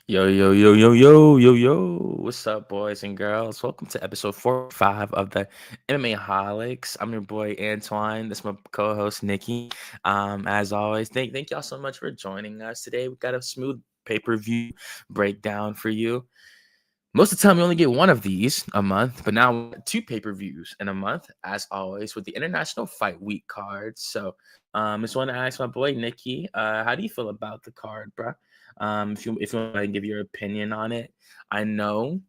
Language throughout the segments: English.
Yo, yo, yo, yo, yo, yo, yo. What's up, boys and girls? Welcome to episode 45 of the MMAHOLICS. I'm your boy Antwane. This is my co-host Nicky. As always, thank y'all so much for joining us today. We got a smooth pay-per-view breakdown for you. Most of the time, we only get one of these a month, but now we got two pay-per-views in a month, as always, with the International Fight Week cards. So, just want to ask my boy Nicky, how do you feel about the card, bro? If you want to give your opinion on it, I know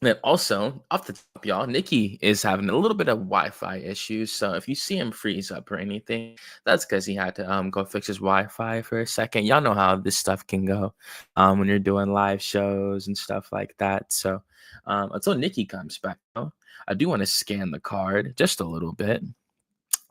that also off the top, y'all, Nicky is having a little bit of Wi-Fi issues. So if you see him freeze up or anything, that's because he had to go fix his Wi-Fi for a second. Y'all know how this stuff can go when you're doing live shows and stuff like that. So until Nicky comes back, I do want to scan the card just a little bit.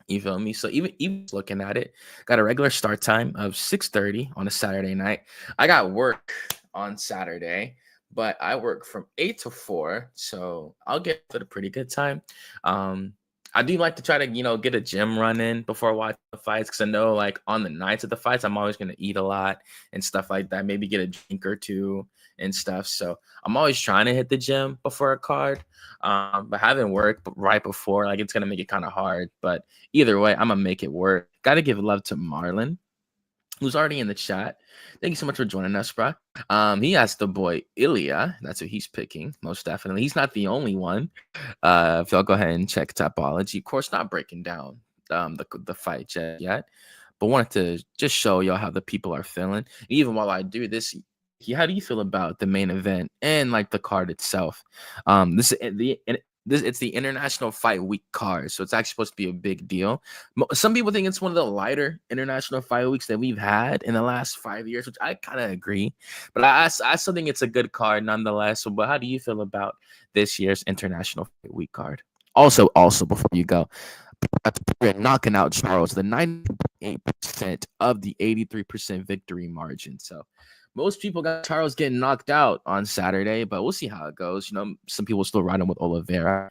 You feel me? So even looking at it, got a regular start time of 6:30 on a Saturday night. I got work on Saturday, but I work from 8 to 4, so I'll get to a pretty good time. Um, I do like to try to, get a gym run in before watching the fights because I know like on the nights of the fights, I'm always gonna eat a lot and stuff like that. Maybe get a drink or two and stuff. So I'm always trying to hit the gym before a card. But having work right before, like it's gonna make it kind of hard. But either way, I'm gonna make it work. Got to give love to Marlon, who's already in the chat. Thank you so much for joining us, bro. He asked the boy Ilya. That's who he's picking, most definitely. He's not the only one. If y'all go ahead and check Topology, of course, not breaking down the fight just yet, but wanted to just show y'all how the people are feeling. Even while I do this, how do you feel about the main event and like the card itself? It's the International Fight Week card, so it's actually supposed to be a big deal. Some people think it's one of the lighter International Fight Weeks that we've had in the last 5 years, which I kind of agree. But I still think it's a good card nonetheless. So, but how do you feel about this year's International Fight Week card? Also, before you go, knocking out Charles, the 98% of the 83% victory margin. So most people got Charles getting knocked out on Saturday, but we'll see how it goes. Some people still riding with Oliveira,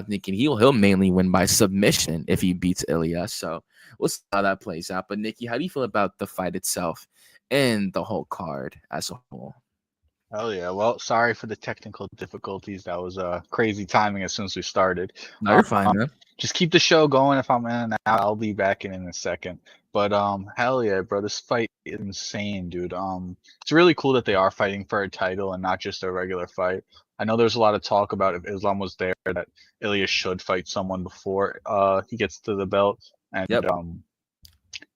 thinking he'll mainly win by submission if he beats Ilya. So we'll see how that plays out. But Nicky, how do you feel about the fight itself and the whole card as a whole? Oh yeah. Well, sorry for the technical difficulties. That was crazy timing as soon as we started. No, you're fine, man. Just keep the show going. If I'm in and out, I'll be back in a second. But hell yeah, bro, this fight is insane, dude. It's really cool that they are fighting for a title and not just a regular fight. I know there's a lot of talk about if Islam was there that Ilya should fight someone before he gets to the belt, and Yep.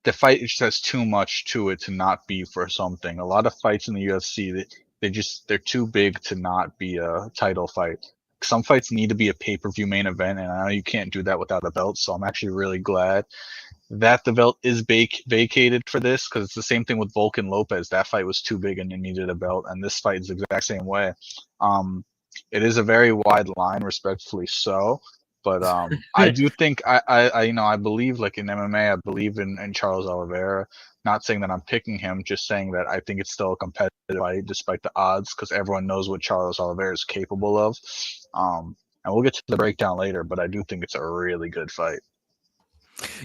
the fight just has too much to it to not be for something. A lot of fights in the UFC they're too big to not be a title fight. Some fights need to be a pay-per-view main event, and I know you can't do that without a belt. So I'm actually really glad that the belt is vacated for this, because it's the same thing with Volkan Lopez. That fight was too big and it needed a belt, and this fight is the exact same way. Um, it is a very wide line, respectfully so. But I do think I believe like in MMA, I believe in Charles Oliveira. Not saying that I'm picking him, just saying that I think it's still a competitive fight despite the odds, because everyone knows what Charles Oliveira is capable of. And we'll get to the breakdown later, but I do think it's a really good fight.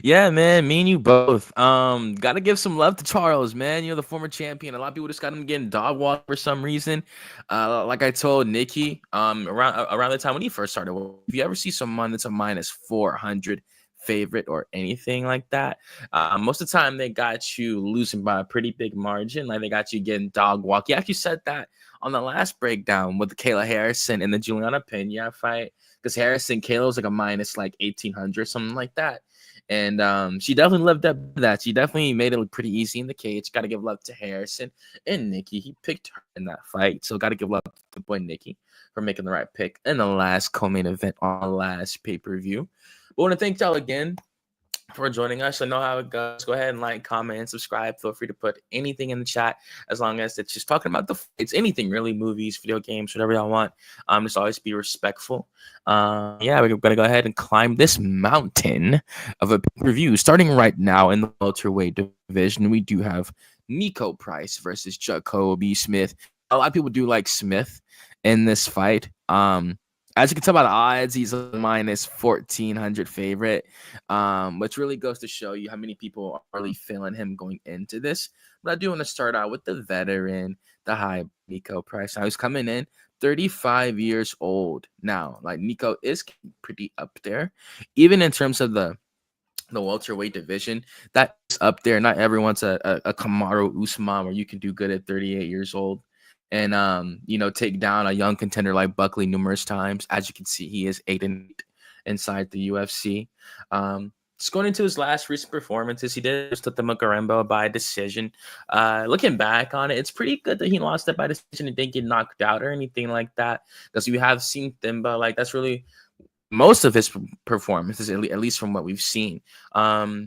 Yeah, man, me and you both. Gotta give some love to Charles, man. You're the former champion. A lot of people just got him getting dog walked for some reason. Like I told Nicky, around the time when he first started, if you ever see someone that's a minus 400 favorite or anything like that, most of the time they got you losing by a pretty big margin. Like they got you getting dog walked. You actually said that on the last breakdown with the Kayla Harrison and the Juliana Pena fight, because Kayla was like a minus like 1800, something like that. And she definitely lived up to that. She definitely made it look pretty easy in the cage. Got to give love to Harrison and Nicky. He picked her in that fight. So got to give love to the boy Nicky for making the right pick in the last co-main event on the last pay-per-view. But I want to thank y'all again for joining us. I know how it goes. Go ahead and like, comment, and subscribe. Feel free to put anything in the chat as long as it's just talking about it's anything really, movies, video games, whatever y'all want. Just always be respectful. Yeah, we're gonna go ahead and climb this mountain of a review. Starting right now in the welterweight division, we do have Nico Price versus Jacoby Smith. A lot of people do like Smith in this fight. As you can tell by the odds, he's a minus 1,400 favorite, which really goes to show you how many people are really feeling him going into this. But I do want to start out with the veteran, the high Nico Price. Now he's coming in 35 years old now. Like Nico is pretty up there, even in terms of the welterweight division. That is up there. Not everyone's a Kamaru Usman where you can do good at 38 years old and take down a young contender like Buckley numerous times. As you can see, he is 8-8 inside the UFC. Just going into his last recent performances, he did lose to the Makarembo by decision. Looking back on it, it's pretty good that he lost it by decision and didn't get knocked out or anything like that. Because we have seen Thimba, like that's really most of his performances, at least from what we've seen.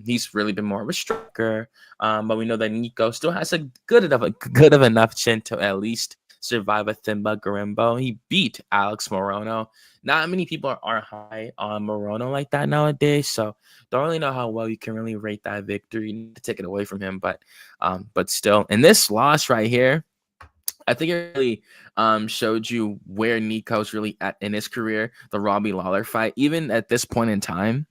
He's really been more of a striker, but we know that Nico still has a good of enough chin to at least survive a Thimba Garembo. He beat Alex Morono. Not many people are high on Morono like that nowadays, so don't really know how well you can really rate that victory to take it away from him. But still, in this loss right here, I think it really showed you where Nico's really at in his career. The Robbie Lawler fight, even at this point in time,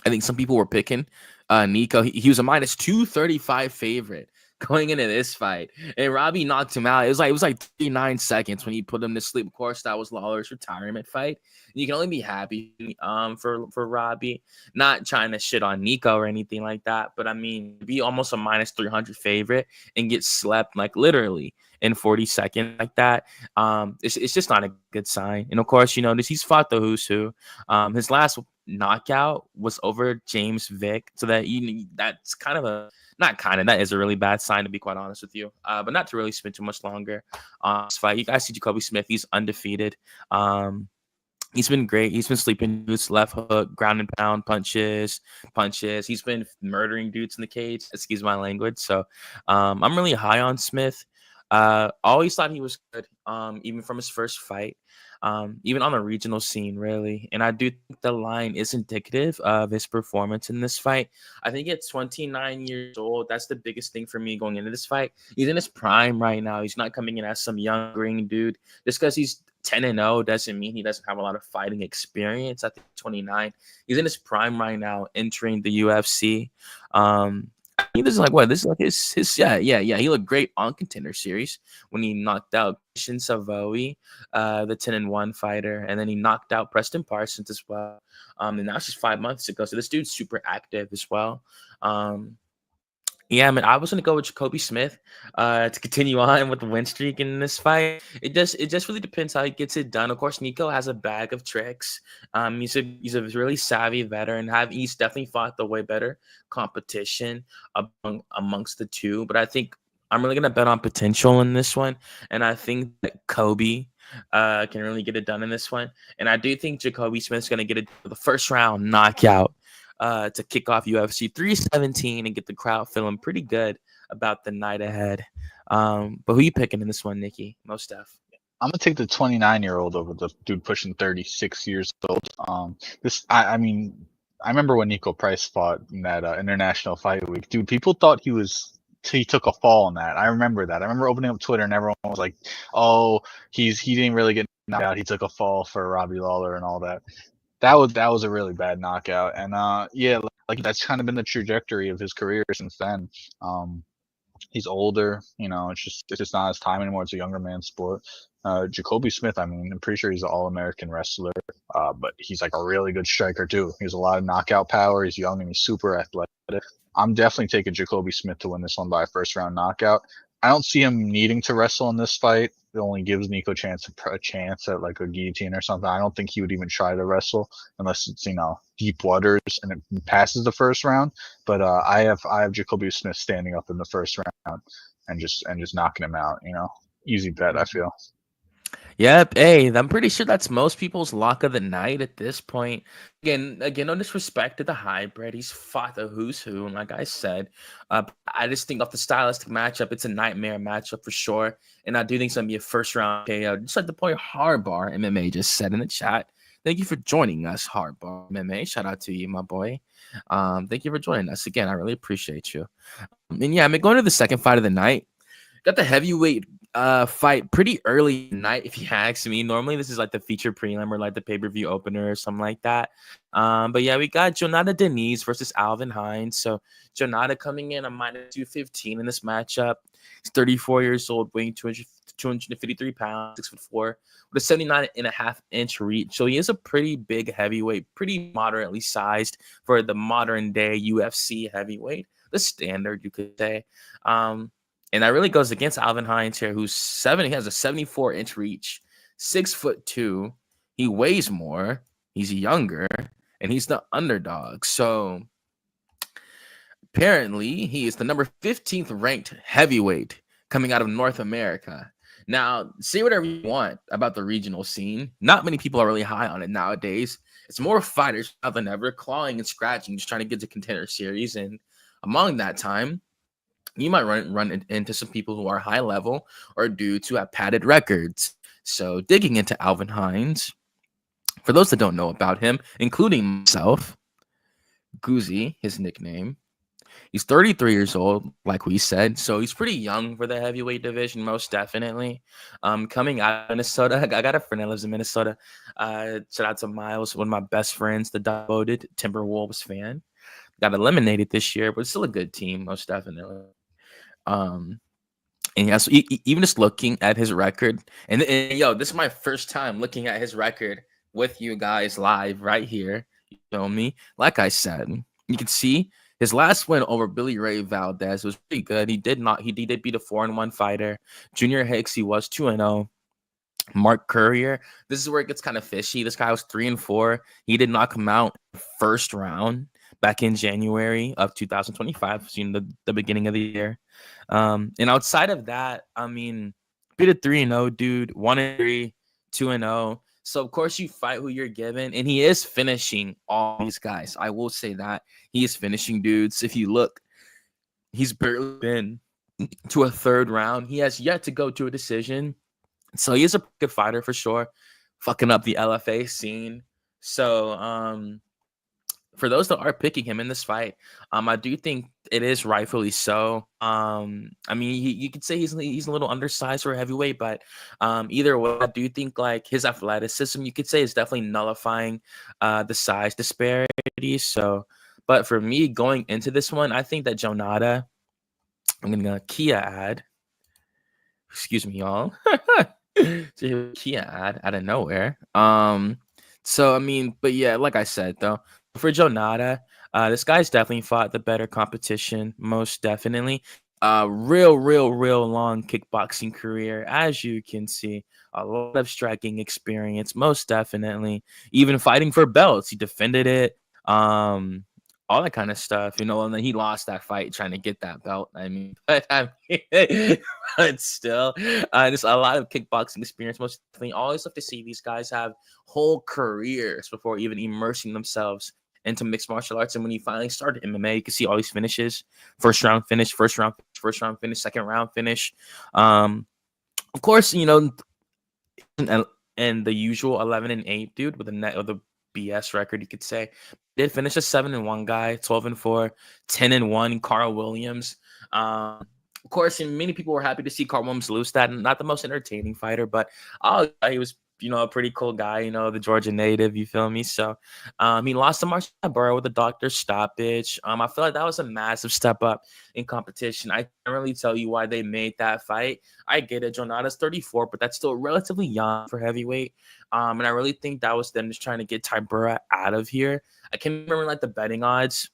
I think some people were picking Nico. He was a minus 235 favorite going into this fight, and Robbie knocked him out. It was like 39 seconds when he put him to sleep. Of course, that was Lawler's retirement fight. You can only be happy for Robbie. Not trying to shit on Nico or anything like that, but I mean, be almost a minus 300 favorite and get slept like literally in 40 seconds like that. It's just not a good sign. And of course, he's fought the who's who. His last knockout was over James Vick, so that's kind of that is a really bad sign, to be quite honest with you. But not to really spend too much longer on this fight. You guys see Jacoby Smith, he's undefeated. He's been great. He's been sleeping dudes, left hook, ground and pound, punches. He's been murdering dudes in the cage. Excuse my language. So I'm really high on Smith. Always thought he was good, even from his first fight, even on the regional scene, really. And I do think the line is indicative of his performance in this fight. I think at 29 years old, that's the biggest thing for me going into this fight. He's in his prime right now. He's not coming in as some young green dude. Just because he's 10-0 doesn't mean he doesn't have a lot of fighting experience. I think 29. He's in his prime right now, entering the UFC. I think this is like what? This is like his yeah. He looked great on Contender Series when he knocked out Christian Savoy, the 10-1 fighter, and then he knocked out Preston Parsons as well. And that was just 5 months ago. So this dude's super active as well. Yeah, man, I was gonna go with Jacoby Smith to continue on with the win streak in this fight. It just really depends how he gets it done. Of course, Nico has a bag of tricks. He's a really savvy veteran. He's definitely fought the way better competition amongst the two. But I think I'm really gonna bet on potential in this one, and I think that Kobe can really get it done in this one. And I do think Jacoby Smith's gonna get it the first round knockout to kick off UFC 317 and get the crowd feeling pretty good about the night ahead. But who you picking in this one, Nicky? Most def. I'm gonna take the 29-year-old over the dude pushing 36 years old. I mean, I remember when Nico Price fought in that International Fight Week, dude. People thought he took a fall in that. I remember that. I remember opening up Twitter and everyone was like, "Oh, he didn't really get knocked out. He took a fall for Robbie Lawler and all that." That was a really bad knockout, and yeah, like that's kind of been the trajectory of his career since then. He's older, it's just not his time anymore. It's a younger man's sport. Jacoby Smith, I mean, I'm pretty sure he's an All-American wrestler, but he's like a really good striker too. He has a lot of knockout power. He's young and he's super athletic. I'm definitely taking Jacoby Smith to win this one by a first-round knockout. I don't see him needing to wrestle in this fight. It only gives Nico a chance at like a guillotine or something. I don't think he would even try to wrestle unless it's deep waters and it passes the first round. But I have Jacoby Smith standing up in the first round and just knocking him out. Easy bet, I feel. Yep. Hey, I'm pretty sure that's most people's lock of the night at this point. Again, no disrespect to the hybrid. He's fought the who's who, and like I said, I just think off the stylistic matchup, it's a nightmare matchup for sure. And I do think it's gonna be a first round KO. Just like the point Hardbar MMA just said in the chat. Thank you for joining us, Hardbar MMA. Shout out to you, my boy. Thank you for joining us again. I really appreciate you. And yeah, I'm going to the second fight of the night. Got the heavyweight fight pretty early night, if you ask me. Normally, this is like the feature prelim or like the pay-per-view opener or something like that. But yeah, we got Jonata Denise versus Alvin Hines. So Jonata coming in a minus 215 in this matchup. He's 34 years old, weighing 253 pounds, 6'4", with a 79.5-inch reach. So he is a pretty big heavyweight, pretty moderately sized for the modern day UFC heavyweight, the standard, you could say. And that really goes against Alvin Hines here, he has a 74-inch reach, 6'2". He weighs more, he's younger, and he's the underdog. So apparently he is the number 15th ranked heavyweight coming out of North America. Now, say whatever you want about the regional scene. Not many people are really high on it nowadays. It's more fighters now than ever, clawing and scratching, just trying to get to Contender Series. And among that time, you might run into some people who are high level or dudes who have padded records. So digging into Alvin Hines, for those that don't know about him, including myself, Goozy, his nickname, he's 33 years old, like we said. So he's pretty young for the heavyweight division, most definitely. Coming out of Minnesota, I got a friend that lives in Minnesota. Shout out to Miles, one of my best friends, the devoted Timberwolves fan. Got eliminated this year, but still a good team, most definitely. And yeah, so even just looking at his record, and yo, this is my first time looking at his record with you guys live right here. You feel me? Like I said, you can see his last win over Billy Ray Valdez was pretty good. He did beat a 4-1 fighter. Junior Hicks, he was 2-0. Mark Courier, this is where it gets kind of fishy. This guy was 3-4. He did knock him out first round back in January of 2025, so the beginning of the year. And outside of that, I mean, beat a 3-0 dude, 1-3, 2-0. So of course you fight who you're given, and he is finishing all these guys. I will say that he is finishing dudes. If you look, he's barely been to a third round. He has yet to go to a decision. So he's a good fighter for sure, fucking up the LFA scene. So for those that are picking him in this fight, I do think it is rightfully so. I mean, you could say he's a little undersized for a heavyweight, but either way, I do think like his athleticism, you could say, is definitely nullifying the size disparity. So, but for me going into this one, I think that Jonata, I'm gonna Kia ad. Excuse me, y'all. To Kia ad out of nowhere. So I mean, but yeah, like I said though, for Jonata, this guy's definitely fought the better competition, most definitely. Real long kickboxing career, as you can see. A lot of striking experience, most definitely. Even fighting for belts, he defended it. All that kind of stuff, and then he lost that fight trying to get that belt. I mean, but still, just a lot of kickboxing experience. Most definitely, always love to see these guys have whole careers before even immersing themselves into mixed martial arts. And when he finally started MMA, you can see all these finishes: first round finish, second round finish. Of course, and the usual 11-8 dude with a BS record, you could say. Did finish a 7-1 guy, 12-4, 10-1. Carl Williams. Of course, and many people were happy to see Carl Williams lose that. Not the most entertaining fighter, but he was a pretty cool guy. The Georgia native. You feel me? So, he lost to Marcin Tybura with a doctor stoppage. I feel like that was a massive step up in competition. I can't really tell you why they made that fight. I get it. Jonata's 34, but that's still relatively young for heavyweight. And I really think that was them just trying to get Tybura out of here. I can remember like the betting odds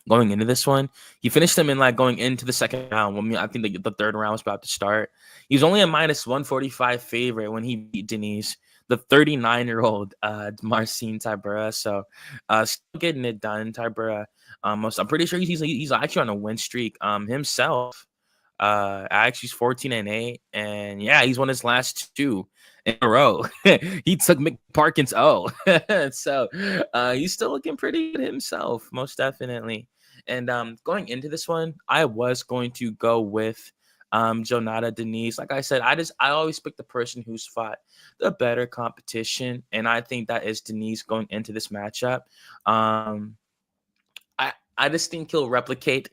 going into this one. He finished them in like going into the second round. I think the third round was about to start. He was only a minus 145 favorite when he beat Denise, the 39-year-old Marcin Tybura. So still getting it done, Tybura. I'm pretty sure he's actually on a win streak himself. Actually, he's 14-8, and yeah, he's won his last 2 in a row. He took Mick Parkin's so he's still looking pretty good himself, most definitely. And going into this one, I was going to go with Jonata Denise. Like I said, I always pick the person who's fought the better competition, and I think that is Denise going into this matchup. I just think he'll replicate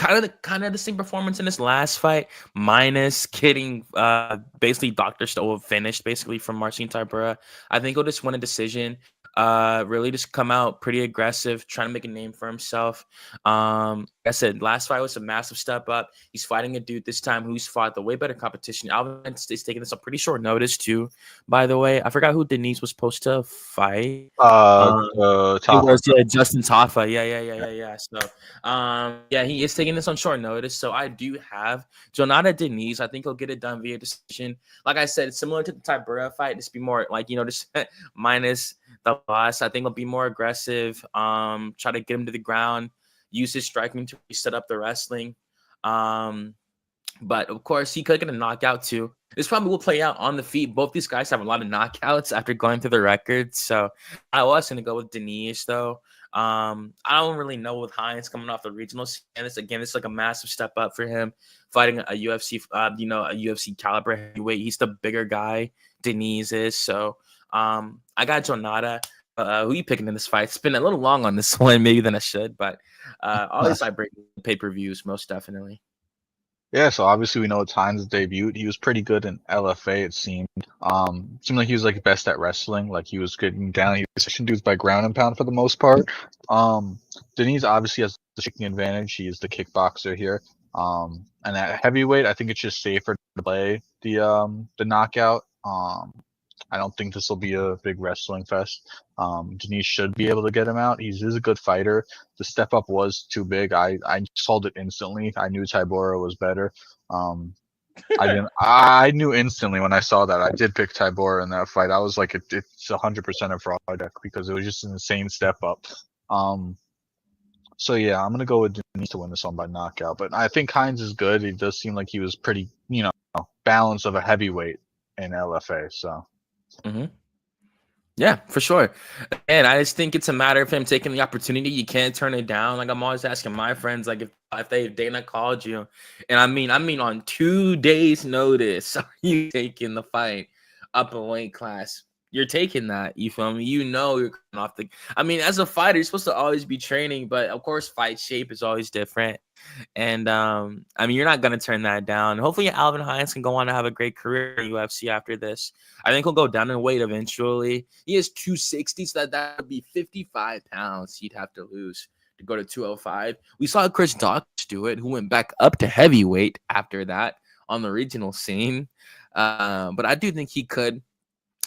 kind of the same performance in his last fight, minus getting basically Dr. Stoll finished basically from Marcin Tybura. I think he'll just win a decision. Really just come out pretty aggressive, trying to make a name for himself. Like I said, last fight was a massive step up. He's fighting a dude this time who's fought the way better competition. Alvin is taking this on pretty short notice too. By the way, I forgot who Denise was supposed to fight. It was Justin Taffa. Yeah. So, yeah, he is taking this on short notice. So I do have Jonata Denise. I think he'll get it done via decision. Like I said, it's similar to the Tybura fight. Just be more like just minus the loss. I think he'll be more aggressive. Try to get him to the ground. Use his striking to set up the wrestling. But of course, he could get a knockout too. This probably will play out on the feet. Both these guys have a lot of knockouts after going through the records. So I was going to go with Denise, though. I don't really know with Hines coming off the regional scene. It's like a massive step up for him fighting a UFC, a UFC caliber heavyweight. He's the bigger guy. Denise is. So I got Jonata. Who you picking in this fight? It's been a little long on this one, maybe than I should, but always I break pay-per-views, most definitely. Yeah, so obviously we know it's Hines' debut. He was pretty good in LFA, it seemed. Seemed like he was like best at wrestling. Like he was getting down. He was pushing dudes by ground and pound for the most part. Denise obviously has the kicking advantage. He is the kickboxer here. And at heavyweight, I think it's just safer to play the knockout. I don't think this will be a big wrestling fest. Denise should be able to get him out. He's a good fighter. The step up was too big. I called it instantly. I knew Tybura was better. I knew instantly when I saw that. I did pick Tybura in that fight. I was like, it's 100% a fraud deck because it was just an insane step up. So yeah, I'm gonna go with Denise to win this one by knockout. But I think Hines is good. He does seem like he was pretty, balance of a heavyweight in LFA. So. Mm-hmm. Yeah, for sure. And I just think it's a matter of him taking the opportunity. You can't turn it down. Like I'm always asking my friends, like if Dana called you, and I mean on 2 days' notice, are you taking the fight up a weight class? You're taking that. You feel me? You're coming off the. I mean, as a fighter, you're supposed to always be training, but of course, fight shape is always different. And I mean, you're not gonna turn that down. Hopefully, Alvin Hines can go on to have a great career in UFC after this. I think he'll go down in weight eventually. He is 260, so that would be 55 pounds he'd have to lose to go to 205. We saw Chris Dawkins do it, who went back up to heavyweight after that on the regional scene. But I do think he could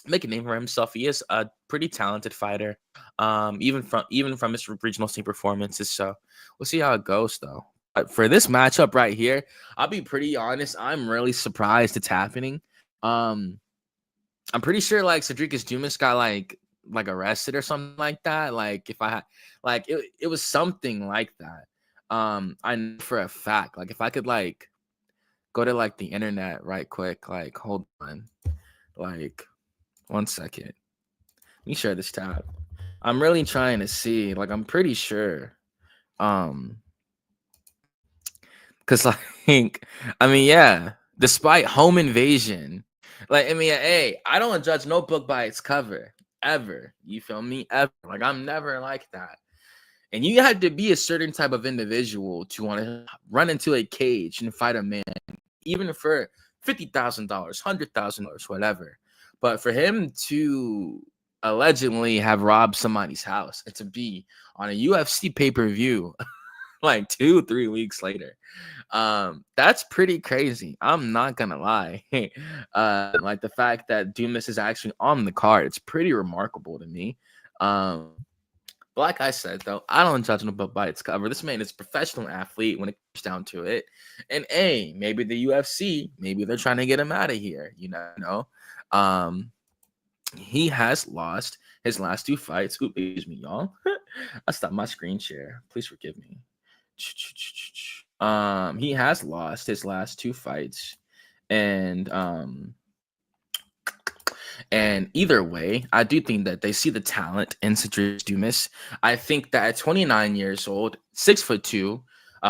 make a name for himself. He is a pretty talented fighter, even from his regional scene performances. So we'll see how it goes, though. But for this matchup right here, I'll be pretty honest. I'm really surprised it's happening. I'm pretty sure like Cedricus Dumas got like arrested or something like that. Like if I had like it was something like that. I know for a fact. Like if I could like go to like the internet right quick. Like hold on. Like 1 second. Let me share this tab. I'm really trying to see. Like I'm pretty sure. Cause like I mean, yeah, despite home invasion, like I mean, hey, I don't judge no book by its cover ever. You feel me? Ever. Like I'm never like that. And you have to be a certain type of individual to want to run into a cage and fight a man, even for $50,000, $100,000, whatever. But for him to allegedly have robbed somebody's house and to be on a UFC pay-per-view like 2-3 weeks later, that's pretty crazy. I'm not gonna lie. Like the fact that Dumas is actually on the card, it's pretty remarkable to me. But like I said, though, I don't judge him by its cover. This man is a professional athlete when it comes down to it. And hey, maybe the UFC, maybe they're trying to get him out of here. You know. He has lost his last 2 fights. Ooh, excuse me, y'all. I stopped my screen share. Please forgive me. He has lost his last 2 fights, and either way, I do think that they see the talent in Cedric Dumas. I think that at 29 years old, 6'2",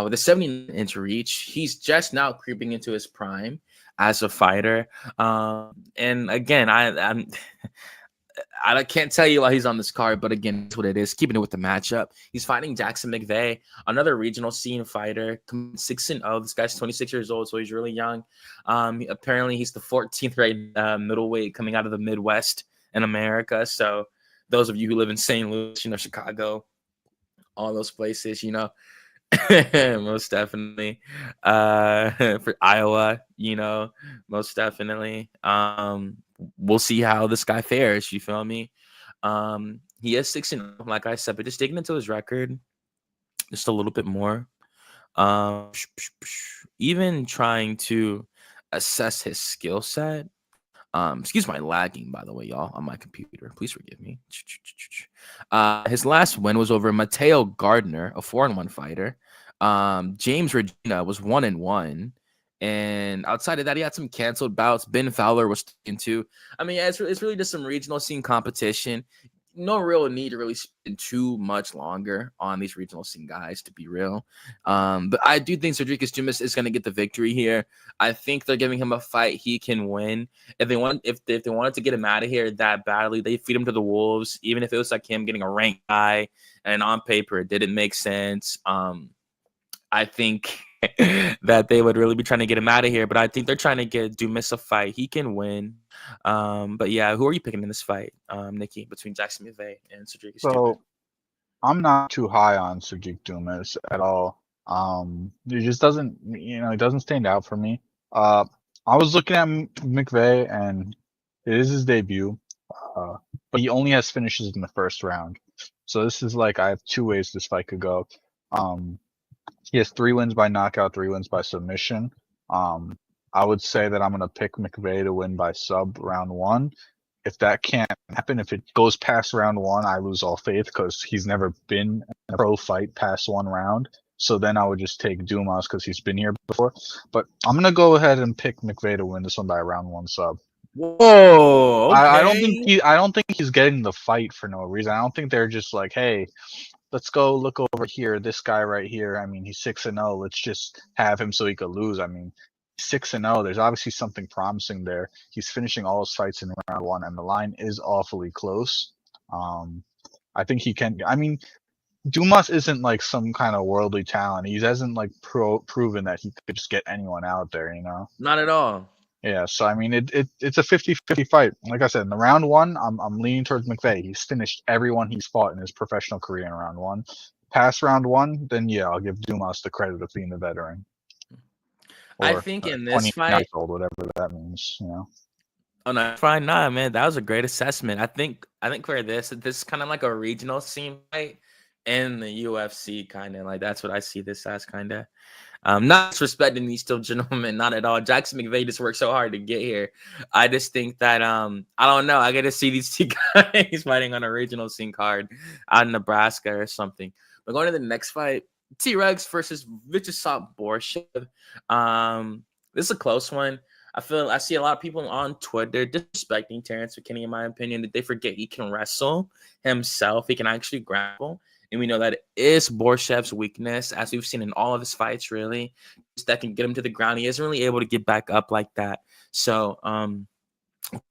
with a 70-inch reach, he's just now creeping into his prime as a fighter. And again, I'm I can't tell you why he's on this card, but again, that's what it is. Keeping it with the matchup, he's fighting Jackson McVeigh, another regional scene fighter, 6-0. This guy's 26 years old, so he's really young. Apparently, he's the 14th ranked middleweight coming out of the Midwest in America. So, those of you who live in St. Louis, Chicago, all those places, most definitely. For Iowa, most definitely. We'll see how this guy fares. You feel me? He is 6-0, like I said, but just digging into his record just a little bit more. Even trying to assess his skill set. Excuse my lagging, by the way, y'all, on my computer. Please forgive me. His last win was over Mateo Gardner, a 4-1 fighter. James Regina was 1-1. And outside of that, he had some canceled bouts. Ben Fowler was into. I mean, it's really just some regional scene competition. No real need to really spend too much longer on these regional scene guys, to be real. But I do think Cedric Dumas is going to get the victory here. I think they're giving him a fight he can win. If they wanted to get him out of here that badly, they feed him to the wolves. Even if it was like him getting a ranked guy, and on paper it didn't make sense. I think that they would really be trying to get him out of here, but I think they're trying to get Dumas a fight he can win. But yeah, who are you picking in this fight, Nicky, between Jackson McVeigh and Cedric Dumas? So I'm not too high on Cedric Dumas at all. It just doesn't, it doesn't stand out for me. I was looking at McVeigh, and it is his debut, but he only has finishes in the first round. So this is like, I have two ways this fight could go. He has 3 wins by knockout, 3 wins by submission. I would say that I'm going to pick McVeigh to win by sub round 1. If that can't happen, if it goes past round 1, I lose all faith because he's never been in a pro fight past 1 round. So then I would just take Dumas because he's been here before. But I'm going to go ahead and pick McVeigh to win this one by round 1 sub. Whoa, okay. I don't think he's getting the fight for no reason. I don't think they're just like, hey, let's go look over here. This guy right here. I mean, he's 6-0. Let's just have him so he could lose. I mean, 6-0. There's obviously something promising there. He's finishing all his fights in round 1, and the line is awfully close. I think he can. I mean, Dumas isn't like some kind of worldly talent. He hasn't like proven that he could just get anyone out there. Not at all. Yeah, so I mean, it's a 50-50 fight. Like I said, in the round 1, I'm leaning towards McVeigh. He's finished everyone he's fought in his professional career in round 1. Past round 1, then yeah, I'll give Dumas the credit of being the veteran. Or, I think in this fight, old, whatever that means, Oh no, fine, nah, man. That was a great assessment. I think for this is kind of like a regional scene fight in the UFC, kind of like that's what I see this as, kind of. Not disrespecting these two gentlemen, not at all. Jackson McVeigh just worked so hard to get here. I just think that I don't know. I get to see these two guys fighting on a regional scene card out in Nebraska or something. But going to the next fight, T-Rex versus Vyacheslav Borshev. This is a close one. I see a lot of people on Twitter disrespecting Terrence McKinney, in my opinion, that they forget he can wrestle himself. He can actually grapple. And we know that is Borshev's weakness, as we've seen in all of his fights, really. That can get him to the ground. He isn't really able to get back up like that. So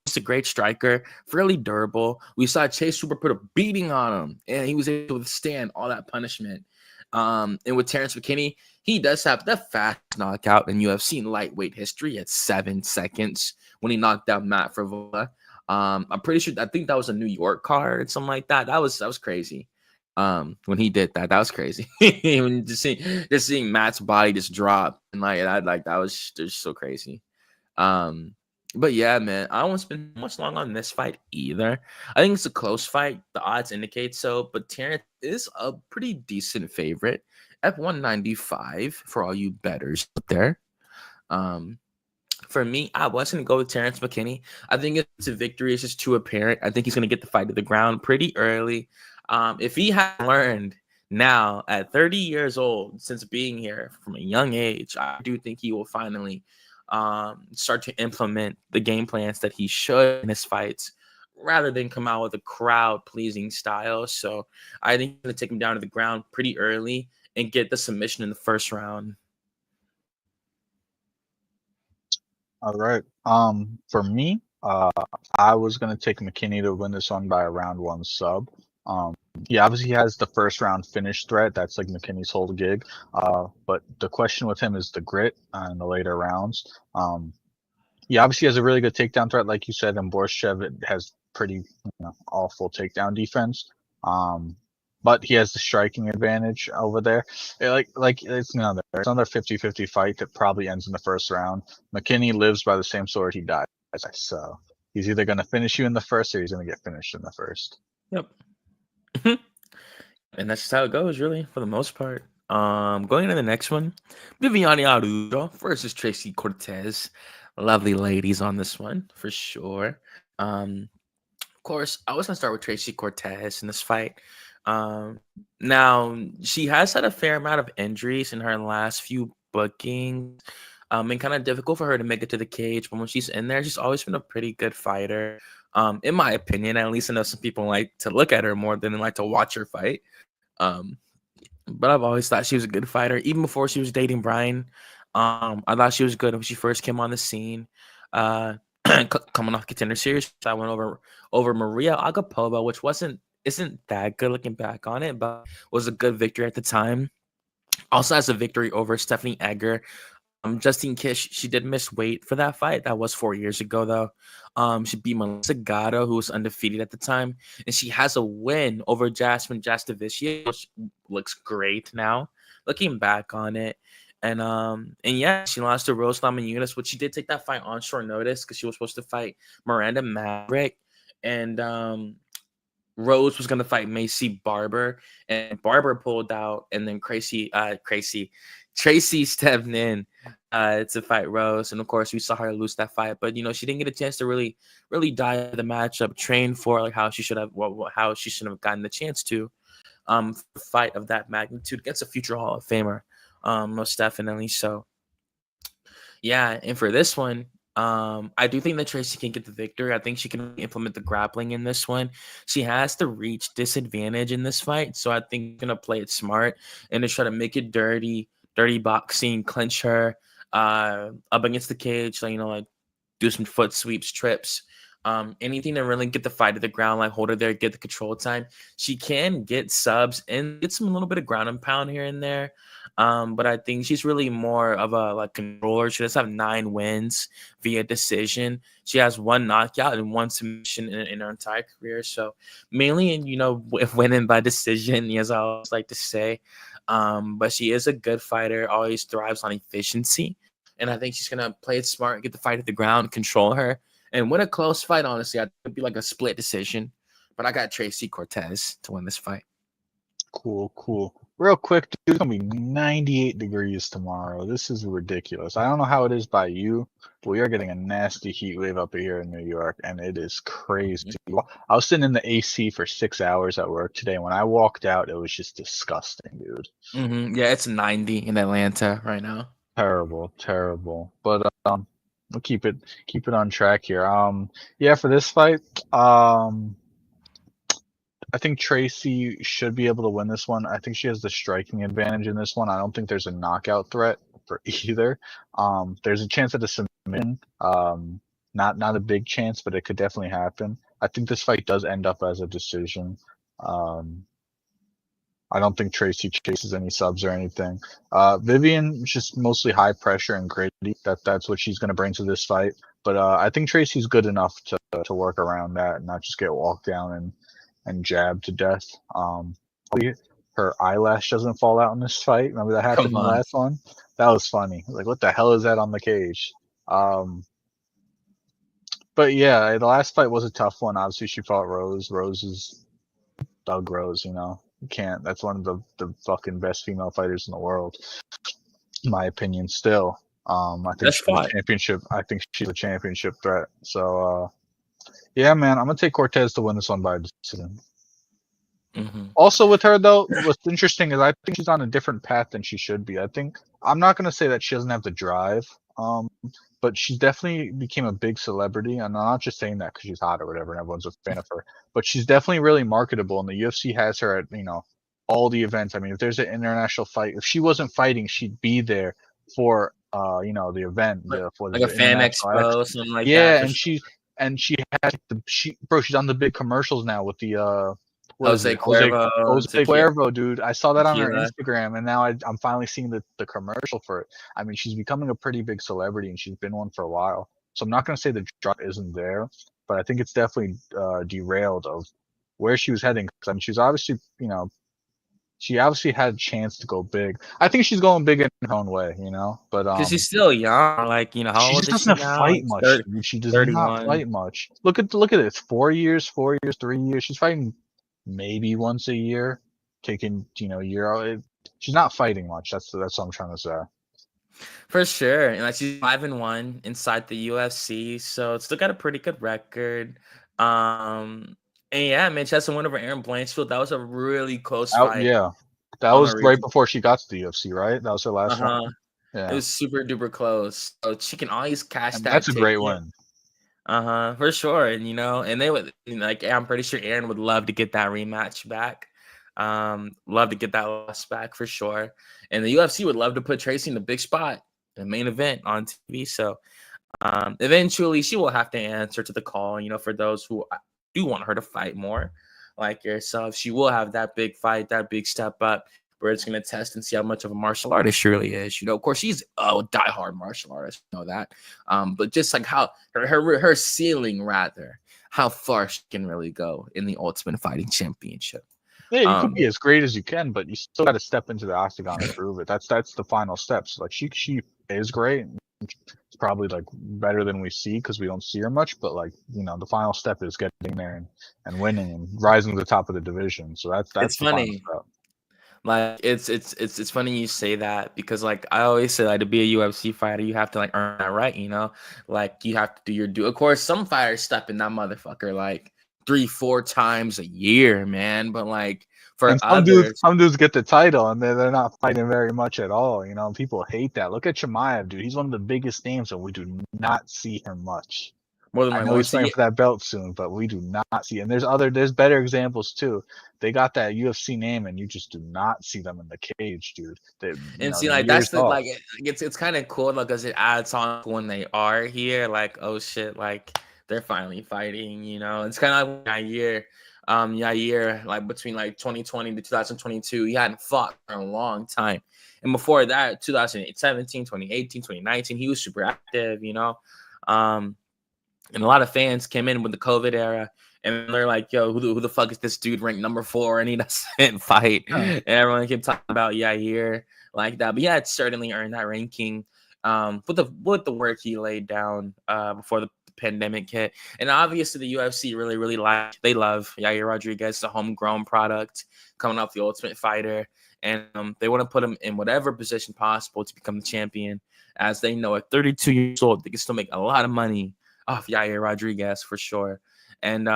he's a great striker, fairly durable. We saw Chase Super put a beating on him, and he was able to withstand all that punishment. And with Terrence McKinney, he does have the fast knockout in UFC in lightweight history at 7 seconds when he knocked out Matt Frivola. I'm pretty sure, I think that was a New York card, something like that. That was crazy. When he did that was crazy. When just seeing Matt's body just drop and that was just so crazy. But yeah, man, I don't want to spend much long on this fight either. I think it's a close fight. The odds indicate so, but Terrence is a pretty decent favorite at 195 for all you bettors out there. For me, I was going to go with Terrence McKinney. I think it's a victory. It's just too apparent. I think he's going to get the fight to the ground pretty early. If he had learned now at 30 years old, since being here from a young age, I do think he will finally start to implement the game plans that he should in his fights, rather than come out with a crowd-pleasing style. So I think he's going to take him down to the ground pretty early and get the submission in the first round. All right. For me, I was gonna take McKinney to win this one by a round 1 sub. He obviously has the first round finish threat. That's like McKinney's whole gig. But the question with him is the grit in the later rounds. He obviously has a really good takedown threat, like you said, and Borshev has pretty awful takedown defense. But he has the striking advantage over there. It's another 50-50 fight that probably ends in the first round. McKinney lives by the same sword he dies by, so he's either going to finish you in the first or he's going to get finished in the first. Yep. And that's just how it goes, really, for the most part. Going into the next one, Viviane Araújo versus Tracy Cortez. Lovely ladies on this one, for sure. Of course, I was gonna start with Tracy Cortez in this fight. Now she has had a fair amount of injuries in her last few bookings. And kind of difficult for her to make it to the cage, but when she's in there, she's always been a pretty good fighter. In my opinion, at least I know some people like to look at her more than like to watch her fight. But I've always thought she was a good fighter, even before she was dating Brian. I thought she was good when she first came on the scene. Coming off Contender Series, I went over Maria Agapova, which isn't that good looking back on it, but was a good victory at the time. Also has a victory over Stephanie Egger. Justine Kish, she did miss weight for that fight. That was 4 years ago, though. She beat Melissa Gatto, who was undefeated at the time, and she has a win over Jasmine Jastavicia, which looks great now, looking back on it. And yeah, she lost to Rose Namajunas, which she did take that fight on short notice because she was supposed to fight Miranda Maverick, and Rose was gonna fight Macy Barber, and Barber pulled out, and then Tracy stepped in to fight Rose, and of course we saw her lose that fight. But she didn't get a chance to really dive the matchup, train for like how she should have gotten the chance to fight of that magnitude against a future Hall of Famer, most definitely. So yeah, and for this one, I do think that Tracy can get the victory. I think she can implement the grappling in this one. She has the reach disadvantage in this fight, so I think she's gonna play it smart and to try to make it dirty boxing, clinch her up against the cage, like do some foot sweeps, trips, anything to really get the fight to the ground, like hold her there, get the control time. She can get subs and get a little bit of ground and pound here and there. But I think she's really more of a controller. She does have 9 wins via decision. She has 1 knockout and 1 submission in her entire career. So mainly if winning by decision, as I always like to say. But she is a good fighter, always thrives on efficiency. And I think she's gonna play it smart, get the fight at the ground, control her, and win a close fight. Honestly, I think it'd be like a split decision. But I got Tracy Cortez to win this fight. Cool. Real quick, dude, it's gonna be 98 degrees tomorrow. This is ridiculous. I don't know how it is by you, but we are getting a nasty heat wave up here in New York, and it is crazy. I was sitting in the AC for 6 hours at work today. When I walked out, it was just disgusting, dude. Yeah, it's 90 in Atlanta right now. Terrible. But we'll keep it on track here. Yeah, for this fight, I think Tracy should be able to win this one. I think she has the striking advantage in this one. I don't think there's a knockout threat for either. There's a chance at a submission. Not a big chance, but it could definitely happen. I think this fight does end up as a decision. I don't think Tracy chases any subs or anything. Vivian just mostly high pressure and gritty. That's what she's going to bring to this fight. But I think Tracy's good enough to work around that and not just get walked down and jabbed to death. Her eyelash doesn't fall out in this fight. Remember that happened in the last one? That was funny. Like, what the hell is that on the cage? But yeah, the last fight was a tough one. Obviously, she fought Rose. Rose is Doug Rose, You can't. That's one of the fucking best female fighters in the world, in my opinion. Still, I think she's a championship. I think she's a championship threat. So, yeah, man, I'm gonna take Cortez to win this one by decision. Also, with her though, what's interesting is I think she's on a different path than she should be. I'm not gonna say that she doesn't have the drive, but she definitely became a big celebrity. And I'm not just saying that because she's hot or whatever, and everyone's a fan of her. But she's definitely really marketable, and the UFC has her at all the events. I mean, if there's an international fight, if she wasn't fighting, she'd be there for the event, for like a fan expo, something like that. Yeah, and and she's on the big commercials now with the what is Jose it? Jose Cuervo, Cuervo, dude. I saw that on her tequila. Instagram, and now I'm finally seeing the commercial for it. I mean, she's becoming a pretty big celebrity, and she's been one for a while. So I'm not gonna say the drop isn't there, but I think it's definitely derailed of where she was heading. Because I mean, she's obviously, she obviously had a chance to go big. I think she's going big in her own way, But Because she's still young. Like, how she old just is she doesn't now? fight Like much, dude. She does not 31. fight much. Look at this. 4 years, 3 years. She's fighting maybe once a year, taking a year out. She's not fighting much. That's what I'm trying to say. For sure. And like she's 5-1 inside the UFC. So it's still got a pretty good record. And yeah, man, she has to win over Aaron Blanchfield. That was a really close fight Yeah, that on was the right region. before she got to the UFC, right? That was her last one. Uh-huh. It Yeah, was super duper close. So she can always cash and that that's a great ticket. win. For sure. And and they would like I'm pretty sure Aaron would love to get that rematch back. Love to get that loss back for sure. And the UFC would love to put Tracy in the big spot, the main event on TV. So eventually she will have to answer to the call, for those who do want her to fight more like yourself. She will have that big fight, that big step up where it's going to test and see how much of a martial artist she really is. Of course, she's a diehard martial artist, that. But just like how her ceiling, rather, how far she can really go in the Ultimate Fighting Championship. Yeah, you could be as great as you can, but you still got to step into the octagon and prove it. That's the final steps. Like she is great. It's probably like better than we see because we don't see her much. But like the final step is getting there and winning and rising to the top of the division. So that's It's the final funny. step. Like it's funny you say that because like I always say like to be a UFC fighter you have to like earn that right, like you have to do your due. Of course, some fighters step in that motherfucker like 3-4 times a year, man. But like for And others, some dudes get the title and they're not fighting very much at all. People hate that. Look at Chimaev, dude. He's one of the biggest names, and we do not see him much. more than I like know we he's see fighting for that belt soon, but we do not see. And there's better examples too. They got that UFC name, and you just do not see them in the cage, dude. and see The like that's years the off. like it's kind of cool because it adds on when they are here. Like oh shit, like they're finally fighting. It's kind of like Yair. Yair, like between like 2020 to 2022, he hadn't fought for a long time. And before that, 2017, 2018, 2019, he was super active, and a lot of fans came in with the COVID era and they're like, yo, who the fuck is this dude ranked number 4 and he doesn't fight? And everyone kept talking about Yair like that. But yeah, it's certainly earned that ranking with the work he laid down before the pandemic hit. And obviously the UFC really they love Yair Rodriguez, the homegrown product coming off the Ultimate Fighter. And they want to put him in whatever position possible to become the champion, as they know at 32 years old, they can still make a lot of money off Yair Rodriguez for sure. And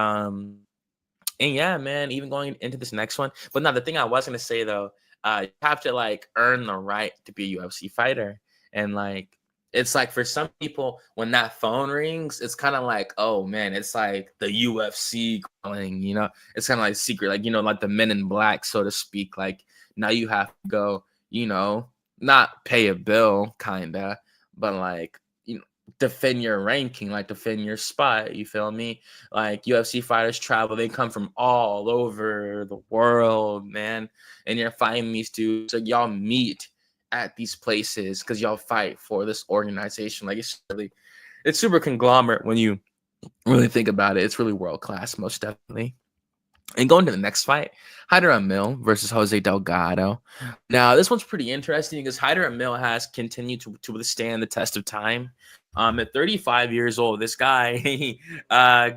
yeah, man, even going into this next one. But now the thing I was gonna say though, you have to like earn the right to be a UFC fighter. And like it's like for some people, when that phone rings, it's kind of like, oh man, it's like the UFC calling, it's kind of like secret, like like the Men in Black, so to speak. Like now you have to go, not pay a bill, kinda, but like defend your ranking, like defend your spot. You feel me? Like UFC fighters travel, they come from all over the world, man. And you're fighting these dudes. So y'all meet at these places because y'all fight for this organization. Like it's super conglomerate when you really think about it. It's really world class, most definitely. And going to the next fight, Hyder Amil versus Jose Delgado. Now, this one's pretty interesting because Hyder Amil has continued to withstand the test of time. At 35 years old, this guy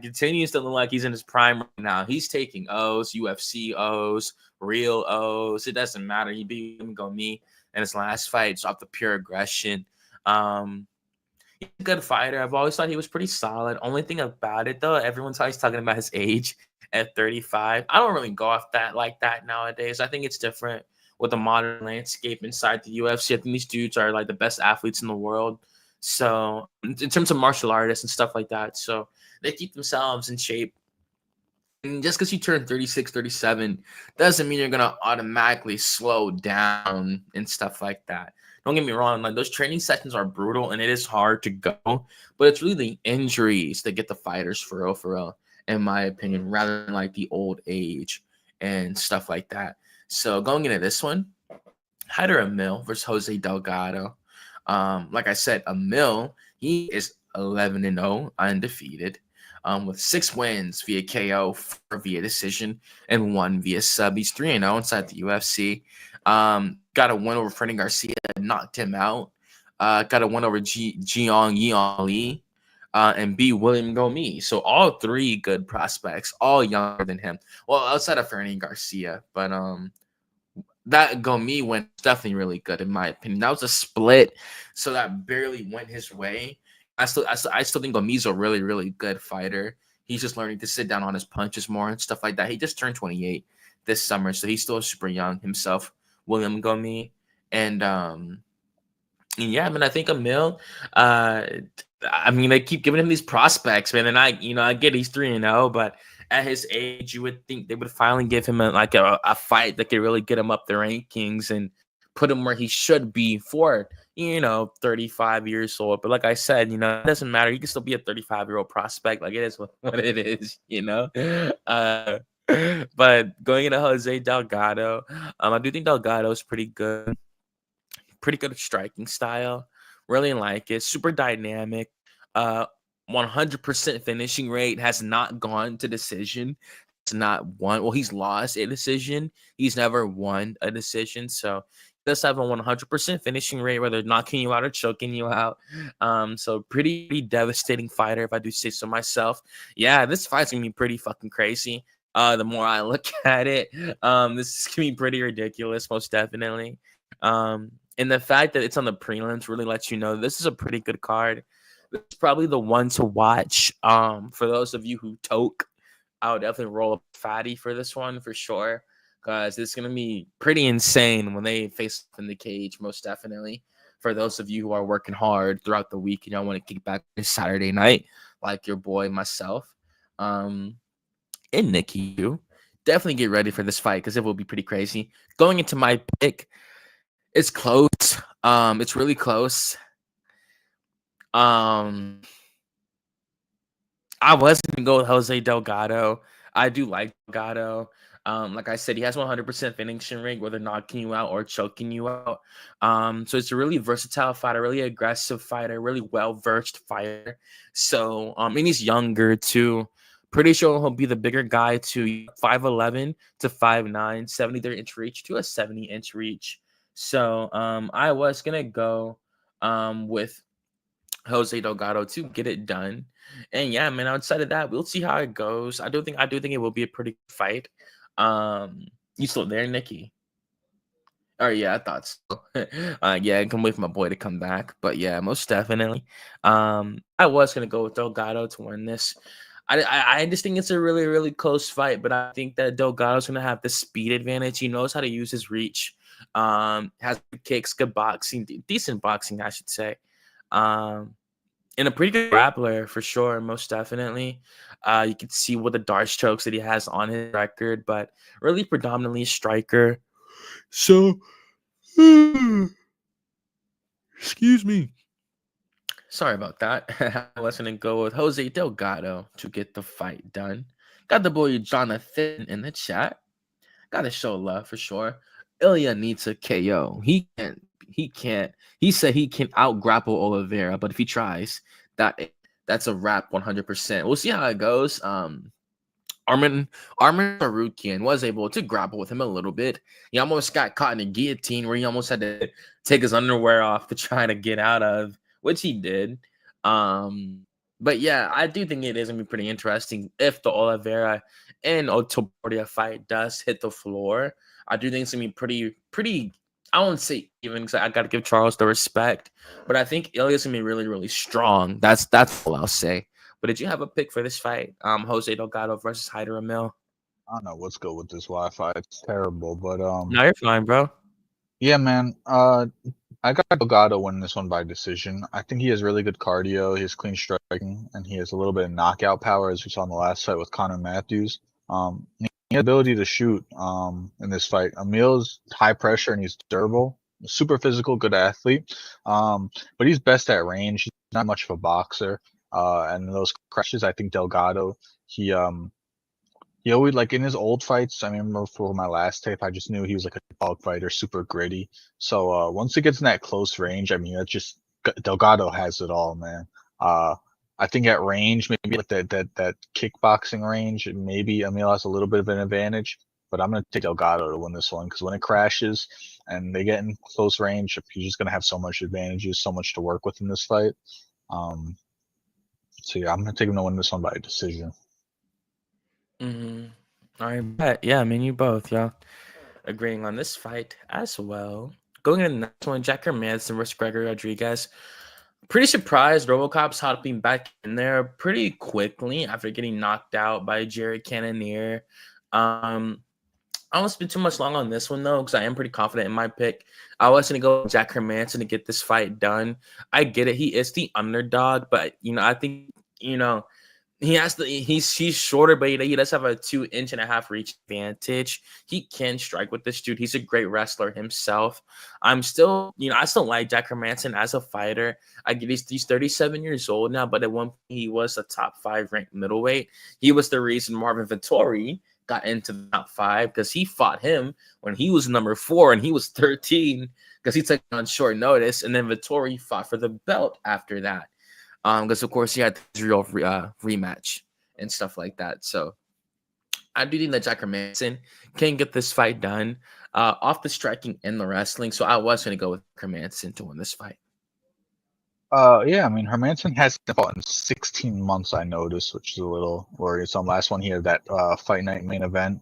continues to look like he's in his prime right now. He's taking O's, UFC O's, real O's. It doesn't matter. He beat Gomi in his last fight. It's off the pure aggression. He's a good fighter. I've always thought he was pretty solid. Only thing about it, though, everyone's always talking about his age at 35. I don't really go off that like that nowadays. I think it's different with the modern landscape inside the UFC. I think these dudes are like the best athletes in the world. So in terms of martial artists and stuff like that, so they keep themselves in shape. And just because you turn 36, 37 doesn't mean you're going to automatically slow down and stuff like that. Don't get me wrong, like those training sessions are brutal and it is hard to go, but it's really the injuries that get the fighters for real, in my opinion, rather than like the old age and stuff like that. So going into this one, Hyder Emil versus Jose Delgado. Like I said, Emil, he is 11-0, undefeated, with 6 wins via KO, 4 via decision, and 1 via sub. He's 3-0 inside the UFC. Got a win over Freddie Garcia, knocked him out. Got a win over Jiang Yeon Lee. And B. William Gomi. So all 3 good prospects, all younger than him. Well, outside of Fernie Garcia, but that Gomi went definitely really good in my opinion. That was a split, so that barely went his way. I still think Gomi's a really, really good fighter. He's just learning to sit down on his punches more and stuff like that. He just turned 28 this summer, so he's still super young himself, William Gomi. And yeah, I mean, I think Emil, I mean, they keep giving him these prospects, man. And I get he's 3-0, but at his age, you would think they would finally give him a fight that could really get him up the rankings and put him where he should be for 35 years old. But like I said, it doesn't matter. He can still be a 35-year-old prospect. Like it is what it is. But going into Jose Delgado, I do think Delgado is pretty good striking style. Really like it. Super dynamic. 100% finishing rate. Has not gone to decision. Has not won. Well, he's lost a decision. He's never won a decision. So he does have a 100% finishing rate, whether knocking you out or choking you out. So pretty devastating fighter, if I do say so myself. Yeah, this fight's gonna be pretty fucking crazy. The more I look at it, this is gonna be pretty ridiculous, most definitely. And the fact that it's on the prelims really lets you know this is a pretty good card. This is probably the one to watch. For those of you who toke, I would definitely roll a fatty for this one for sure, because it's gonna be pretty insane when they face in the cage. Most definitely. For those of you who are working hard throughout the week and y'all want to kick back this Saturday night, like your boy myself, and Nicky, too, definitely get ready for this fight because it will be pretty crazy. Going into my pick. It's close. It's really close. I was gonna go with Jose Delgado. I do like Delgado. Like I said, he has 100% finishing rate, whether knocking you out or choking you out. So it's a really versatile fighter, really aggressive fighter, really well-versed fighter. So, and he's younger too. Pretty sure he'll be the bigger guy too, 5'11" to 5'9", 73-inch reach to a 70-inch reach. So I was gonna go with Jose Delgado to get it done. And yeah, man, outside of that, we'll see how it goes. I do think it will be a pretty good fight. You still there, Nicky? Oh yeah, I thought so. Yeah, I can wait for my boy to come back. But yeah, most definitely. I was gonna go with Delgado to win this. I just think it's a really, really close fight, but I think that Delgado's gonna have the speed advantage. He knows how to use his reach. Has good kicks, good boxing, decent boxing, I should say. And a pretty good grappler for sure, most definitely. You can see what the dart strokes that he has on his record, but really predominantly a striker. So, excuse me. Sorry about that. I was going to go with Jose Delgado to get the fight done. Got the boy Jonathan in the chat. Got to show love for sure. Ilya needs a KO. He can't. He said he can out grapple Oliveira, but if he tries, that's a wrap 100%. We'll see how it goes. Armin Sarukian was able to grapple with him a little bit. He almost got caught in a guillotine where he almost had to take his underwear off to try to get out of, which he did. But yeah, I do think it is gonna be pretty interesting if the Oliveira and Otoboria fight does hit the floor. I do think it's gonna be pretty. I won't say even because I got to give Charles the respect, but I think Ilya's gonna be really, really strong. That's all I'll say. But did you have a pick for this fight? Jose Delgado versus Hyder Emil. I don't know what's good with this Wi-Fi. It's terrible, but No, you're fine, bro. yeah, man. I got Delgado winning this one by decision. I think he has really good cardio. He has clean striking, and he has a little bit of knockout power, as we saw in the last fight with Connor Matthews. He has the ability to shoot in this fight. Emil's high pressure and he's durable. super physical, good athlete. But he's best at range. He's not much of a boxer. And those crashes, I think Delgado, he he always, like, in his old fights, I remember for my last tape, I just knew he was like a dog fighter, super gritty. So once it gets in that close range, I mean, that's just Delgado has it all, man. Uh, I think at range, maybe like that kickboxing range, maybe Emil has a little bit of an advantage. But I'm gonna take Delgado to win this one because when it crashes and they get in close range, he's just gonna have so much advantages, so much to work with in this fight. Um, so yeah, I'm gonna take him to win this one by decision. I bet. Yeah, I mean, you both, y'all agreeing on this fight as well. Going into the next one, Jack Hermanson versus Gregory Rodriguez. Pretty surprised RoboCop's hopping back in there pretty quickly after getting knocked out by Jerry Cannonier. I won't spend too much long on this one though, because I am pretty confident in my pick. I was gonna go with Jack Hermanson to get this fight done. I get it; he is the underdog, but I think he has the he's shorter, but he does have a 2.5-inch reach advantage. He can strike with this dude. He's a great wrestler himself. I still like Jack Hermanson as a fighter. I get he's 37 years old now, but at one point he was a top 5 ranked middleweight. He was the reason Marvin Vettori got into the top 5 because he fought him when he was number 4 and he was 13 because he took on short notice, and then Vettori fought for the belt after that. Because of course he had the Israel rematch and stuff like that. So I do think that Jack Hermanson can get this fight done off the striking and the wrestling. So I was going to go with Hermanson to win this fight. Yeah, I mean, Hermanson hasn't fought in 16 months, I noticed, which is a little worrisome. Last one, he had that fight night main event.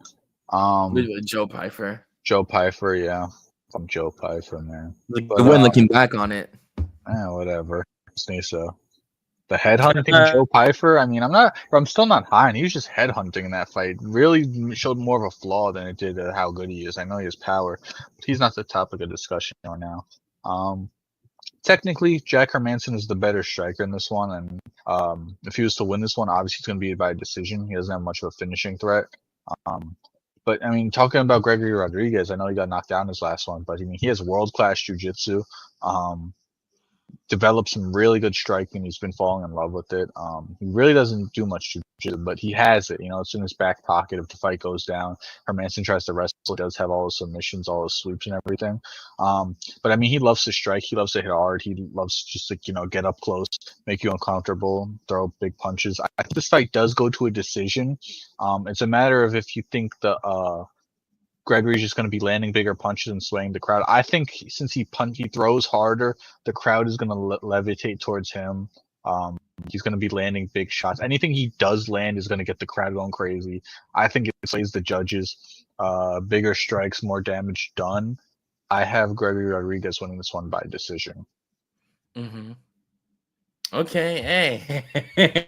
With Joe Pyfer. Joe Pyfer, yeah. I'm Joe Pyfer, man. The win looking back on it. Whatever. So the headhunting Joe Pyfer, I mean, I'm still not high, and he was just headhunting in that fight. Really showed more of a flaw than it did how good he is. I know he has power, but he's not the topic of discussion right now. Technically, Jack Hermanson is the better striker in this one, and if he was to win this one, obviously it's going to be by decision. He doesn't have much of a finishing threat. But I mean, talking about Gregory Rodriguez, I know he got knocked down his last one, but I mean, he has world-class jiu-jitsu. Developed some really good striking. He's been falling in love with it. He really doesn't do much jiu-jitsu, but he has it. It's in his back pocket if the fight goes down. Hermanson tries to wrestle. He does have all his submissions, all his sweeps and everything. But I mean, he loves to strike. He loves to hit hard. He loves just to get up close, make you uncomfortable, throw big punches. I think this fight does go to a decision. It's a matter of if you think the Gregory's just going to be landing bigger punches and swaying the crowd. I think since he throws harder, the crowd is going to levitate towards him. He's going to be landing big shots. Anything he does land is going to get the crowd going crazy. I think it plays the judges. Bigger strikes, more damage done. I have Gregory Rodriguez winning this one by decision. Mm-hmm. Okay, hey,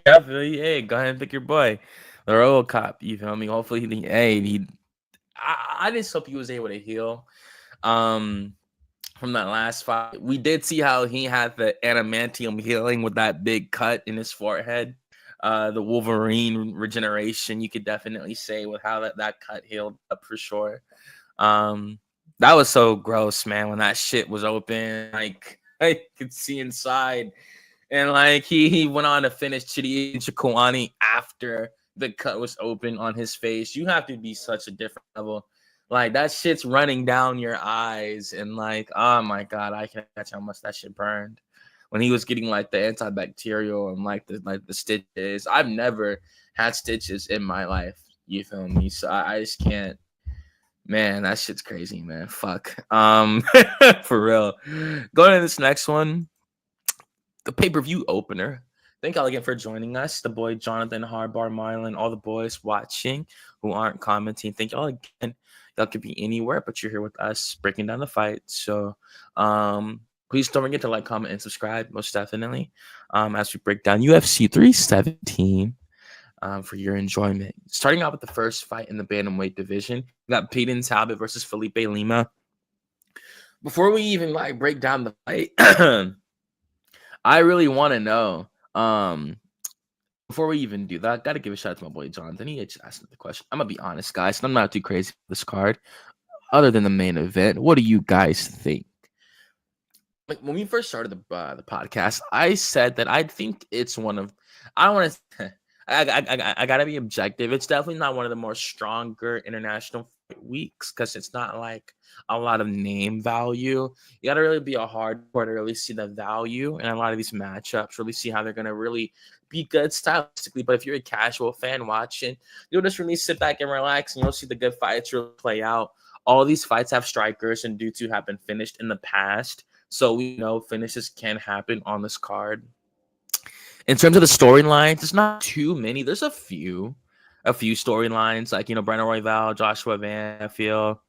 I feel you. Hey, go ahead and pick your boy, the RoboCop. You feel me? Hopefully, I just hope he was able to heal from that last fight. We did see how he had the adamantium healing with that big cut in his forehead. The Wolverine regeneration, you could definitely say, with how that cut healed up for sure. That was so gross, man, when that shit was open. Like, I could see inside. And like he went on to finish Chidi Njokuani after the cut was open on his face. You have to be such a different level. Like, that shit's running down your eyes, and like, oh my god, I can catch how much that shit burned when he was getting like the antibacterial and like the stitches. I've never had stitches in my life. You feel me? So I just can't. Man, that shit's crazy, man. Fuck. For real. Going to this next one, the pay-per-view opener. Thank y'all again for joining us. The boy Jonathan, Hardbar, Marlon, all the boys watching who aren't commenting. Thank y'all again. Y'all could be anywhere, but you're here with us breaking down the fight. So please don't forget to like, comment, and subscribe, most definitely, as we break down UFC 317 for your enjoyment. Starting out with the first fight in the bantamweight division, we got Peyton Talbot versus Felipe Lima. Before we even break down the fight, I really want to know, before we even do that, got to give a shout out to my boy Jonathan. He just asked me the question. I'm going to be honest, guys. I'm not too crazy for this card. Other than the main event, what do you guys think? like when we first started the podcast, I said that I think it's one of I don't want to. I gotta be objective. It's definitely not one of the more stronger international fight weeks because it's not like a lot of name value. You gotta really be a hardcore to really see the value in a lot of these matchups. Really see how they're gonna really be good stylistically. But if you're a casual fan watching, you'll just really sit back and relax, and you'll see the good fights really play out. All these fights have strikers, and due to have been finished in the past. So we know finishes can happen on this card. In terms of the storylines, there's not too many. There's a few storylines like Brennan Royval, Joshua Van. I feel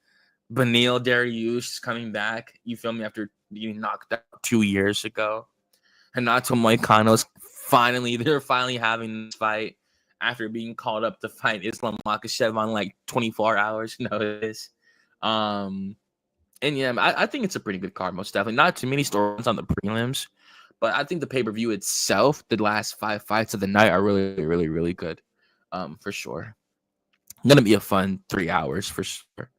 Beneil Dariush is coming back. You feel me after being knocked out 2 years ago. Renato Moicano's they're finally having this fight after being called up to fight Islam Makhachev on like 24 hours notice. And yeah, I think it's a pretty good card, most definitely. Not too many storylines on the prelims, but I think the pay-per-view itself, the last 5 fights of the night are really, really, really good. For sure. Gonna be a fun 3 hours for sure.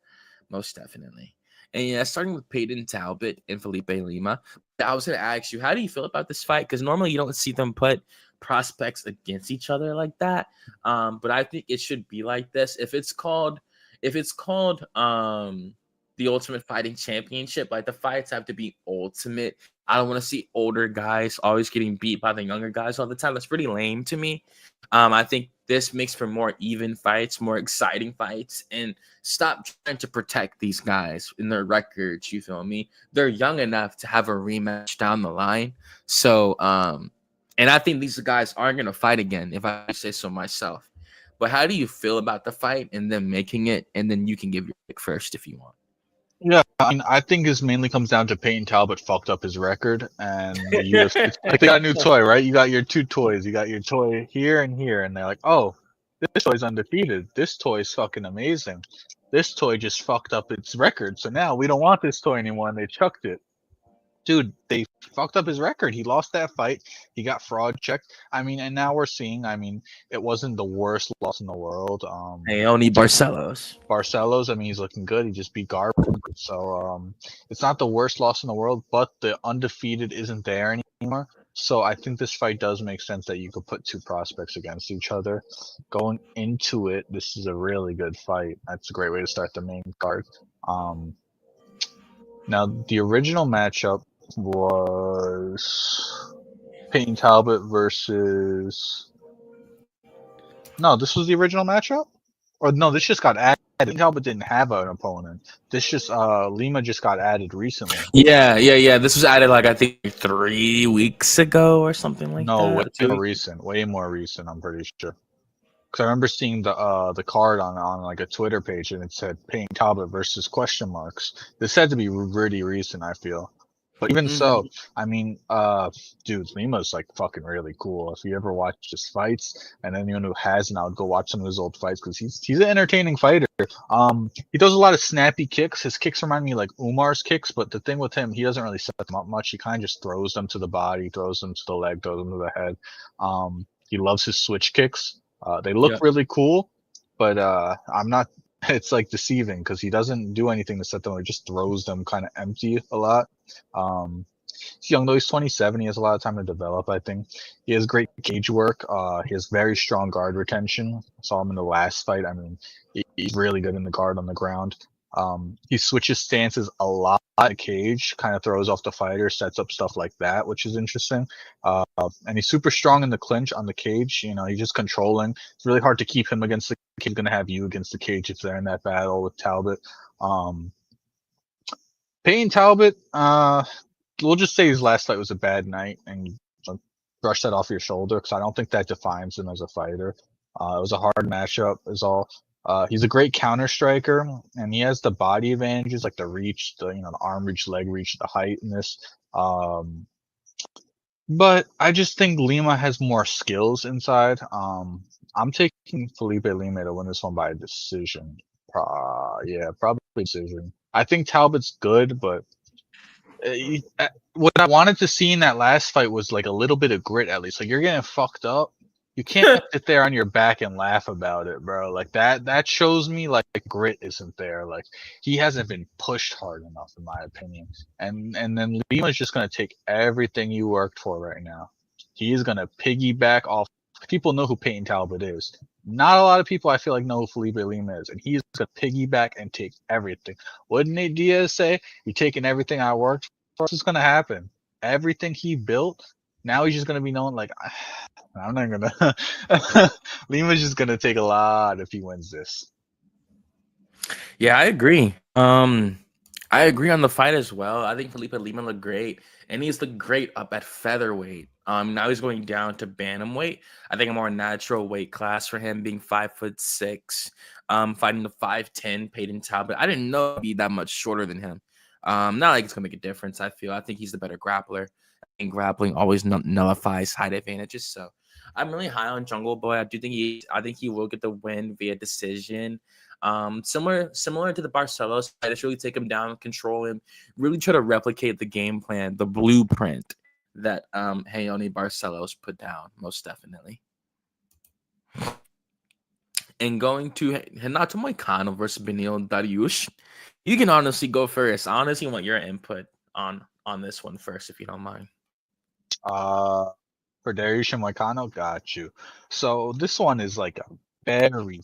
Most definitely. And yeah, starting with Peyton Talbot and Felipe Lima. I was gonna ask you, how do you feel about this fight? Because normally you don't see them put prospects against each other like that. But I think it should be like this. If it's called the Ultimate Fighting Championship, like the fights have to be ultimate. I don't want to see older guys always getting beat by the younger guys all the time. That's pretty lame to me. I think this makes for more even fights, more exciting fights, and stop trying to protect these guys in their records. You feel me? They're young enough to have a rematch down the line. So, and I think these guys aren't going to fight again, if I say so myself. But how do you feel about the fight and them making it? And then you can give your pick first if you want. Yeah, I mean, I think this mainly comes down to Peyton Talbot fucked up his record, and the UFC. It's like they got a new toy, right? You got your two toys. You got your toy here and here, and they're like, "Oh, this toy's undefeated. This toy's fucking amazing. This toy just fucked up its record, so now we don't want this toy anymore." And they chucked it. Dude, they fucked up his record. He lost that fight. He got fraud checked. I mean, and now we're seeing. I mean, it wasn't the worst loss in the world. Hey, only Barcelos. Barcelos, I mean, he's looking good. He just beat Garber. So it's not the worst loss in the world, but the undefeated isn't there anymore. So I think this fight does make sense that you could put two prospects against each other. Going into it, this is a really good fight. That's a great way to start the main card. Now, the original matchup was Peyton Talbot versus... No, this was the original matchup? Or no, this just got added. Talbot didn't have an opponent. This just Lima just got added recently. Yeah. This was added like I think 3 weeks ago or something like that. No, way more recent. I'm pretty sure. Because I remember seeing the card on like a Twitter page and it said Payne Talbot versus question marks. This had to be really recent, I feel. But even so, I mean, dude, Lima's like fucking really cool. If you ever watch his fights, and anyone who hasn't, I would go watch some of his old fights because he's an entertaining fighter. He does a lot of snappy kicks. His kicks remind me like Umar's kicks, but the thing with him, he doesn't really set them up much. He kind of just throws them to the body, throws them to the leg, throws them to the head. He loves his switch kicks. They look really cool, but I'm not. It's like deceiving because he doesn't do anything to set them. He just throws them kind of empty a lot. He's young though. He's 27. He has a lot of time to develop. I think he has great cage work. He has very strong guard retention. I saw him in the last fight. I mean, he's really good in the guard on the ground. He switches stances a lot in the cage, kind of throws off the fighter, sets up stuff like that, which is interesting. And he's super strong in the clinch on the cage. You know, he's just controlling. It's really hard to keep him against the cage. He's going to have you against the cage if they're in that battle with Talbot. Payne Talbot, we'll just say his last fight was a bad night, and brush that off your shoulder because I don't think that defines him as a fighter. It was a hard matchup, is all. He's a great counter striker, and he has the body advantages like the reach, the arm reach, leg reach, the height in this. But I just think Lima has more skills inside. I'm taking Felipe Lima to win this one by decision. Probably decision. I think Talbot's good, but what I wanted to see in that last fight was like a little bit of grit at least. Like you're getting fucked up, You can't sit there on your back and laugh about it, bro. Like that shows me like grit isn't there. Like he hasn't been pushed hard enough, in my opinion. And then Lima's just gonna take everything you worked for right now. He's gonna piggyback off. People know who Peyton Talbot is. Not a lot of people I feel like know who Felipe Lima is, and he's gonna piggyback and take everything. What did Nate Diaz say? You're taking everything I worked for. What's gonna happen? Everything he built. Now he's just gonna be known like I'm not gonna. Lima's just gonna take a lot if he wins this. Yeah, I agree. I agree on the fight as well. I think Felipe Lima looked great, and he's looked great up at featherweight. Now he's going down to bantamweight. I think a more natural weight class for him, being 5'6", fighting the 5'10" Peyton Talbot. I didn't know he'd be that much shorter than him. Not like it's gonna make a difference. I think he's the better grappler. And grappling always nullifies height advantages. So I'm really high on Jungle Boy. I think he will get the win via decision. Similar to the Barcelos fight, just really take him down, control him, really try to replicate the game plan, the blueprint that Hayoni Barcelos put down, most definitely. And going to Renato Moicano versus Beneil Dariush. You can honestly go first. I honestly want your input on this one first, if you don't mind. For Dariush and Moicano, got you. So this one is like a very,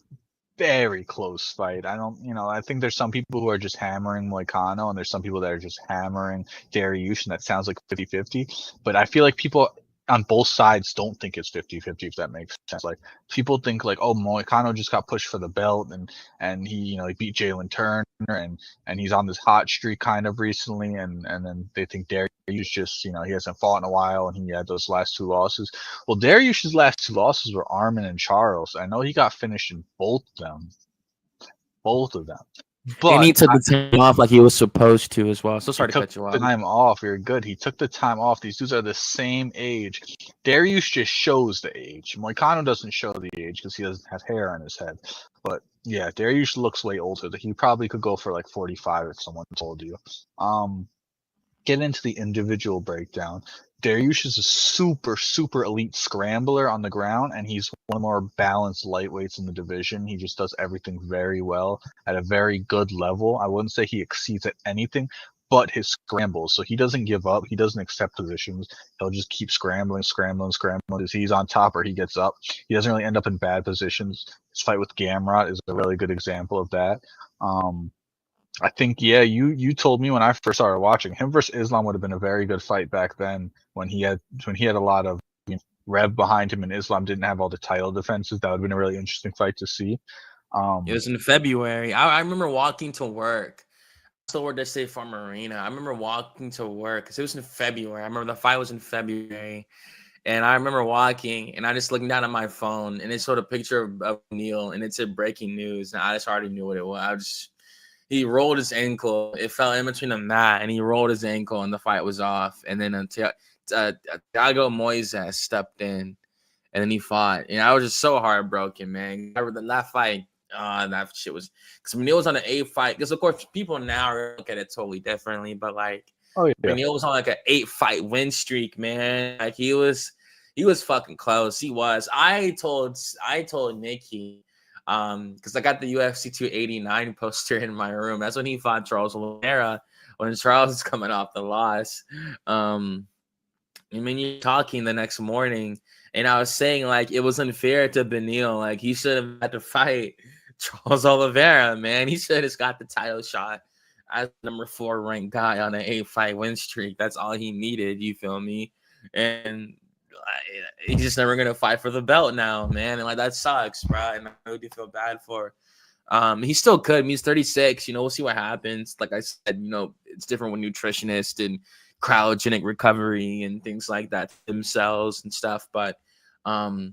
very close fight. I think there's some people who are just hammering Moicano, and there's some people that are just hammering Dariush, and that sounds like 50-50. But I feel like people on both sides don't think it's 50-50, if that makes sense. Like people think like, oh, Moicano just got pushed for the belt, and he beat Jalen Turner, and he's on this hot streak kind of recently, and then they think Dariush just he hasn't fought in a while, and he had those last two losses. Well, Dariush's last two losses were Armin and Charles. I know he got finished in both of them. But and he took the time off like he was supposed to as well. So sorry to cut you off. Time off. You're good. He took the time off. These dudes are the same age. Dariush just shows the age. Moicano doesn't show the age because he doesn't have hair on his head. But yeah, Dariush looks way older. He probably could go for like 45 if someone told you. Get into the individual breakdown. Dariush is a super, super elite scrambler on the ground, and he's one of the more balanced lightweights in the division. He just does everything very well at a very good level. I wouldn't say he exceeds at anything but his scrambles. So he doesn't give up. He doesn't accept positions. He'll just keep scrambling. As he's on top or he gets up. He doesn't really end up in bad positions. His fight with Gamrot is a really good example of that. I think, yeah, you told me when I first started watching him versus Islam would have been a very good fight back then when he had a lot of rev behind him and Islam didn't have all the title defenses. That would have been a really interesting fight to see. It was in February. I remember walking to work. I still worked at State Farm Arena. I remember walking to work because it was in February. I remember the fight was in February. And I remember walking, and I just looking down at my phone, and it showed a picture of Neil, and it said breaking news. And I just already knew what it was. He rolled his ankle. It fell in between the mat, and he rolled his ankle, and the fight was off. And then Thiago Moises stepped in, and then he fought. And I was just so heartbroken, man. That fight, that shit was – because Neil was on an 8 fight. Because, of course, people now look at it totally differently. But, like, Neil was on, like, an 8-fight win streak, man. Like, he was fucking close. He was. I told Nicky – because I got the UFC 289 poster in my room. That's when he fought Charles Oliveira, when Charles is coming off the loss. I mean, you're talking the next morning, and I was saying, like, it was unfair to Beneil. Like, he should have had to fight Charles Oliveira, man. He should have got the title shot as number 4 ranked guy on an 8-fight win streak. That's all he needed, you feel me? And he's just never gonna fight for the belt now, man. And like that sucks, bro. And I really do feel bad for. He still could. I mean, he's 36. We'll see what happens. Like I said, it's different with nutritionists and cryogenic recovery and things like that themselves and stuff. But I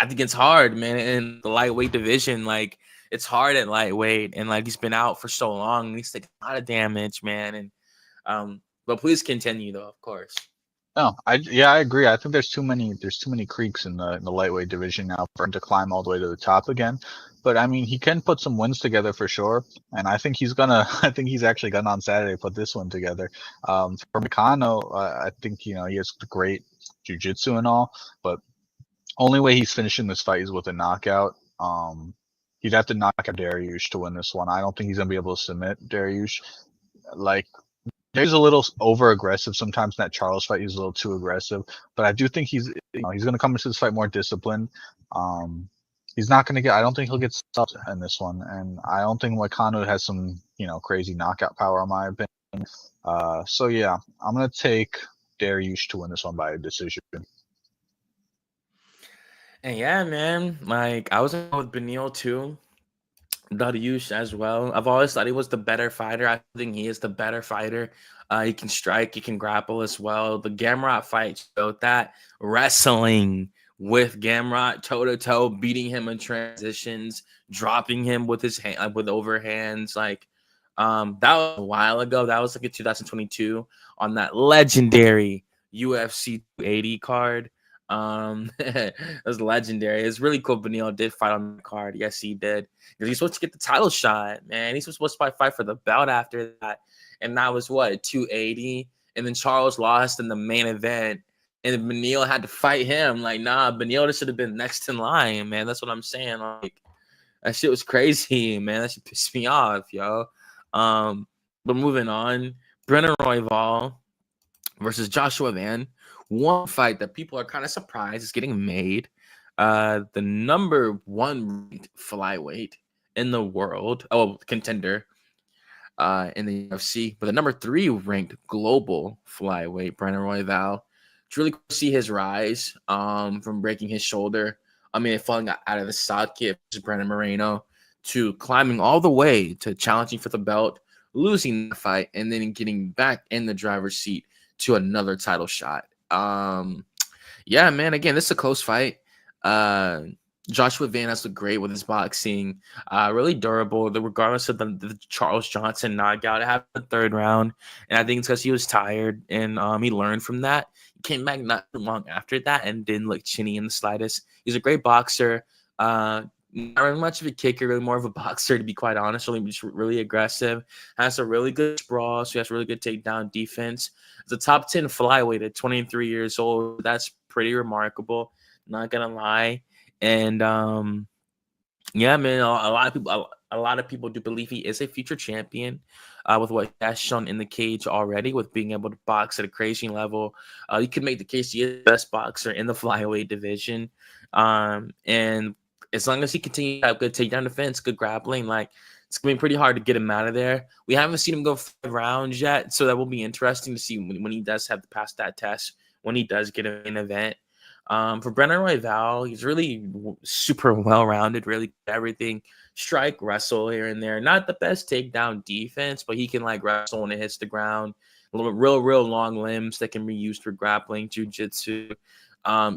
think it's hard, man. In the lightweight division, like it's hard at lightweight, and like he's been out for so long, and he's taking a lot of damage, man. And but please continue, though, of course. No, I agree. I think there's too many creeks in the lightweight division now for him to climb all the way to the top again. But I mean, he can put some wins together for sure, and I think he's actually gonna on Saturday put this one together. For Moicano, I think he has great jiu-jitsu and all, but Only way he's finishing this fight is with a knockout. He'd have to knock out Dariush to win this one. I don't think he's gonna be able to submit Dariush. Like, Dariush a little over aggressive sometimes in that Charles fight. He's a little too aggressive, but I do think he's gonna come into this fight more disciplined. He's not gonna get. I don't think he'll get stopped in this one, and I don't think Moicano has some crazy knockout power in my opinion. So yeah, I'm gonna take Dariush to win this one by a decision. And yeah, man, like I was in with Benil too. Dariush as well. I've always thought he was the better fighter. I think he is the better fighter. He can strike, he can grapple as well. The Gamrot fight showed that wrestling with Gamrot toe to toe, beating him in transitions, dropping him with his hand, with overhands. Like, that was a while ago. That was like in 2022 on that legendary UFC 280 card. It was legendary. It's really cool. Benil did fight on the card. Yes, he did. Because he's supposed to get the title shot, man. He's supposed to fight for the belt after that. And that was what, 280? And then Charles lost in the main event. And Benil had to fight him. Like, nah, Benil should have been next in line, man. That's what I'm saying. Like, that shit was crazy, man. That shit pissed me off, yo. But moving on, Brennan Royval versus Joshua Van. One fight that people are kind of surprised is getting made. The number one ranked flyweight in the world, contender in the UFC, but the number 3 ranked global flyweight, Brennan Royval. It's really cool to see his rise from breaking his shoulder. Falling out of the sidekick versus Brandon Moreno to climbing all the way to challenging for the belt, losing the fight, and then getting back in the driver's seat to another title shot. Yeah, man. Again, this is a close fight. Joshua Van has looked great with his boxing. Really durable. Regardless of the Charles Johnson knockout, it happened in the 3rd round, and I think it's because he was tired and he learned from that. He came back not long after that and didn't look chinny in the slightest. He's a great boxer. Not really much of a kicker, really more of a boxer, to be quite honest. Really aggressive. Has a really good sprawl, so he has really good takedown defense. The top 10 flyweight at 23 years old. That's pretty remarkable. Not gonna lie. And yeah, man, a lot of people do believe he is a future champion with what he has shown in the cage already, with being able to box at a crazy level. You can make the case he is the best boxer in the flyweight division. And as long as he continues to have good takedown defense, good grappling, like it's gonna be pretty hard to get him out of there. We haven't seen him go 5 rounds yet, so that will be interesting to see when he does have to pass that test, when he does get an event. For Brennan Royval, he's really super well-rounded, really good at everything. Strike, wrestle here and there. Not the best takedown defense, but he can like wrestle when it hits the ground. A little real long limbs that can be used for grappling, jiu-jitsu.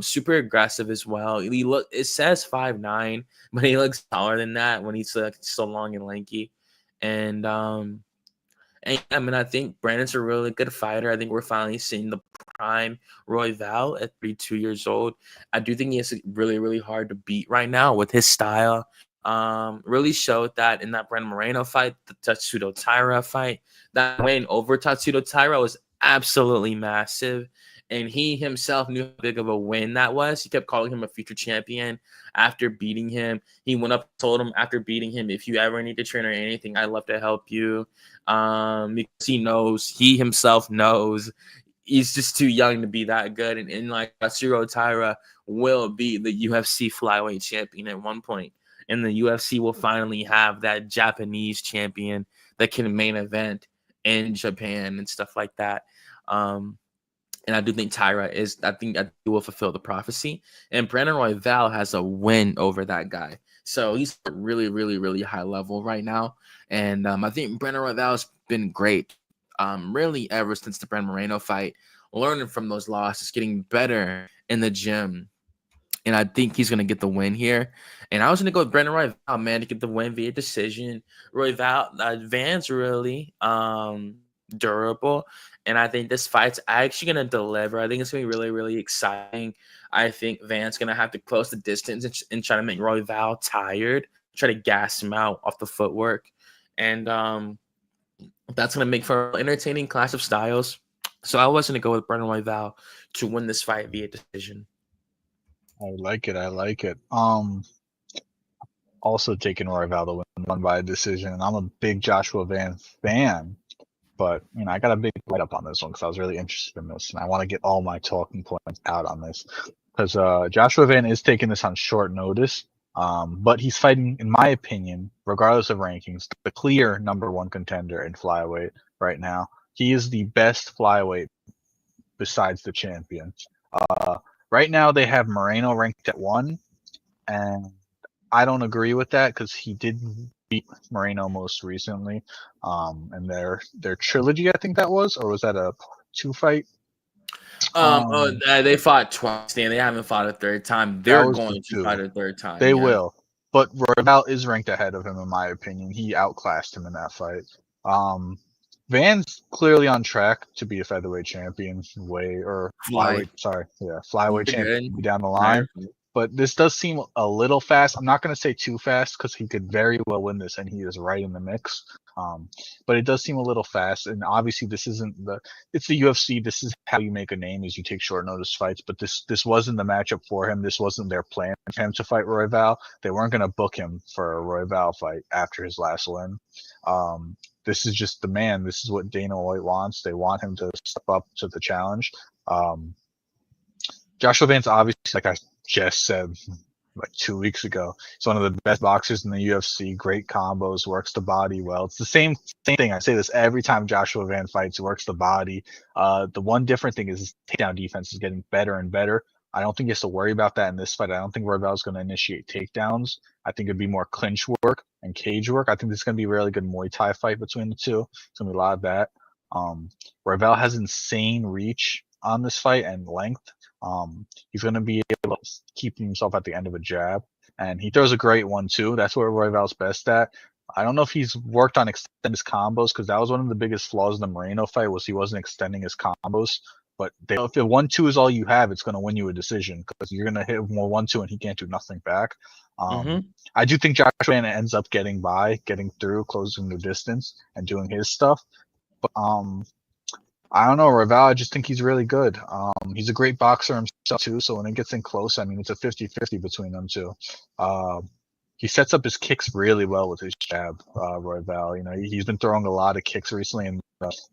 Super aggressive as well. It says 5'9", but he looks taller than that when he's so long and lanky. And I think Brandon's a really good fighter. I think we're finally seeing the prime Royval at 32 years old. I do think he is really, really hard to beat right now with his style. Really showed that in that Brandon Moreno fight, the Tatsudo Taira fight. That win over Tatsudo Taira was absolutely massive. And he himself knew how big of a win that was. He kept calling him a future champion after beating him. He went up and told him after beating him, if you ever need to train or anything, I'd love to help you. Because he himself knows he's just too young to be that good. And like Tatsuro Taira will be the UFC flyweight champion at one point. And the UFC will finally have that Japanese champion that can main event in Japan and stuff like that. And I do think I think will fulfill the prophecy. And Brandon Royval has a win over that guy. So he's really, really, really high level right now. And I think Brandon Royval has been great, really ever since the Brandon Moreno fight, learning from those losses, getting better in the gym. And I think he's going to get the win here. And I was going to go with Brandon Royval, man, to get the win via decision. Royval, Van's really durable. And I think this fight's actually going to deliver. I think it's going to be really, really exciting. I think Van's going to have to close the distance and try to make Royval tired, try to gas him out off the footwork. And that's going to make for an entertaining clash of styles. So I was going to go with Brandon Royval to win this fight via decision. I like it. I like it. Also taking Royval to win by a decision, and I'm a big Joshua Van fan. But I got a big write up on this one because I was really interested in this, and I want to get all my talking points out on this because Joshua Van is taking this on short notice. But he's fighting, in my opinion, regardless of rankings, the clear #1 contender in flyweight right now. He is the best flyweight besides the champion. Right now they have Moreno ranked at 1, and I don't agree with that because he did beat Moreno most recently, and their trilogy, I think that was, or was that a 2-fight? They fought twice, and they haven't fought a third time. That They're was the going to 2. fight a third time. They Yeah. will, but Royval is ranked ahead of him in my opinion. He outclassed him in that fight. Van's clearly on track to be a featherweight champion, Fly. flyweight champion down the line. But this does seem a little fast. I'm not going to say too fast because he could very well win this, and he is right in the mix. But it does seem a little fast, and obviously this isn't it's the UFC. This is how you make a name: is you take short notice fights. But this wasn't the matchup for him. This wasn't their plan for him to fight Royval. They weren't going to book him for a Royval fight after his last win. This is just the man. This is what Dana White wants. They want him to step up to the challenge. Joshua Van's obviously, like I just said like 2 weeks ago, he's one of the best boxers in the UFC. Great combos, works the body well. It's the same thing. I say this every time Joshua Van fights. Works the body. The one different thing is his takedown defense is getting better and better. I don't think he has to worry about that in this fight. I don't think Royval is going to initiate takedowns. I think it'd be more clinch work and cage work. I think this is going to be a really good Muay Thai fight between the two. It's going to be a lot of that. Royval has insane reach on this fight and length. He's going to be able to keep himself at the end of a jab, and he throws a great one too. That's where Royval's best at. I don't know if he's worked on extending his combos because that was one of the biggest flaws in the Moreno fight was he wasn't extending his combos. But if the 1-2 is all you have, it's going to win you a decision because you're going to hit him with 1-2 and he can't do nothing back. I do think Joshua Van ends up getting through, closing the distance, and doing his stuff. But I don't know, Royval, I just think he's really good. He's a great boxer himself too, so when it gets in close, I mean, it's a 50-50 between them two. He sets up his kicks really well with his jab, Royval. He's been throwing a lot of kicks recently. In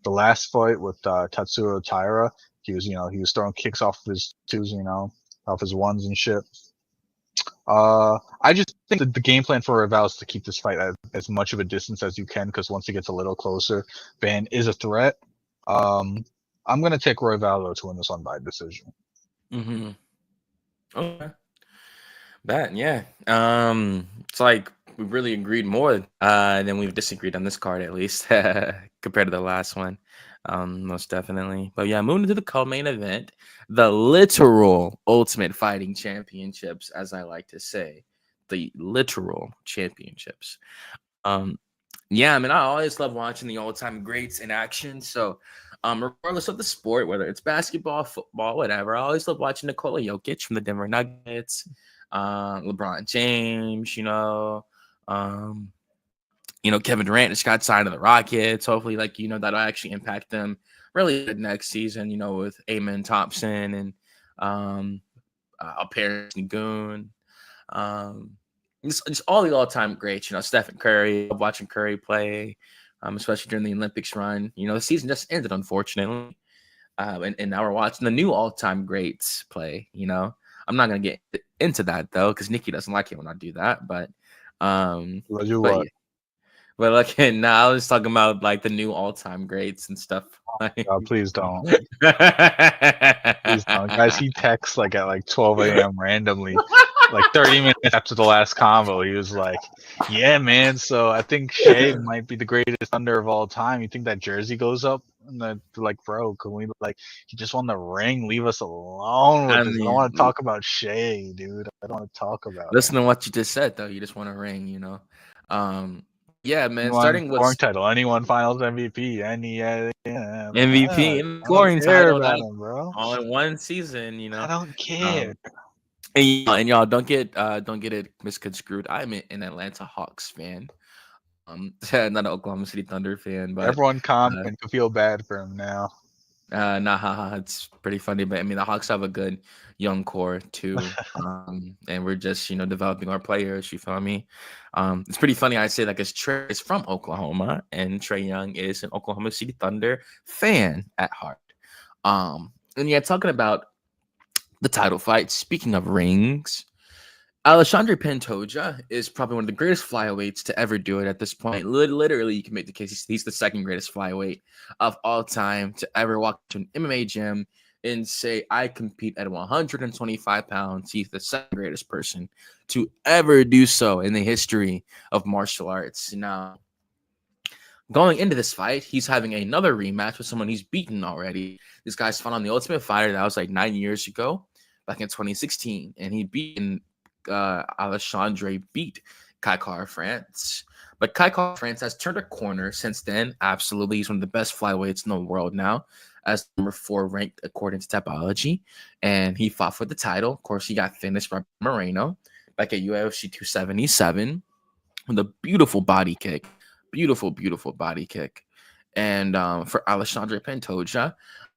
the last fight with Tatsuro Taira, he was throwing kicks off of his twos, off his ones and shit. I just think that the game plan for Royval is to keep this fight at as much of a distance as you can, because once he gets a little closer, Van is a threat. I'm going to take Royval to win this one by decision. Okay. Yeah. It's like we really agreed more than we've disagreed on this card, at least compared to the last one. Most definitely. But yeah, moving to the co-main event, the literal Ultimate Fighting Championships, as I like to say, the literal championships. Yeah, I mean, I always love watching the all-time greats in action. So, regardless of the sport, whether it's basketball, football, whatever, I always love watching Nikola Jokic from the Denver Nuggets, LeBron James, Kevin Durant just got signed to the Rockets. Hopefully, that'll actually impact them really good next season, with Amen Thompson and Paris Goon. Just all the all-time greats, Stephen Curry. I love watching Curry play, especially during the Olympics run. The season just ended, unfortunately. And now we're watching the new all-time greats play, I'm not going to get into that, though, because Nicky doesn't like it when I do that. But I was talking about, the new all-time greats and stuff. God, please don't. Please don't. Guys, he texts, at 12 a.m. randomly. 30 minutes after the last combo, he was like, yeah, man, so I think Shea might be the greatest Thunder of all time. You think that jersey goes up? And they're like, bro, can we, he just won the ring. Leave us alone with this. I don't want to talk about Shea, dude. I don't want to talk about Listen to what you just said, though. You just want a ring, Yeah, man, anyone starting with scoring title, anyone finals MVP, any MVP and scoring title bro. all in one season, I don't care. And y'all don't get it misconstrued. I'm an Atlanta Hawks fan. Not an Oklahoma City Thunder fan, but everyone calm and feel bad for him now. Nah, it's pretty funny, but I mean, the Hawks have a good young core too, and we're just developing our players. You feel me? It's pretty funny. I say that because Trey is from Oklahoma, and Trey Young is an Oklahoma City Thunder fan at heart. And yeah, talking about the title fight. Speaking of rings, Alexandre Pantoja is probably one of the greatest flyweights to ever do it at this point. Literally, you can make the case he's the second greatest flyweight of all time to ever walk to an MMA gym and say, I compete at 125 pounds. He's the second greatest person to ever do so in the history of martial arts. Now, going into this fight, he's having another rematch with someone he's beaten already. This guy's fought on the Ultimate Fighter that was like 9 years ago, back in 2016, and he beat Alexandre beat Kai France. But Kai France has turned a corner since then. Absolutely, he's one of the best flyweights in the world now, as number 4 ranked according to Tapology, and he fought for the title. Of course, he got finished by Moreno back at UFC 277 with a beautiful body kick. Beautiful body kick. And for Alexandre Pantoja,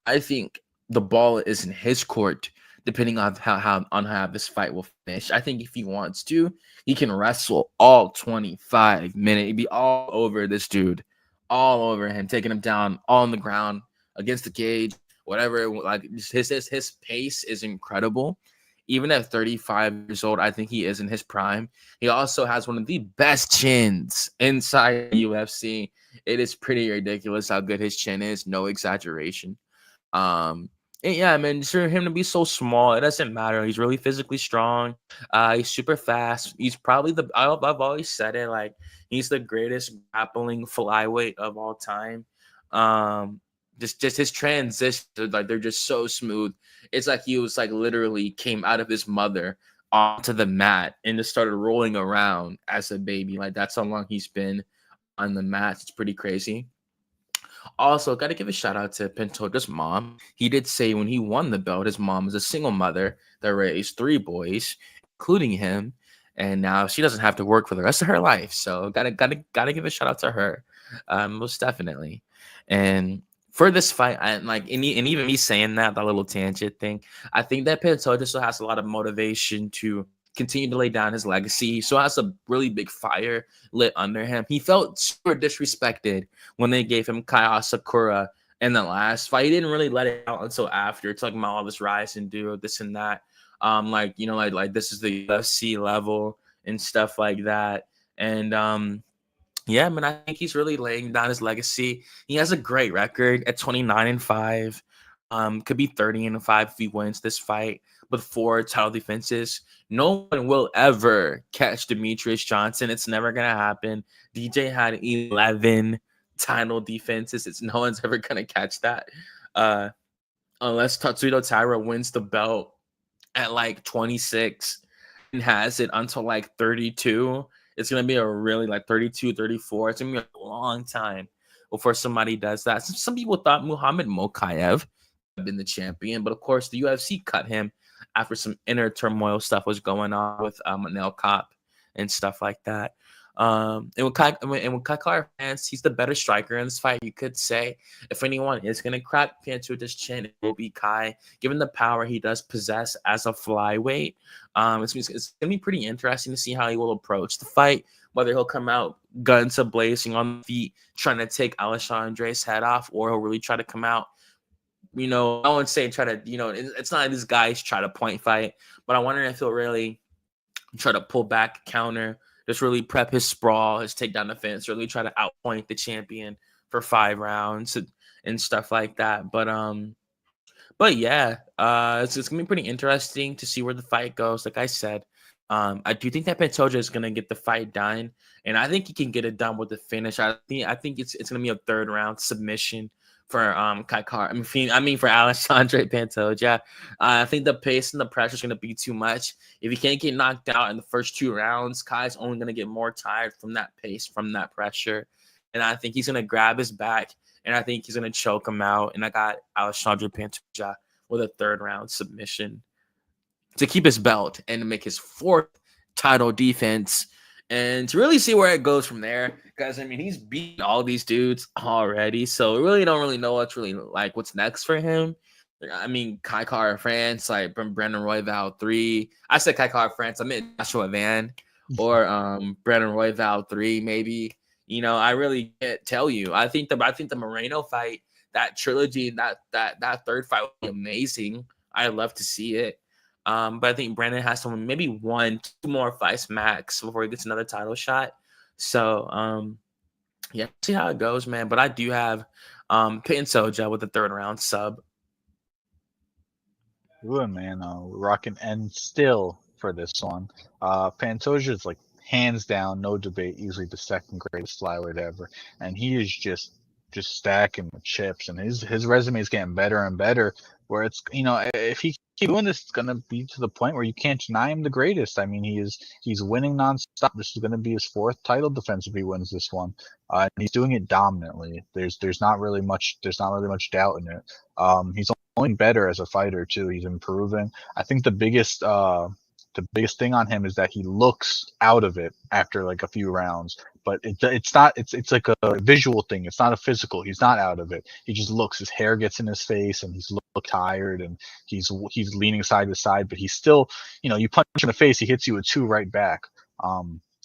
I think the ball is in his court, depending on how this fight will finish. I think if he wants to, he can wrestle all 25 minutes. He'd be all over this dude, all over him, taking him down all on the ground against the cage, whatever. Like his pace is incredible. Even at 35 years old, I think he is in his prime. He also has one of the best chins inside the UFC. It is pretty ridiculous how good his chin is. No exaggeration. And yeah, man, for him to be so small, it doesn't matter. He's really physically strong. He's super fast. He's probably I've always said it, like he's the greatest grappling flyweight of all time. Just his transitions, like they're just so smooth. It's like he was like literally came out of his mother onto the mat and just started rolling around as a baby. Like that's how long he's been on the mat. It's pretty crazy. Also, got to give a shout out to Pantoja's mom. He did say when he won the belt, his mom was a single mother that raised 3 boys, including him, and now she doesn't have to work for the rest of her life. So, gotta give a shout out to her, most definitely. And for this fight, and even me saying that little tangent thing, I think that Pantoja still has a lot of motivation to continue to lay down his legacy. He still has a really big fire lit under him. He felt super disrespected when they gave him Kaya Sakura in the last fight. He didn't really let it out until after, talking about all this rise and do this and that. Like this is the UFC level and stuff like that. And yeah, man, I think he's really laying down his legacy. He has a great record at 29-5. Could be 30-5 if he wins this fight. But 4 title defenses. No one will ever catch Demetrius Johnson. It's never gonna happen. DJ had 11 title defenses. No one's ever gonna catch that. Unless Tatsudo Taira wins the belt at like 26 and has it until like 32. It's going to be a really like 32, 34. It's going to be a long time before somebody does that. Some people thought Muhammad Mokaev had been the champion, but of course the UFC cut him after some inner turmoil stuff was going on with Manel Cop and stuff like that. And with Kai France, he's the better striker in this fight. You could say if anyone is going to crack Pantoja's chin, it will be Kai, given the power he does possess as a flyweight. It's going to be pretty interesting to see how he will approach the fight, whether he'll come out guns a-blazing on the feet, trying to take Alexandre's head off, or he'll really try to come out, I won't say try to, it's not like these guys try to point fight, but I wonder if he'll really try to pull back, counter, just really prep his sprawl, his takedown defense, really try to outpoint the champion for 5 rounds and stuff like that. But yeah, it's gonna be pretty interesting to see where the fight goes. Like I said, I do think that Pantoja is gonna get the fight done, and I think he can get it done with the finish. I think it's gonna be a 3rd round submission for for Alexandre Pantoja. I think the pace and the pressure is going to be too much. If he can't get knocked out in the first 2 rounds, Kai's only going to get more tired from that pace, from that pressure. And I think he's going to grab his back, and I think he's going to choke him out. And I got Alexandre Pantoja with a 3rd round submission to keep his belt and to make his 4th title defense and to really see where it goes from there. Because I mean, he's beaten all these dudes already, so we really don't really know what's next for him. I mean, Kai Kara France, like Brandon Royval 3. I said Kai Kara France. I meant Joshua Van or Brandon Royval 3, maybe. I really can't tell you. I think the Moreno fight, that trilogy, that third fight would be amazing. I'd love to see it. But I think Brandon has to maybe 1-2 more fights max before he gets another title shot. So yeah, see how it goes, man. But I do have Peyton Soja with the third round sub. Ooh, man, rocking and still for this one. Pantoja is like hands down, no debate, easily the second greatest flyweight ever, and he is just stacking the chips, and his resume is getting better and better. Where it's if he keep doing this, it's gonna be to the point where you can't deny him the greatest. I mean, he's winning nonstop. This is gonna be his fourth title defense if he wins this one, and he's doing it dominantly. There's not really much doubt in it. He's only better as a fighter too. He's improving. I think the biggest thing on him is that he looks out of it after like a few rounds, but it's not. It's like a visual thing. It's not a physical. He's not out of it. He just looks. His hair gets in his face, and he's look tired, and he's leaning side to side, but he's still. You punch him in the face, he hits you with two right back.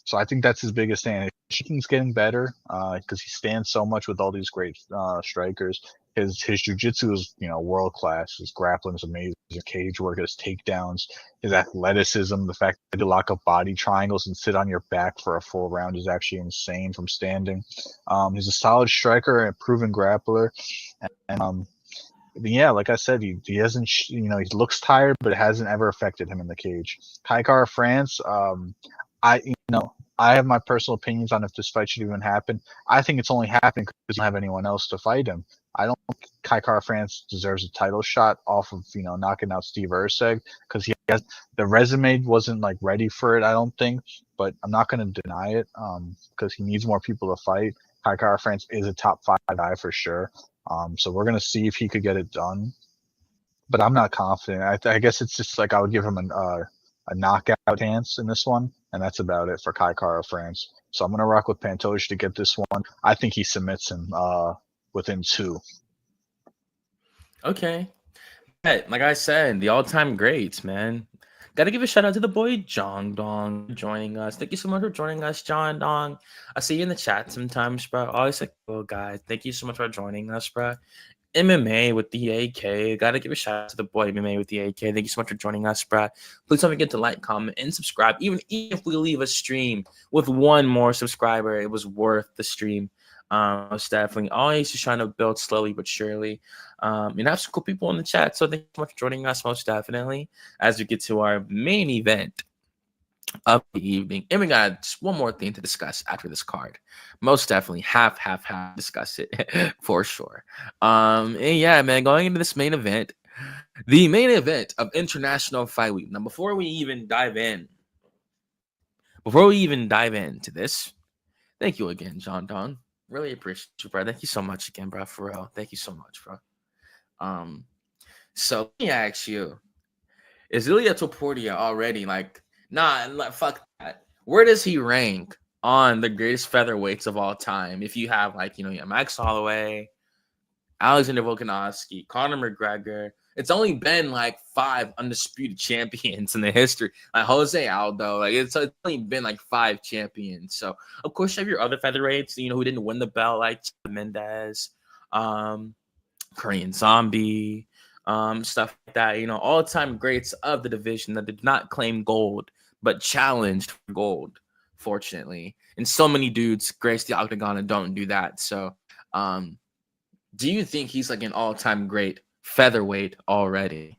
So I think that's his biggest thing. He's getting better because he stands so much with all these great strikers. His jiu-jitsu is world class. His grappling is amazing. His cage work, his takedowns, his athleticism, the fact that he lock up body triangles and sit on your back for a full round is actually insane from standing. He's a solid striker and a proven grappler, and yeah, like I said, he hasn't he looks tired, but it hasn't ever affected him in the cage. Kai Kara France, I I have my personal opinions on if this fight should even happen. I think it's only happening because you don't have anyone else to fight him. I don't think Kai Kara France deserves a title shot off of knocking out Steve Erceg because the resume wasn't like ready for it. I don't think, but I'm not going to deny it because he needs more people to fight. Kai Kara France is a top 5 guy for sure. So we're going to see if he could get it done, but I'm not confident. I guess it's just like I would give him a knockout chance in this one, and that's about it for Kai Kara France. So I'm going to rock with Pantoja to get this one. I think he submits him within 2. Okay. Like I said, the all-time greats, man. Gotta give a shout out to the boy Jon Dong joining us. Thank you so much for joining us, Jon Dong. I see you in the chat sometimes, bro. Always like, oh, guys, thank you so much for joining us, bro. MMA with the AK. Gotta give a shout out to the boy MMA with the AK. Thank you so much for joining us, bro. Please don't forget to like, comment, and subscribe. Even if we leave a stream with 1 more subscriber, it was worth the stream. Most definitely. Always just trying to build slowly but surely. And have some cool people in the chat. So thank you so much for joining us, most definitely, as we get to our main event of the evening. And we got just one more thing to discuss after this card. Most definitely have discuss it for sure. And yeah, man, going into this main event, the main event of International Fight Week. Now, before we even dive into this, thank you again, Jon Dong. Really appreciate you, bro. Thank you so much again, bro. For real. Thank you so much, bro. So let me ask you, is Ilia Topuria already like, fuck that. Where does he rank on the greatest featherweights of all time? If you have Max Holloway, Alexander Volkanovski, Conor McGregor, it's only been like 5 undisputed champions in the history. Like Jose Aldo, like it's only been like 5 champions. So of course you have your other featherweights, who didn't win the belt, like Mendez, Korean Zombie, stuff like that. All-time greats of the division that did not claim gold, but challenged for gold, fortunately. And so many dudes grace the octagon and don't do that. So, do you think he's like an all-time great featherweight already?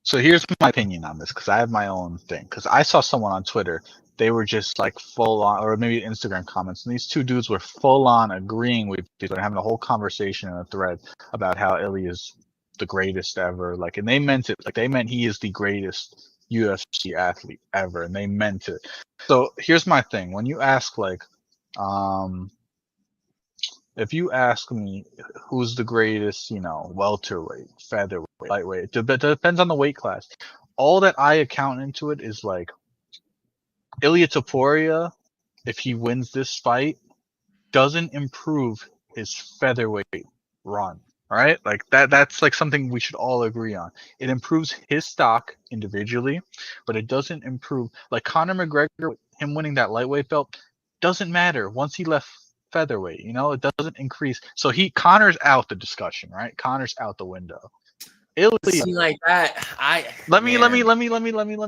So here's my opinion on this because I have my own thing. Because I saw someone on Twitter, they were just like full on, or maybe Instagram comments, and these 2 dudes were full on agreeing with each other, having a whole conversation in a thread about how Ilya is the greatest ever. Like, and they meant it. Like, they meant he is the greatest UFC athlete ever, and they meant it. So here's my thing: when you ask if you ask me who's the greatest, welterweight, featherweight, lightweight, it depends on the weight class. All that I account into it is like Ilia Topuria, if he wins this fight, doesn't improve his featherweight run. All right, like that's like something we should all agree on. It improves his stock individually, but it doesn't improve like Conor McGregor, him winning that lightweight belt doesn't matter once he left featherweight, it doesn't increase. So Conor's out the discussion, right? Conor's out the window. Ilya, See, like that, let man.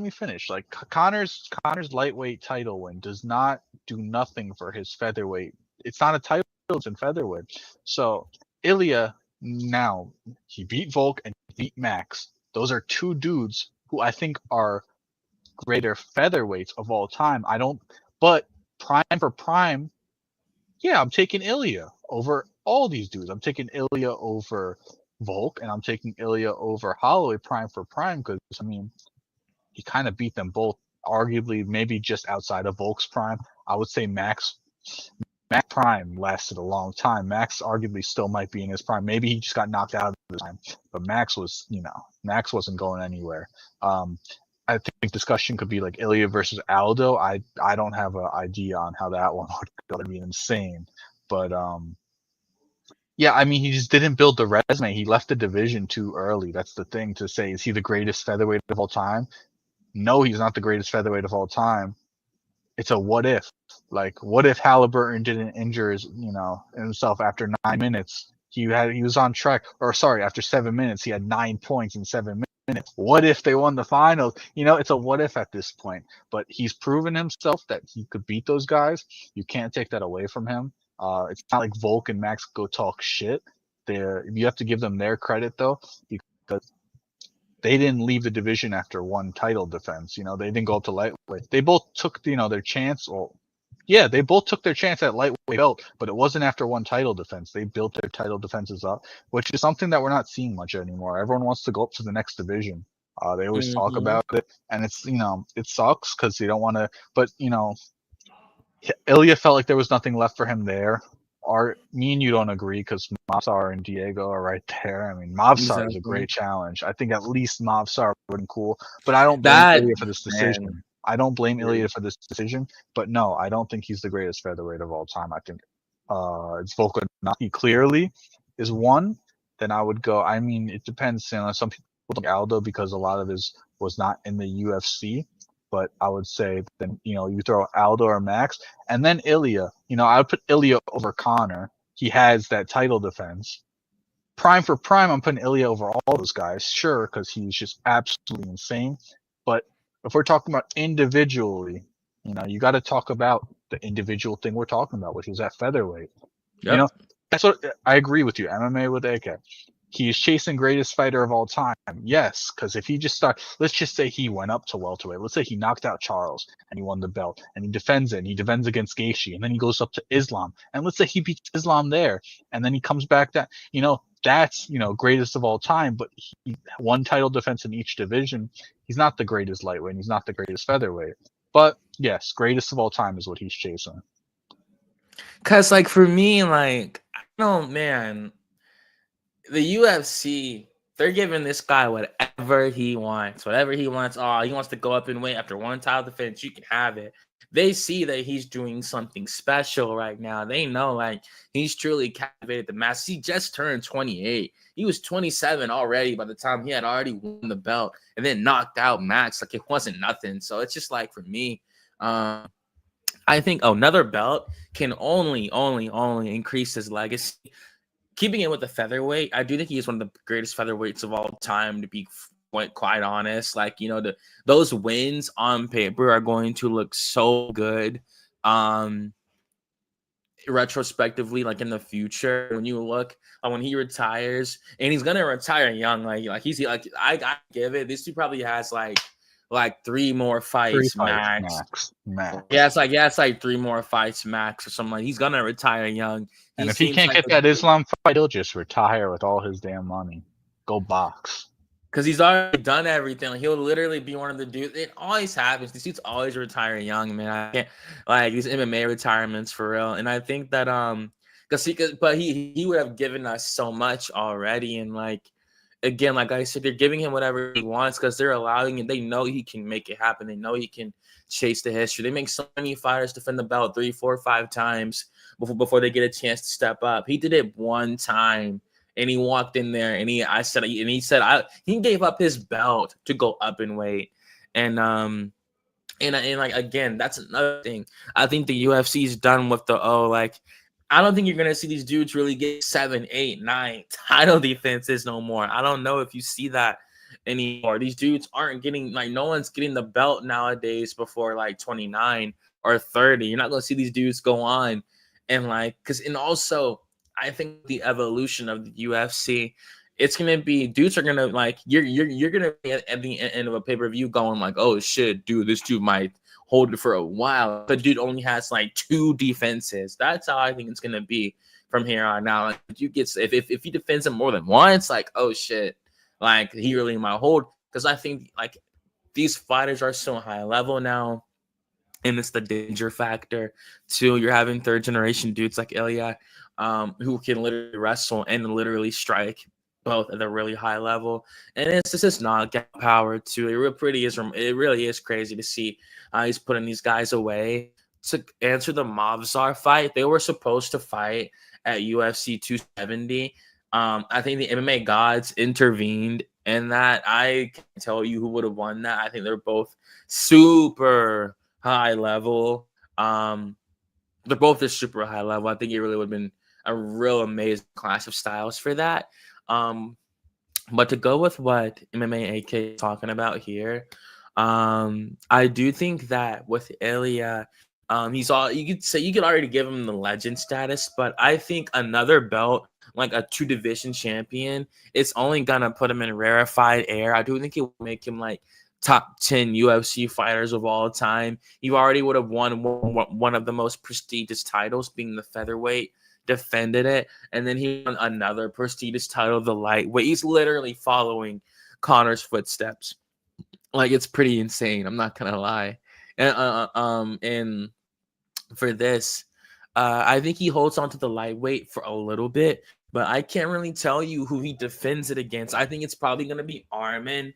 me finish. Like Connor's lightweight title win does not do nothing for his featherweight. It's not a title, it's in featherweight. So Ilya now he beat Volk and beat Max. Those are two dudes who I think are greater featherweights of all time. But prime for prime, yeah, I'm taking Ilya over all these dudes. I'm taking Ilya over Volk, and I'm taking Ilya over Holloway prime for prime because I mean he kind of beat them both, arguably maybe just outside of Volk's prime. I would say Max prime lasted a long time. Max arguably still might be in his prime. Maybe he just got knocked out of the time, but Max wasn't going anywhere. I think discussion could be like Ilya versus Aldo. I don't have an idea on how that one would go. It'd be insane, but yeah, I mean, he just didn't build the resume. He left the division too early. That's the thing to say. Is he the greatest featherweight of all time? No, he's not the greatest featherweight of all time. It's a what if. Like, what if Halliburton didn't injure himself after 9 minutes? He was on track. Or sorry, after 7 minutes, he had 9 points in 7 minutes. What if they won the finals? It's a what if at this point. But he's proven himself that he could beat those guys. You can't take that away from him. It's not like Volk and Max go talk shit. You have to give them their credit though, because they didn't leave the division after one title defense. They didn't go up to lightweight. They both took their chance. Well, yeah, they both took their chance at lightweight belt, but it wasn't after one title defense. They built their title defenses up, which is something that we're not seeing much anymore. Everyone wants to go up to the next division. They always talk Mm-hmm. about it, and it's it sucks because they don't want to. But Ilya felt like there was nothing left for him there. Me and you don't agree because Mobstar and Diego are right there. I mean, Mobstar is a Exactly. great challenge. I think at least Mobstar would be cool, but I don't blame That Ilya for this man. decision. I don't blame Ilya for this decision, but no, I don't think he's the greatest featherweight of all time. I think it's Volkanovski clearly is one. Then I would go. I mean, it depends. Some people think Aldo because a lot of his was not in the UFC, but I would say then you throw Aldo or Max, and then Ilya. I would put Ilya over Connor. He has that title defense. Prime for prime, I'm putting Ilya over all those guys, sure, because he's just absolutely insane. But if we're talking about individually, you got to talk about the individual thing we're talking about, which is that featherweight. You know, Yep. that's what I agree with you. MMA with AK. He is chasing greatest fighter of all time. Yes, because if he just let's just say he went up to welterweight. Let's say he knocked out Charles and he won the belt and he defends it and he defends against Gaethje and then he goes up to Islam and let's say he beats Islam there and then he comes back that's greatest of all time. But he won title defense in each division. He's not the greatest lightweight. He's not the greatest featherweight. But yes, greatest of all time is what he's chasing. Cause like for me, like I don't man, the UFC, they're giving this guy whatever he wants. Whatever he wants. Oh, he wants to go up and win after one title defense, you can have it. They see that he's doing something special right now. They know like he's truly captivated the masses. He just turned 28. He was 27 already by the time he had already won the belt and then knocked out Max. Like it wasn't nothing. So it's just like for me, I think another belt can only increase his legacy. Keeping it with the featherweight, I do think he is one of the greatest featherweights of all time. To be quite honest, like those wins on paper are going to look so good, retrospectively, like in the future when you look when he retires, and he's gonna retire young. Like he's like I give it. This dude probably has like 3 more 3 fights fights max. max. It's like 3 more fights max or something. Like he's gonna retire young. And He if he seems can't like get that Islam fight, he'll just retire with all his damn money. Go box. because he's already done everything. Like, he'll literally be one of the dudes. It always happens. These dudes always retire young, man. I can't like these MMA retirements for real. And I think that but he would have given us so much already, and like again, like I said, they're giving him whatever he wants because they're allowing it. They know he can make it happen. They know he can chase the history. They make so many fighters defend the belt 3, 4, 5 times before they get a chance to step up. He did it one time, and he walked in there, and he said he gave up his belt to go up in weight, and and like again, that's another thing. I think the UFC is done with the like. I don't think you're gonna see these dudes really get 7, 8, 9 title defenses no more. I don't know if you see that anymore. These dudes aren't getting like no one's getting the belt nowadays before like 29 or 30. You're not gonna see these dudes go on and and also I think the evolution of the UFC, it's gonna be dudes are gonna like you're gonna be at the end of a pay-per-view going like, oh shit, dude, this dude might hold it for a while. The dude only has like 2 defenses. That's how I think it's gonna be from here on out. Like you get if he defends him more than once, like oh shit, like he really might hold. Because I think like these fighters are so high level now, and it's the danger factor too. You're having third generation dudes like Ilya, who can literally wrestle and literally strike both at a really high level, and it's just knockout power too. It really is crazy to see how he's putting these guys away. To answer the Mavzar fight, they were supposed to fight at UFC 270. I think the MMA gods intervened in that. I can't tell you who would have won that. I think they're both super high level. They're both just super high level. I think it really would have been a real amazing clash of styles for that. But to go with what MMAHK is talking about here, I do think that with Ilya, you could already give him the legend status, but I think another belt like a 2 division champion, it's only gonna put him in rarefied air. I do think it will make him like top 10 UFC fighters of all time. You already would have won one of the most prestigious titles, being the featherweight, defended it, and then he won another prestigious title, the lightweight. He's literally following Connor's footsteps. Like it's pretty insane. I'm not gonna lie. And for this, I think he holds on to the lightweight for a little bit, but I can't really tell you who he defends it against. I think it's probably gonna be Armin.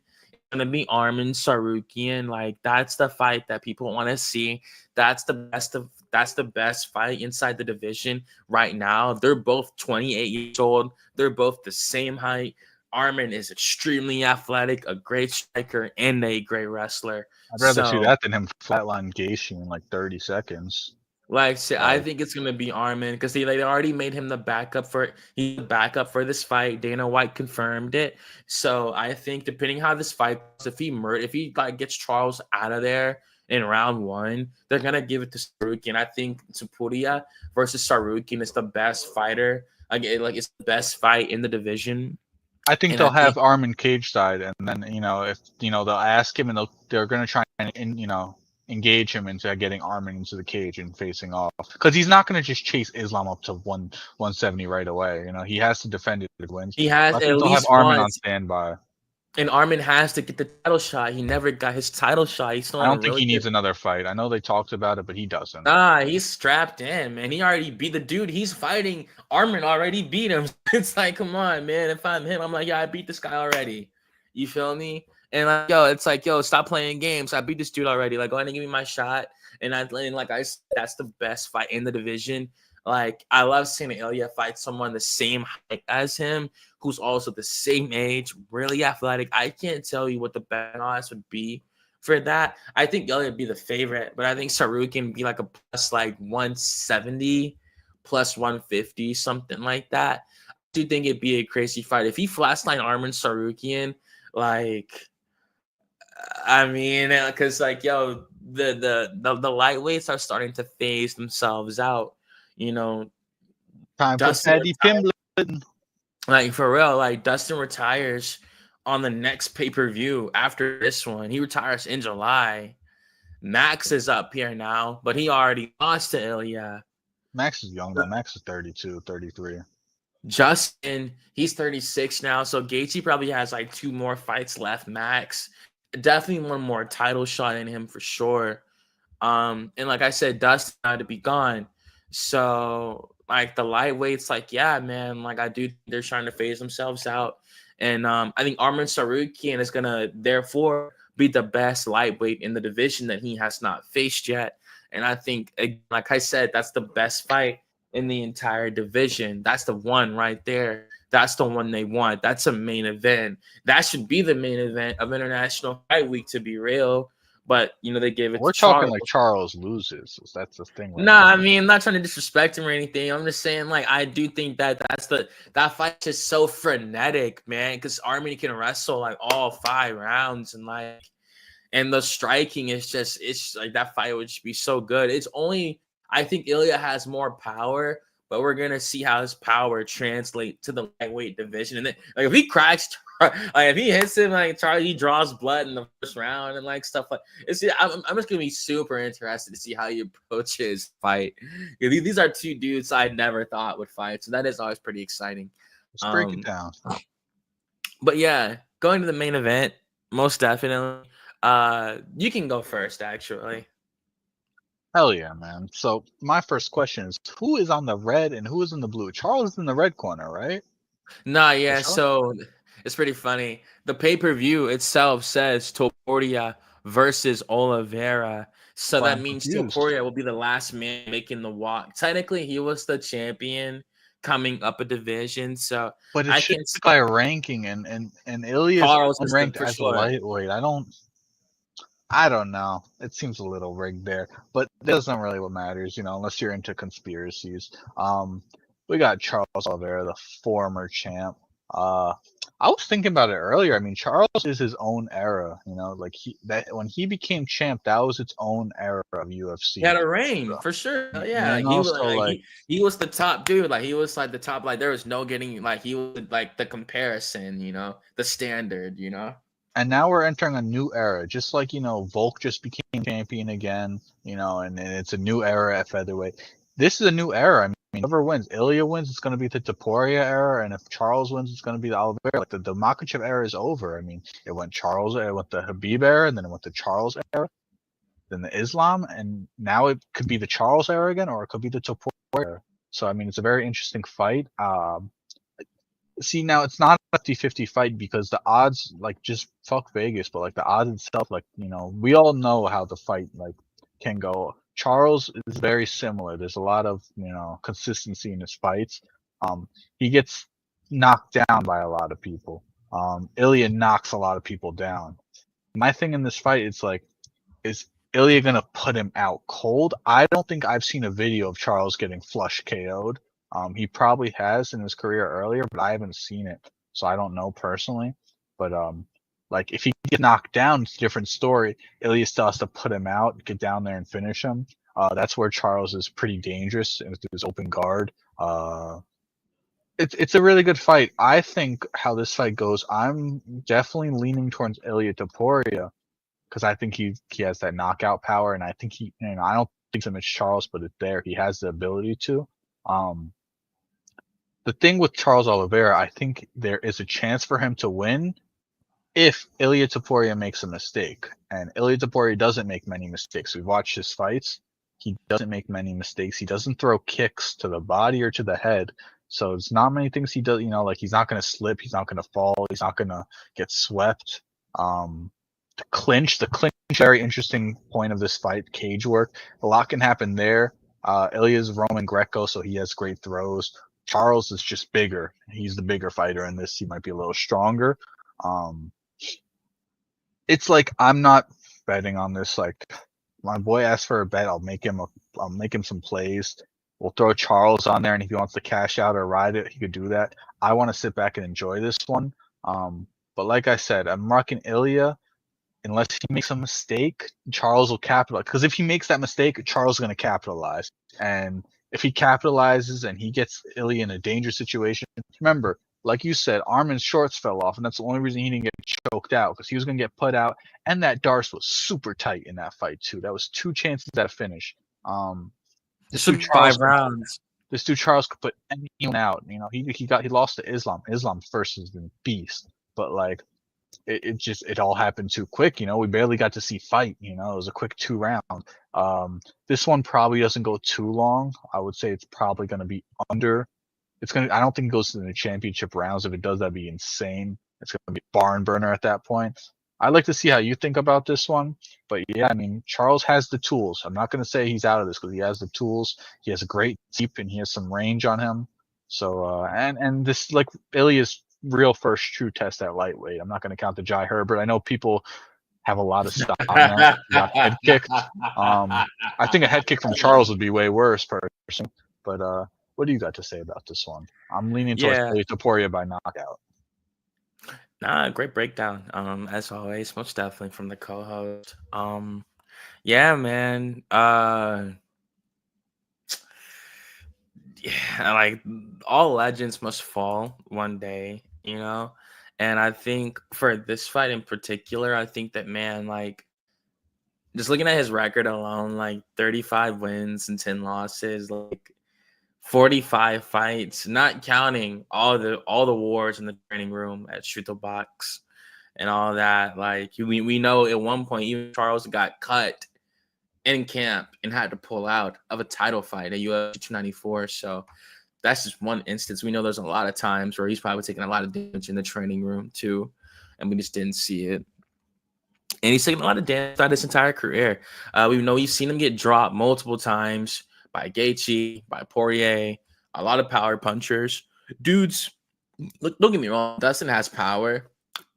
Gonna be Armin Sarukian. Like that's the fight that people want to see. That's the best fight inside the division right now. They're both 28 years old. They're both the same height. Armin is extremely athletic, a great striker, and a great wrestler. I'd rather see So that than him flatline Gaethje in like 30 seconds. I think it's gonna be Armin because they already made him the backup for this fight. Dana White confirmed it. So I think depending how this fight, if he like gets Charles out of there in round 1, they're gonna give it to Sarukian. I think Topuria versus Sarukian is the best fighter. Like it's the best fight in the division. I think And they'll I think have Armin cage side, and then if they'll ask him, and they're gonna try and engage him into getting Armin into the cage and facing off, because he's not gonna just chase Islam up to 170 right away. He has to defend it to win. he has I at think they'll have least Armin on once. standby. And Armin has to get the title shot. He never got his title shot. He's still I on a don't think really he good. needs another fight. I know they talked about it, but he doesn't. Nah, he's strapped in, man. He already beat the dude he's fighting. Armin already beat him. It's like, come on, man. If I'm him, I'm like, yeah, I beat this guy already. You feel me? And like, it's like, stop playing games. I beat this dude already. Like, go ahead and give me my shot. And that's the best fight in the division. Like, I love seeing Ilya fight someone the same height as him, who's also the same age, really athletic. I can't tell you what the best odds would be for that. I think Ilya would be the favorite, but I think Sarukian would be like a plus like 170, plus 150, something like that. I do think it'd be a crazy fight. If he flatline Armin Sarukian, like, I mean, because the lightweights are starting to phase themselves out. Time for Dustin Paddy Pimblett. Like for real, like Dustin retires on the next pay-per-view after this one. He retires in July. Max is up here now, but he already lost to Ilya. Max is young though. Max is 32, 33. Justin, he's 36 now, so Gaethje probably has like 2 more fights left. Max, definitely one more title shot in him for sure. And like I said, Dustin had to be gone. So like the lightweights, like, yeah, man, like I do, they're trying to phase themselves out. And I think Arman Sarukian is gonna therefore be the best lightweight in the division that he has not faced yet. And I think, like I said, that's the best fight in the entire division. That's the one right there. That's the one they want. That's a main event. That should be the main event of International Fight Week, to be real. But they gave it We're to talking Charles. like Charles loses. So that's the thing. Right Nah, now. I mean, I'm not trying to disrespect him or anything. I'm just saying, like, I do think that fight's just so frenetic, man. Because Armin can wrestle like all 5 rounds, and the striking is just, it's like that fight would just be so good. It's only, I think Ilya has more power, but we're gonna see how his power translate to the lightweight division. And then, like, if he cracks, like if he hits him, like Charlie, he draws blood in the first round and like stuff like. I'm just gonna be super interested to see how he approaches fight. These are 2 dudes I never thought would fight, so that is always pretty exciting. Let's break it down. But yeah, going to the main event, most definitely. You can go first, actually. Hell yeah, man. So my first question is, who is on the red and who is in the blue? Charles is in the red corner, right? Nah, For yeah. sure. So it's pretty funny. The pay-per-view itself says Topuria versus Oliveira. So But that I'm means confused. Topuria will be the last man making the walk. Technically, he was the champion coming up a division. So But it I should can be by ranking, and Ilya is Charles is the unranked for as a sure. lightweight. I don't know. It seems a little rigged there, but that doesn't really what matters, unless you're into conspiracies. We got Charles Oliveira, the former champ. I was thinking about it earlier. I mean, Charles is his own era. Like when he became champ, that was its own era of He had UFC. a reign for sure. Yeah, You like he know, was so like like, he was the top dude. Like he was like the top. Like there was no getting, like he was like the comparison. The standard. and now we're entering a new era. Just like Volk just became champion again. And it's a new era at featherweight. This is a new era. I mean, whoever wins, Ilya wins, it's going to be the Topuria era, and if Charles wins, it's going to be the Oliveira. Like the Makhachev era is over. I mean, it went the Habib era, and then it went the Charles era, then the Islam, and now it could be the Charles era again, or it could be the Topuria era. So I mean, it's a very interesting fight. See, now it's not a 50-50 fight because the odds, like, just fuck Vegas, but like the odds itself, like, we all know how the fight like can go. Charles is very similar. There's a lot of consistency in his fights. He gets knocked down by a lot of people. Ilya knocks a lot of people down. My thing in this fight, it's like, is Ilya gonna put him out cold? I don't think I've seen a video of Charles getting flush KO'd. He probably has in his career earlier, but I haven't seen it, so I don't know personally. But like if he gets knocked down, it's a different story. Ilya still has to put him out, get down there and finish him. That's where Charles is pretty dangerous with his open guard. It's a really good fight. I think how this fight goes, I'm definitely leaning towards Ilya Topuria because I think he has that knockout power, and I think I don't think so much Charles, but it's there. He has the ability to. Um, the thing with Charles Oliveira, I think there is a chance for him to win if Ilya Topuria makes a mistake, and Ilya Topuria doesn't make many mistakes. We've watched his fights; he doesn't make many mistakes. He doesn't throw kicks to the body or to the head. So it's not many things he does. Like he's not going to slip, he's not going to fall, he's not going to get swept. The clinch, very interesting point of this fight. Cage work, a lot can happen there. Ilya's Roman Greco, so he has great throws. Charles is just bigger. He's the bigger fighter in this. He might be a little stronger. It's like I'm not betting on this. Like my boy asked for a bet, I'll make him some plays. We'll throw Charles on there, and if he wants to cash out or ride it, he could do that. I want to sit back and enjoy this one. But like I said, I'm rocking Ilya. Unless he makes a mistake, Charles will capitalize. Because if he makes that mistake, Charles is going to capitalize. And if he capitalizes and he gets Ilya in a dangerous situation, remember, like you said, Armin's shorts fell off, and that's the only reason he didn't get choked out, because he was going to get put out. And that Darce was super tight in that fight, too. That was 2 chances at a finish. This should be 5 rounds. This dude Charles could put anyone out. He lost to Islam. Islam first has been beast, but like it all happened too quick. We barely got to see fight. It was a quick 2 round. This one probably doesn't go too long. I would say it's probably going to be under. I don't think it goes to the championship rounds. If it does, that'd be insane. It's going to be a barn burner at that point. I'd like to see how you think about this one. But yeah, I mean, Charles has the tools. I'm not going to say he's out of this because he has the tools. He has a great deep and he has some range on him. So and this like Ilya's real first true test at lightweight. I'm not going to count the Jai Herbert. I know people have a lot of stock on that. He got head kicked. I think a head kick from Charles would be way worse, personally. But what do you got to say about this one? I'm leaning towards Yeah. Ilya Topuria by knockout. Nah, great breakdown. As always, most definitely from the co-host. Yeah, man. Yeah, like all legends must fall one day, you know? And I think for this fight in particular, I think that man, like just looking at his record alone, like 35 wins and 10 losses, like 45 fights, not counting all the wars in the training room at Shoot the Box and all that. Like we know at one point even Charles got cut in camp and had to pull out of a title fight at UFC 294. So that's just one instance. We know there's a lot of times where he's probably taking a lot of damage in the training room too, and we just didn't see it. And he's taken a lot of damage throughout his entire career. We know we've seen him get dropped multiple times by Gaethje, by Poirier, a lot of power punchers. Dudes, look, don't get me wrong, Dustin has power,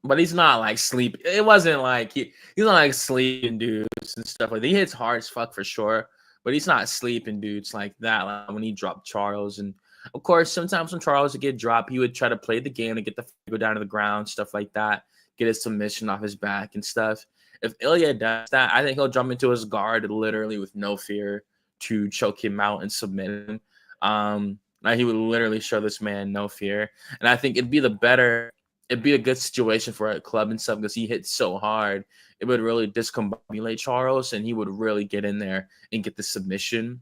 but he's not like sleep. It wasn't like he's not like sleeping dudes and stuff like that. He hits hard as fuck for sure, but he's not sleeping dudes like that. Like when he dropped Charles, and of course, sometimes when Charles would get dropped, he would try to play the game to get the go down to the ground, stuff like that, get his submission off his back and stuff. If Ilya does that, I think he'll jump into his guard literally with no fear to choke him out and submit him. Like he would literally show this man no fear, and I think it'd be a good situation for a club and stuff because he hits so hard. It would really discombobulate Charles, and he would really get in there and get the submission.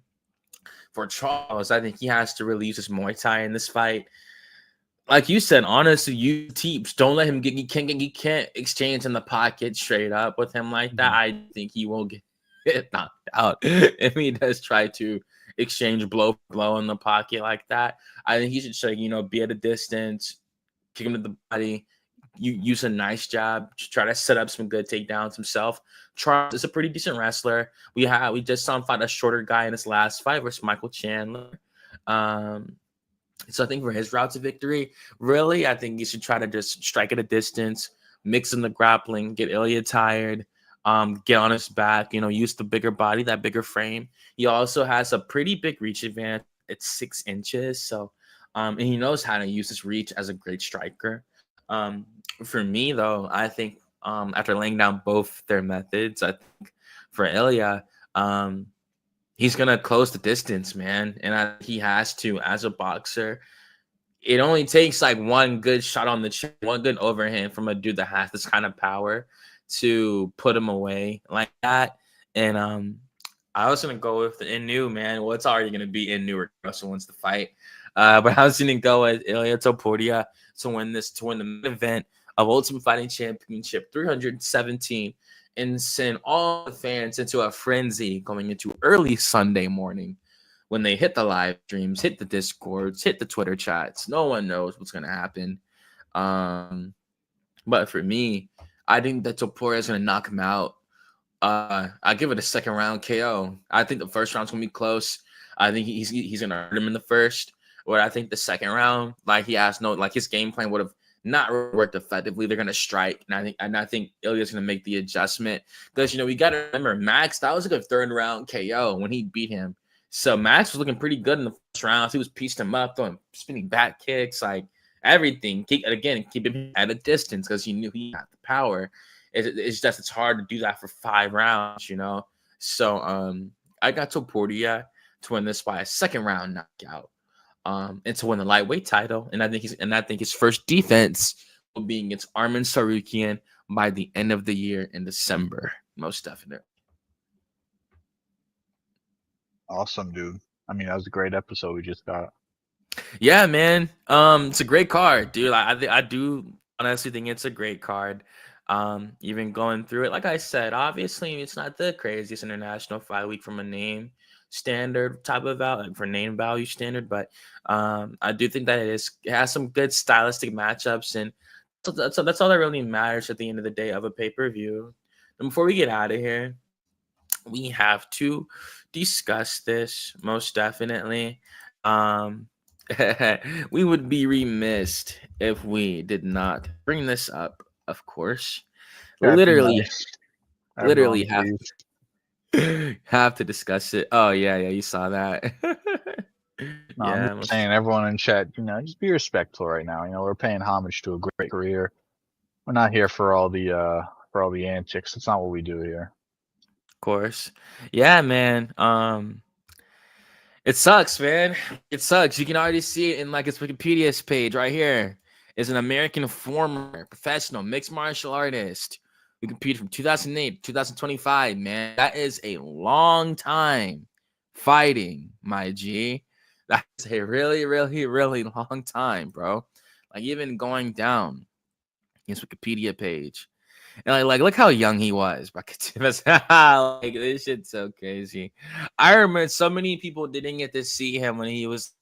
For Charles, I think he has to really use his Muay Thai in this fight. Like you said, honestly, you teeps don't let him get. He can't exchange in the pocket straight up with him like that. I think he will get knocked out if he does try to exchange blow for blow in the pocket like that. I think he should try, be at a distance, kick him to the body. You use a nice job, try to set up some good takedowns himself. Charles is a pretty decent wrestler. We just saw him fight a shorter guy in his last fight versus Michael Chandler. So I think for his route to victory, really, I think you should try to just strike at a distance, mix in the grappling, get Ilya tired, get on his back, use the bigger body, that bigger frame. He also has a pretty big reach advantage. It's 6 inches. So, and he knows how to use his reach as a great striker. For me, though, I think after laying down both their methods, I think for Ilya, he's gonna close the distance, man, and he has to as a boxer. It only takes like one good shot on the chin, one good overhand from a dude that has this kind of power to put him away like that. And I was gonna go with Inu, man. Well, it's already gonna be Inu or Russell wins the fight. But I was gonna go with Ilya Topuria to win the main event of Ultimate Fighting Championship 317 and send all the fans into a frenzy going into early Sunday morning when they hit the live streams, hit the Discords, hit the Twitter chats. No one knows what's going to happen. But for me, I think that Topuria is going to knock him out. I give it a second round KO. I think the first round's going to be close. I think he's going to hurt him in the first. Or I think the second round, like he has his game plan would have not worked effectively. They're gonna strike, and I think Ilya's gonna make the adjustment because we got to remember Max. That was like a third round KO when he beat him. So Max was looking pretty good in the first round. He was pieced him up, throwing spinning back kicks, like everything. Keep him at a distance because he knew he had the power. It's hard to do that for 5 rounds, So I got Topuria to win this by a second round knockout. And to win the lightweight title. And I think his first defense will be against Arman Sarukian by the end of the year in December. Most definitely. Awesome, dude. I mean, that was a great episode we just got. Yeah, man. It's a great card, dude. I do honestly think it's a great card. Even going through it, like I said, obviously it's not the craziest international fight week from a name standard type of value for name value standard, but I do think that it has some good stylistic matchups and that's all that really matters at the end of the day of a pay-per-view. And before we get out of here, we have to discuss this most definitely. Um, we would be remiss if we did not bring this up. Of course, That'd be literally, nice. Everyone, literally please. have to discuss it. Oh yeah, yeah, you saw that. No, I'm Yeah, just saying, everyone in chat, just be respectful right now. We're paying homage to a great career. We're not here for all the antics. That's not what we do here. of course. Yeah, man. It sucks, man. It sucks. You can already see it in like its Wikipedia's page right here. Is an American former professional mixed martial artist who competed from 2008 to 2025. Man, that is a long time fighting, my G. That's a really, really, really long time, bro. Like even going down his Wikipedia page. And like look how young he was. Like this shit's so crazy. I remember so many people didn't get to see him when he was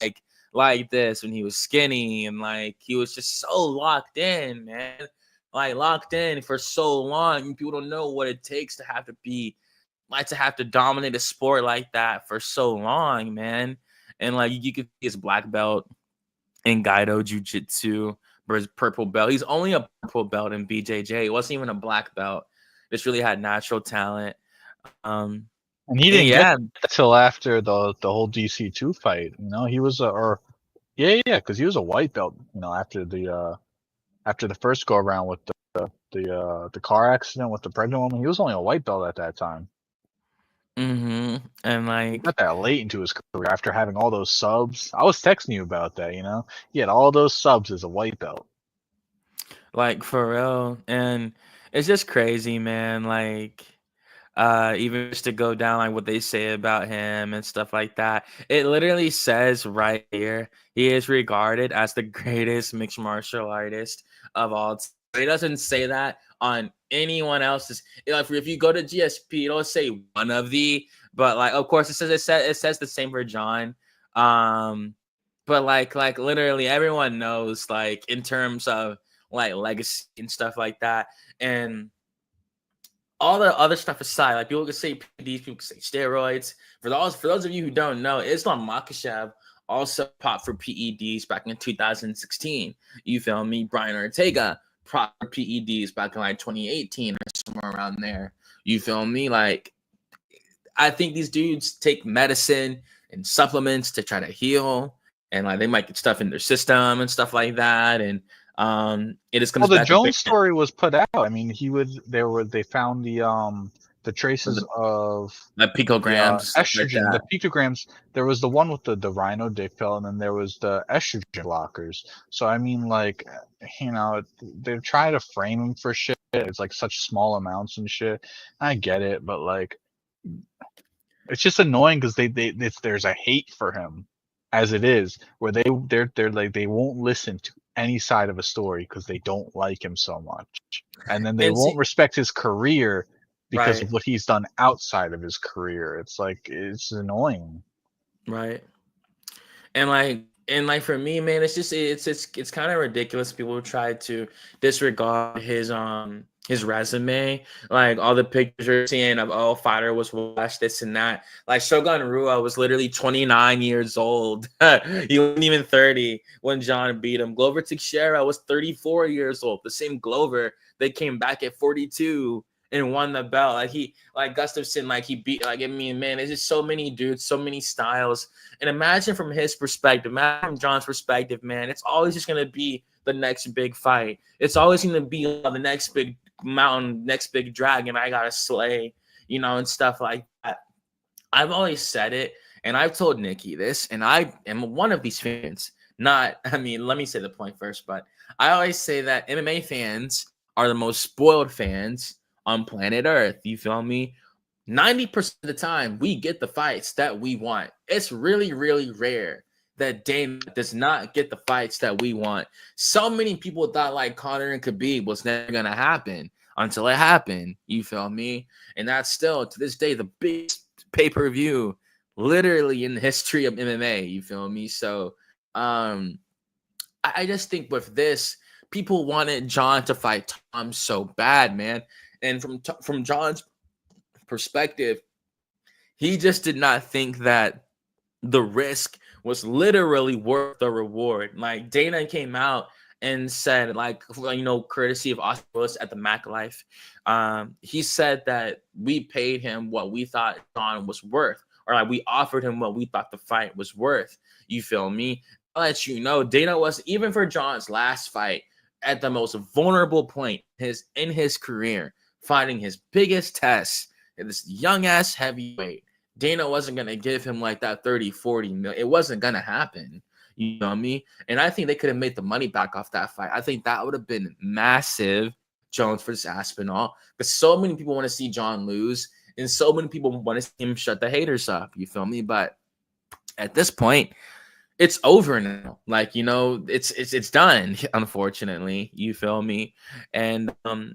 like this, when he was skinny and like he was just so locked in, man. Like locked in for so long. And people don't know what it takes to have to be like to have to dominate a sport like that for so long, man. And like you could see his black belt in Gaido Jiu-Jitsu, his purple belt. He's only a purple belt in BJJ. He wasn't even a black belt. Just really had natural talent. And he And didn't get yeah, that till after the whole DC2 fight. He was because he was a white belt. After the first go around with the car accident with the pregnant woman, he was only a white belt at that time. and He like got that late into his career after having all those subs. I was texting you about that. He had all those subs as a white belt. for real. And it's just crazy, man. Like even just to go down like what they say about him and stuff like that. It literally says right here, he is regarded as the greatest mixed martial artist of all time. It doesn't say that on anyone else's. If you go to GSP, it'll say one of the, but like of course it says the same for John. But like literally everyone knows like in terms of like legacy and stuff like that. And all the other stuff aside, like people can say PEDs, people can say steroids. For those of you who don't know, Islam Makhachev also popped for PEDs back in 2016. You feel me? Brian Ortega popped for PEDs back in like 2018 or somewhere around there. You feel me? Like I think these dudes take medicine and supplements to try to heal, and like they might get stuff in their system and stuff like that. And it just Well, comes the back to Jones story was put out. I mean, they found the traces of like the picograms, stuff like estrogen, the that. picograms. There was the one with the rhino dick pill, and then there was the estrogen blockers. So I mean, like, they're trying to frame him for shit. It's like such small amounts and shit. I get it, but like, it's just annoying because there's a hate for him as it is, where they're like they won't listen to any side of a story because they don't like him so much, and then they And won't see, respect his career because right, of what he's done outside of his career. It's annoying. right. And like for me, man, it's kind of ridiculous. People try to disregard his resume, like all the pictures you're seeing of fighter was washed, this and that. Like Shogun Rua was literally 29 years old. He wasn't even 30 when John beat him. Glover Teixeira was 34 years old. The same Glover that came back at 42 and won the belt. Like Gustafsson, like he beat. Like I mean, man, there's just so many dudes, so many styles. And imagine from his perspective, imagine from John's perspective, man, it's always just going to be the next big fight. It's always going to be the next big mountain, next big dragon I got to slay, and stuff like that. I've always said it, and I've told Nicky this, and I am one of these fans. Let me say the point first, but I always say that MMA fans are the most spoiled fans on planet Earth. You feel me? 90% of the time, we get the fights that we want. It's really, really rare that Dana does not get the fights that we want. So many people thought like Conor and Khabib was never going to happen until it happened. You feel me? And that's still, to this day, the biggest pay-per-view literally in the history of MMA. You feel me? So I just think with this, people wanted Jon to fight Tom so bad, man. And from Jon's perspective, he just did not think that the risk was literally worth the reward. Like Dana came out and said, like, courtesy of Austin Willis at the Mac Life, he said that we paid him what we thought Jon was worth, or like we offered him what we thought the fight was worth. You feel me? I'll let you know, Dana was, even for Jon's last fight, at the most vulnerable point in his career, fighting his biggest test, this young ass heavyweight. Dana wasn't going to give him like that 30, 40 million. It wasn't going to happen. You know what I mean? And I think they could have made the money back off that fight. I think that would have been massive, Jones versus Aspinall, because so many people want to see Jon lose, and so many people want to see him shut the haters up. You feel me? But at this point, it's over now. Like, it's done, unfortunately. You feel me? And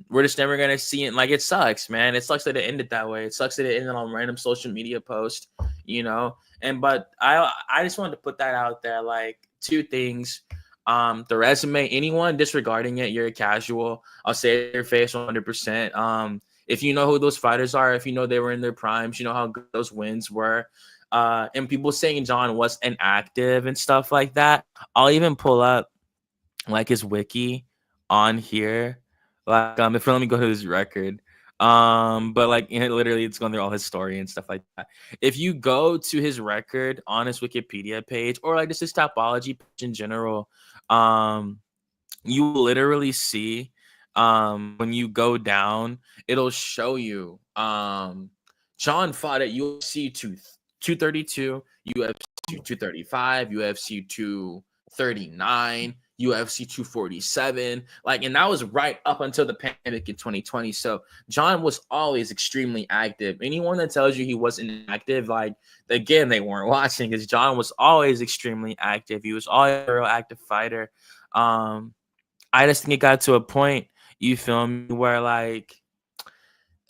we're just never gonna see it. Like, it sucks, man. It sucks that it ended that way. It sucks that it ended on random social media post, but I just wanted to put that out there. Like, two things. The resume, anyone disregarding it, you're a casual. I'll say it to your face 100%. If you know who those fighters are, if you know they were in their primes, you know how good those wins were. And people saying Jon was inactive and stuff like that. I'll even pull up like his wiki on here. Like, let me go to his record. But like, literally it's going through all his story and stuff like that. If you go to his record on his Wikipedia page, or like just his Topology page in general, you will literally see when you go down, it'll show you Jon fought at UFC 232, UFC 235, UFC 239, UFC 247. Like, and that was right up until the pandemic in 2020. So Jon was always extremely active. Anyone that tells you he wasn't active, like, again, they weren't watching, because Jon was always extremely active. He was always a real active fighter. I just think it got to a point, you feel me, where like,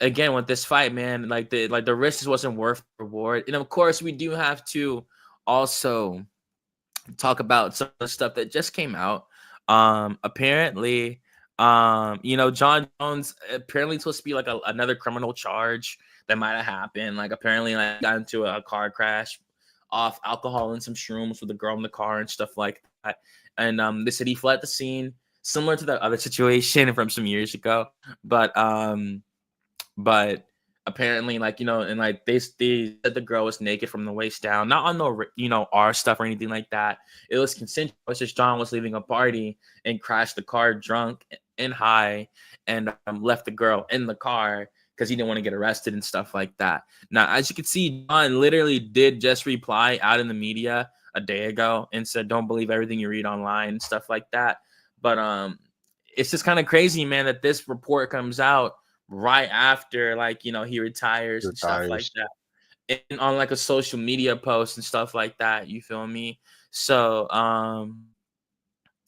again, with this fight, man, like the risk just wasn't worth the reward. And of course, we do have to also talk about some of the stuff that just came out. Apparently, Jon Jones apparently supposed to be like another criminal charge that might have happened. Like, apparently, like, got into a car crash off alcohol and some shrooms with a girl in the car and stuff like that. And they said he fled the scene, similar to the other situation from some years ago. But apparently, like, and like they said the girl was naked from the waist down, not on no our stuff or anything like that. It was consensual. It's just Jon was leaving a party and crashed the car drunk and high, and left the girl in the car because he didn't want to get arrested and stuff like that. Now, as you can see, Jon literally did just reply out in the media a day ago and said, "Don't believe everything you read online," and stuff like that. But it's just kind of crazy, man, that this report comes out right after, like, he retires and stuff like that, and on like a social media post and stuff like that. You feel me? So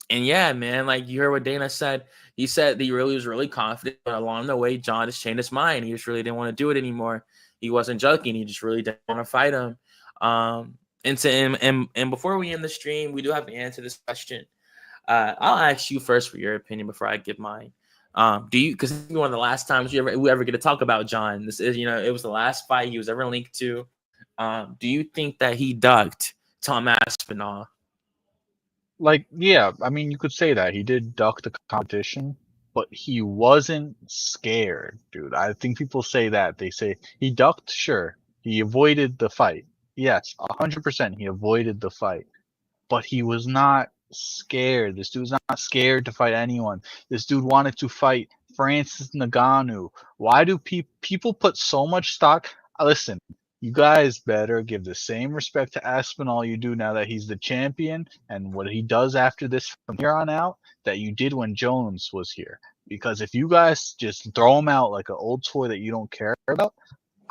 and yeah, man, like, you heard what Dana said. He said that he really was really confident, but along the way, Jon just changed his mind. He just really didn't want to do it anymore. He wasn't joking. He just really didn't want to fight him. And before we end the stream, we do have to answer this question. I'll ask you first for your opinion before I give mine. Do you, because one of the last times we ever get to talk about Jon, this is, it was the last fight he was ever linked to. Do you think that he ducked Tom Aspinall? Like, yeah, I mean, you could say that he did duck the competition, but he wasn't scared, dude. I think people say that. They say he ducked, sure. He avoided the fight. Yes, 100% he avoided the fight. But he was not scared. This dude's not scared to fight anyone. This dude wanted to fight Francis Ngannou. Why do people put so much stock? Listen, you guys better give the same respect to Aspinall you do now that he's the champion, and what he does after this from here on out that you did when Jones was here. Because if you guys just throw him out like an old toy that you don't care about,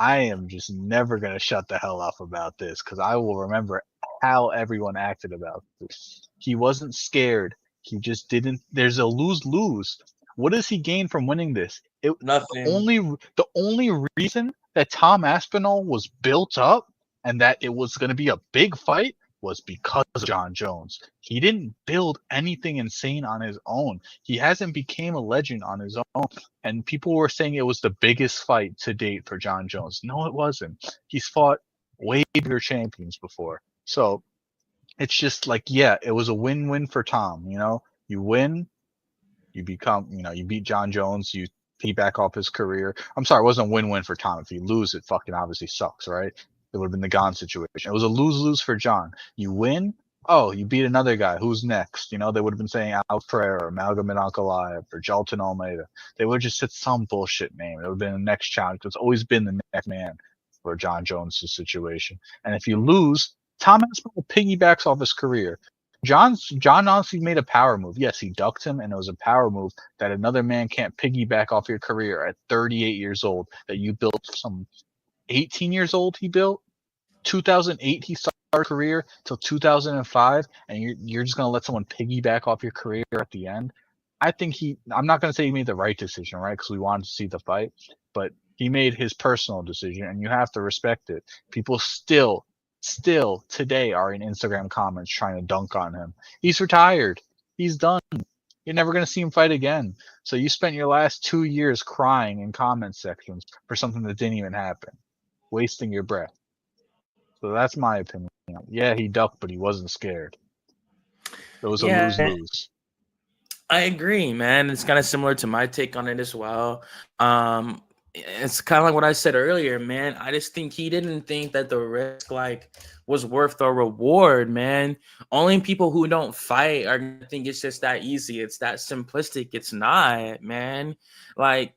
I am just never going to shut the hell up about this, because I will remember how everyone acted about this. He wasn't scared. He just didn't. There's a lose-lose. What does he gain from winning this? Nothing. The only reason that Tom Aspinall was built up and that it was going to be a big fight was because of Jon Jones. He didn't build anything insane on his own. He hasn't became a legend on his own. And people were saying it was the biggest fight to date for Jon Jones. No, it wasn't. He's fought way bigger champions before. So it's just like, yeah, it was a win-win for Tom. You win, you become, you beat Jon Jones, you piggyback off his career. I'm sorry, it wasn't a win-win for Tom. If you lose, it fucking obviously sucks, right? It would have been the Gon situation. It was a lose-lose for Jon. You win, oh, you beat another guy. Who's next? They would have been saying Alex Pereira or Magomed Ankalaev or Jalton Almeida. They would have just said some bullshit name. It would have been the next challenge. It's always been the next man for Jon Jones' situation. And if you lose, Tom has piggybacks off his career. Jon honestly made a power move. Yes, he ducked him, and it was a power move that another man can't piggyback off your career at 38 years old that you built some 18 years old he built. 2008 he started his career till 2005, and you're just going to let someone piggyback off your career at the end. I think I'm not going to say he made the right decision, right, because we wanted to see the fight, but he made his personal decision, and you have to respect it. People still today are in Instagram comments trying to dunk on him. He's retired. He's done. You're never going to see him fight again. So you spent your last 2 years crying in comment sections for something that didn't even happen, wasting your breath. So that's my opinion. Yeah, he ducked, but he wasn't scared. It was a lose-lose. I agree, man. It's kind of similar to my take on it as well. It's kind of like what I said earlier, man. I just think he didn't think that the risk was worth the reward, man. Only people who don't fight are gonna think it's just that easy. It's that simplistic. It's not, man.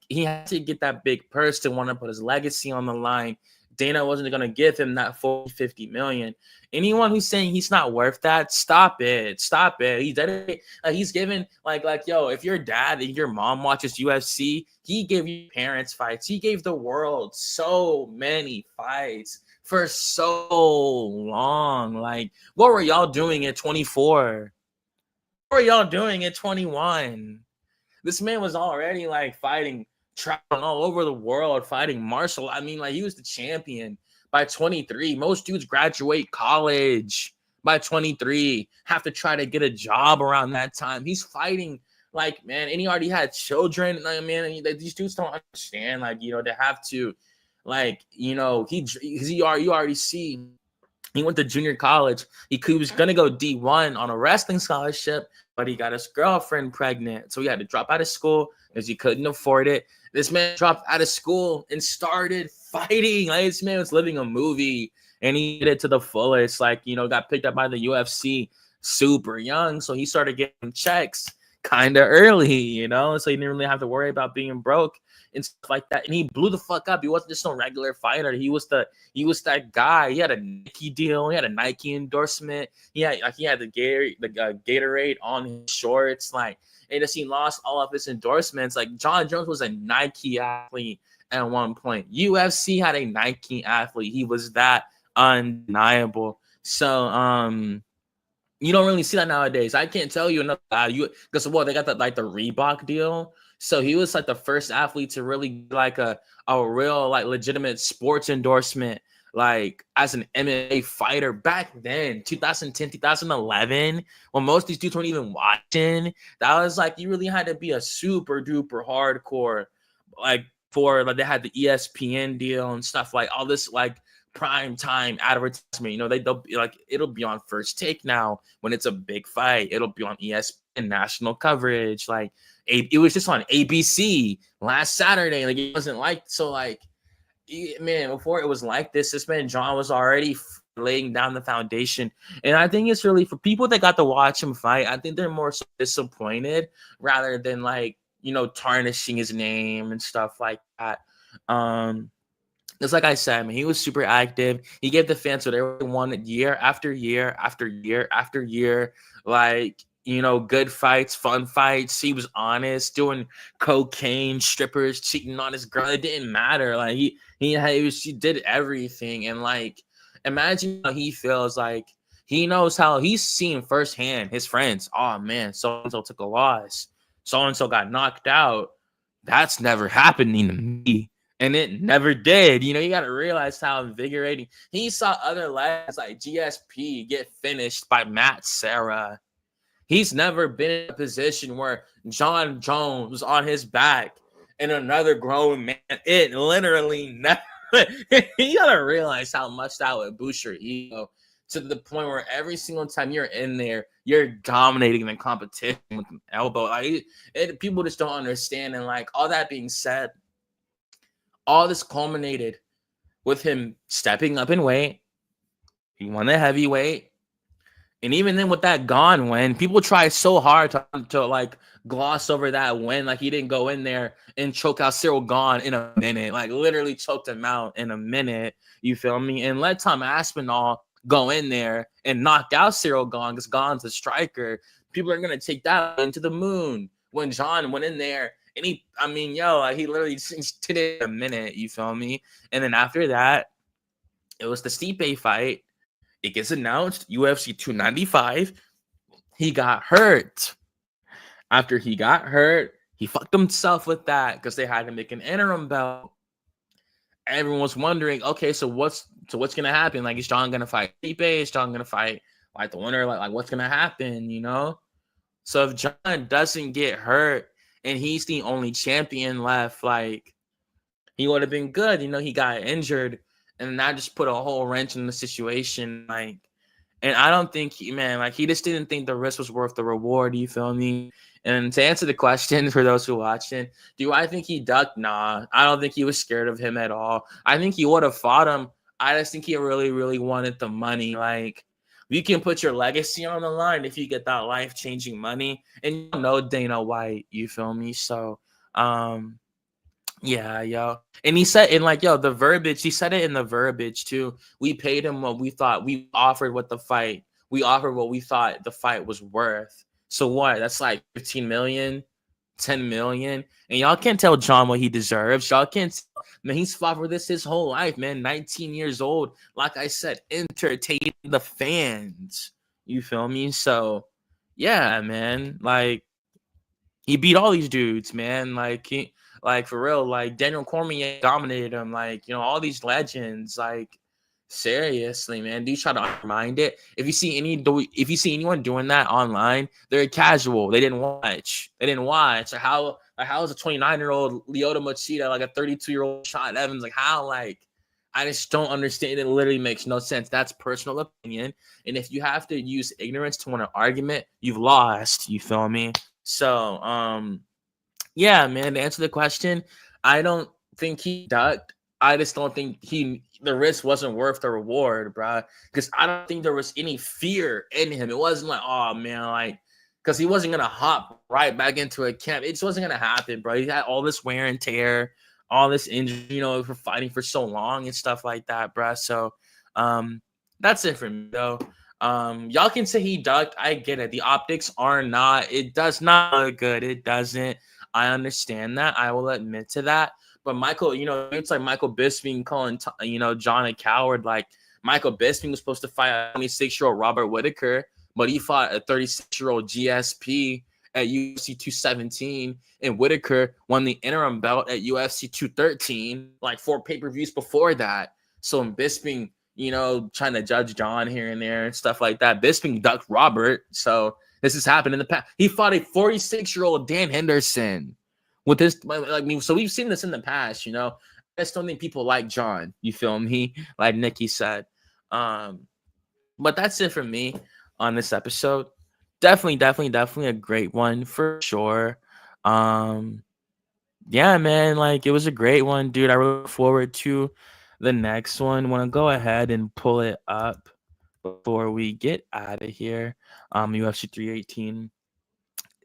He had to get that big purse to want to put his legacy on the line. Dana wasn't going to give him that 40, 50 million. Anyone who's saying he's not worth that, stop it. He's given yo, if your dad and your mom watches UFC, he gave your parents fights. He gave the world so many fights for so long. What were y'all doing at 24? What were y'all doing at 21? This man was already fighting, traveling all over the world, fighting martial. I mean, he was the champion by 23. Most dudes graduate college by 23, have to try to get a job around that time. He's fighting man, and he already had children. Man, these dudes don't understand. They have to, you already see. He went to junior college. He was going to go D1 on a wrestling scholarship, but he got his girlfriend pregnant. So he had to drop out of school because he couldn't afford it. This man dropped out of school and started fighting. This man was living a movie, and he did it to the fullest. Got picked up by the UFC super young. So he started getting checks kind of early, so he didn't really have to worry about being broke and stuff like that. And he blew the fuck up. He wasn't just no regular fighter. He was that guy. He had a Nike deal. He had a Nike endorsement. He had the Gatorade on his shorts. And as he lost all of his endorsements, Jon Jones was a Nike athlete at one point. UFC had a Nike athlete. He was that undeniable. So you don't really see that nowadays. I can't tell you enough because they got the Reebok deal. So he was the first athlete to really get a real legitimate sports endorsement as an MMA fighter back then, 2010, 2011, when most of these dudes weren't even watching. That was you really had to be a super duper hardcore they had the ESPN deal and stuff all this prime time advertisement. They'll be it'll be on First Take now when it's a big fight. It'll be on ESPN national coverage. It was just on ABC last Saturday. It wasn't man, before it was like this man Jon was already laying down the foundation. And I think it's really for people that got to watch him fight. I think they're more so disappointed rather than tarnishing his name and stuff like that. Just like I said, man, he was super active. He gave the fans what they wanted year after year after year after year. Good fights, fun fights. He was honest, doing cocaine, strippers, cheating on his girl. It didn't matter. He did everything. And imagine how he feels. He knows how he's seen firsthand his friends. Oh man, so-and-so took a loss. So-and-so got knocked out. That's never happening to me. and it never did. You know, you got to realize how invigorating. He saw other legends like GSP get finished by Matt Serra. He's never been in a position where Jon Jones was on his back and another grown man. It literally never. You gotta realize how much that would boost your ego to the point where every single time you're in there, you're dominating the competition with an elbow. Like people just don't understand. And like all that being said, all this culminated with him stepping up in weight. He won the heavyweight. And even then with that Gone win, people try so hard to like gloss over that win. Like he didn't go in there and choke out Cyril Gone in a minute. Like literally choked him out in a minute. You feel me? And let Tom Aspinall go in there and knock out Cyril Gone because Gone's a striker. People are going to take that into the moon. When Jon went in there and he literally did it in a minute. You feel me? And then after that, it was the Stipe fight. It gets announced, UFC 295. He got hurt. After he got hurt, he fucked himself with that because they had to make an interim belt. Everyone was wondering, okay, so what's gonna happen? Like, is Jon gonna fight Stipe? Is Jon gonna fight like the winner? Like what's gonna happen? You know? So if Jon doesn't get hurt and he's the only champion left, like he would have been good. You know, he got injured. And that just put a whole wrench in the situation. Like, and I don't think he just didn't think the risk was worth the reward. You feel me? And to answer the question for those who watching, do I think he ducked? Nah, I don't think he was scared of him at all. I think he would have fought him. I just think he really, really wanted the money. Like, you can put your legacy on the line if you get that life-changing money. And you know Dana White, you feel me? So, yeah, yo. And he said in like, yo, the verbiage, he said it in the verbiage too. We paid him what we thought. We offered what we offered what we thought the fight was worth. So what? That's like 15 million, 10 million. And y'all can't tell Jon what he deserves. Y'all can't man, he's fought for this his whole life, man. 19 years old. Like I said, entertaining the fans. You feel me? So yeah, man. Like he beat all these dudes, man. Like for real, like Daniel Cormier dominated him. Like, you know, all these legends. Like, seriously, man. Do you try to undermine it? If you see anyone doing that online, they're casual. They didn't watch. Like how is a 29-year-old Lyoto Machida like a 32-year-old Sean Evans? Like how? Like I just don't understand. It literally makes no sense. That's personal opinion. And if you have to use ignorance to win an argument, you've lost. You feel me? So, yeah, man, to answer the question, I don't think he ducked. I just don't think the risk wasn't worth the reward, bro. Because I don't think there was any fear in him. It wasn't like, oh man, like, because he wasn't gonna hop right back into a camp. It just wasn't gonna happen, bro. He had all this wear and tear, all this injury, you know, for fighting for so long and stuff like that, bro. So, that's it for me, though. Y'all can say he ducked. I get it. The optics are not. It does not look good. It doesn't. I understand that. I will admit to that. But Michael, you know, it's like Michael Bisping calling, Jon a coward. Like Michael Bisping was supposed to fight a 26-year-old Robert Whitaker, but he fought a 36-year-old GSP at UFC 217, and Whitaker won the interim belt at UFC 213, like 4 pay-per-views before that. So Bisping, you know, trying to judge Jon here and there and stuff like that. Bisping ducked Robert, so this has happened in the past. He fought a 46-year-old Dan Henderson with this, like me. So we've seen this in the past, you know. I just don't think people like Jon. You feel me? Like Nicky said. But that's it for me on this episode. Definitely a great one for sure. Yeah, man, like it was a great one, dude. I look forward to the next one. Want to go ahead and pull it up before we get out of here. UFC 318.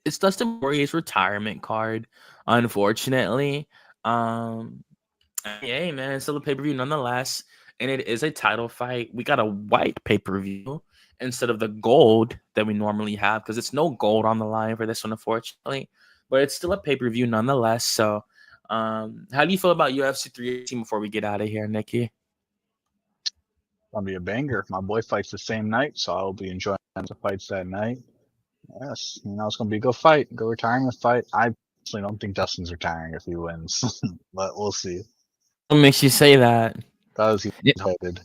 It's Dustin Poirier's retirement card, unfortunately. Hey, man, it's still a pay per view nonetheless, and it is a title fight. We got a white pay per view instead of the gold that we normally have because it's no gold on the line for this one, unfortunately. But it's still a pay per view nonetheless. So, how do you feel about UFC 318 before we get out of here, Nicky? Gonna be a banger. My boy fights the same night, so I'll be enjoying the fights that night. Yes, you know, it's gonna be a good fight, good retirement fight. I personally don't think Dustin's retiring if he wins, but we'll see. What makes you say that? Because he's Yeah, headed.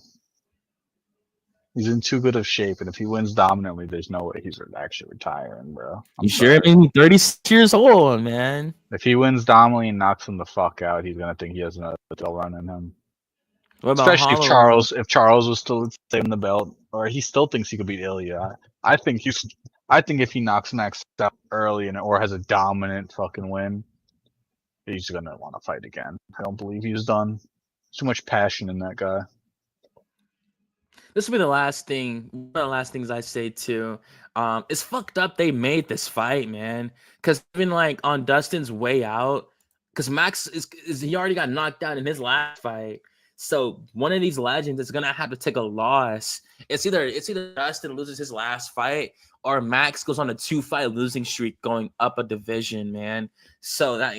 He's in too good of shape, and if he wins dominantly, there's no way he's actually retiring, bro. I'm you sure? I sorry. mean, he's 36 years old, man. If he wins dominantly and knocks him the fuck out, he's gonna think he has another title run in him. What about Especially Holloway? if Charles was still saving the belt, or he still thinks he could beat Ilya. I think I think if he knocks Max out early and or has a dominant fucking win, he's gonna want to fight again. I don't believe he's done. Too much passion in that guy. This will be the last thing. One of the last things I say too. It's fucked up they made this fight, man. Because even like on Dustin's way out, because Max is he already got knocked out in his last fight. So one of these legends is gonna have to take a loss. It's either Dustin loses his last fight or Max goes on a 2-fight losing streak going up a division, man. So that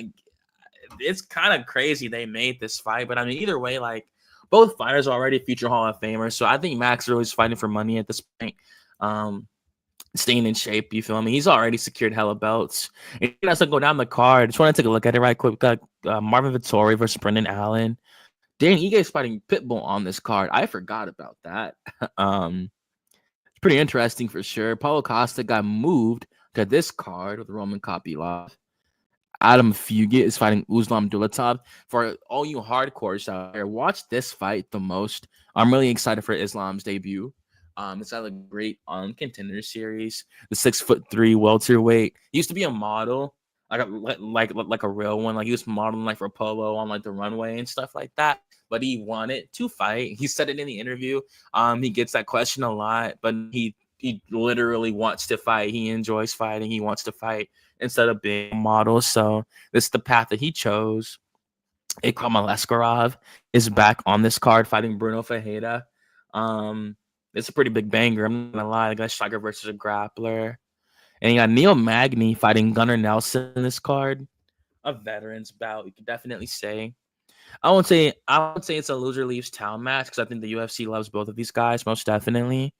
it's kind of crazy they made this fight. But I mean, either way, like both fighters are already future Hall of Famers. So I think Max really is fighting for money at this point. Staying in shape, you feel me? He's already secured hella belts. And as I go down the card, just want to take a look at it right quick. We got Marvin Vettori versus Brendan Allen. Dan Ige is fighting Pitbull on this card. I forgot about that. It's pretty interesting for sure. Paulo Costa got moved to this card with Roman Kopylov. Adam Fugit is fighting Usman Dulatov. For all you hardcores out there, watch this fight the most. I'm really excited for Islam's debut. It's had a great contender series. The 6'3" welterweight. He used to be a model, like a real one. Like he was modeling like for Polo on like the runway and stuff like that. But he wanted to fight. He said it in the interview. He gets that question a lot, but he literally wants to fight. He enjoys fighting. He wants to fight instead of being a model. So this is the path that he chose. Ikram Leskarov is back on this card fighting Bruno Fajeda. It's a pretty big banger. I'm not gonna lie. I got a striker versus a grappler. And you got Neil Magny fighting Gunnar Nelson in this card. A veterans bout, you could definitely say. I won't say it's a loser leaves town match because I think the UFC loves both of these guys most definitely.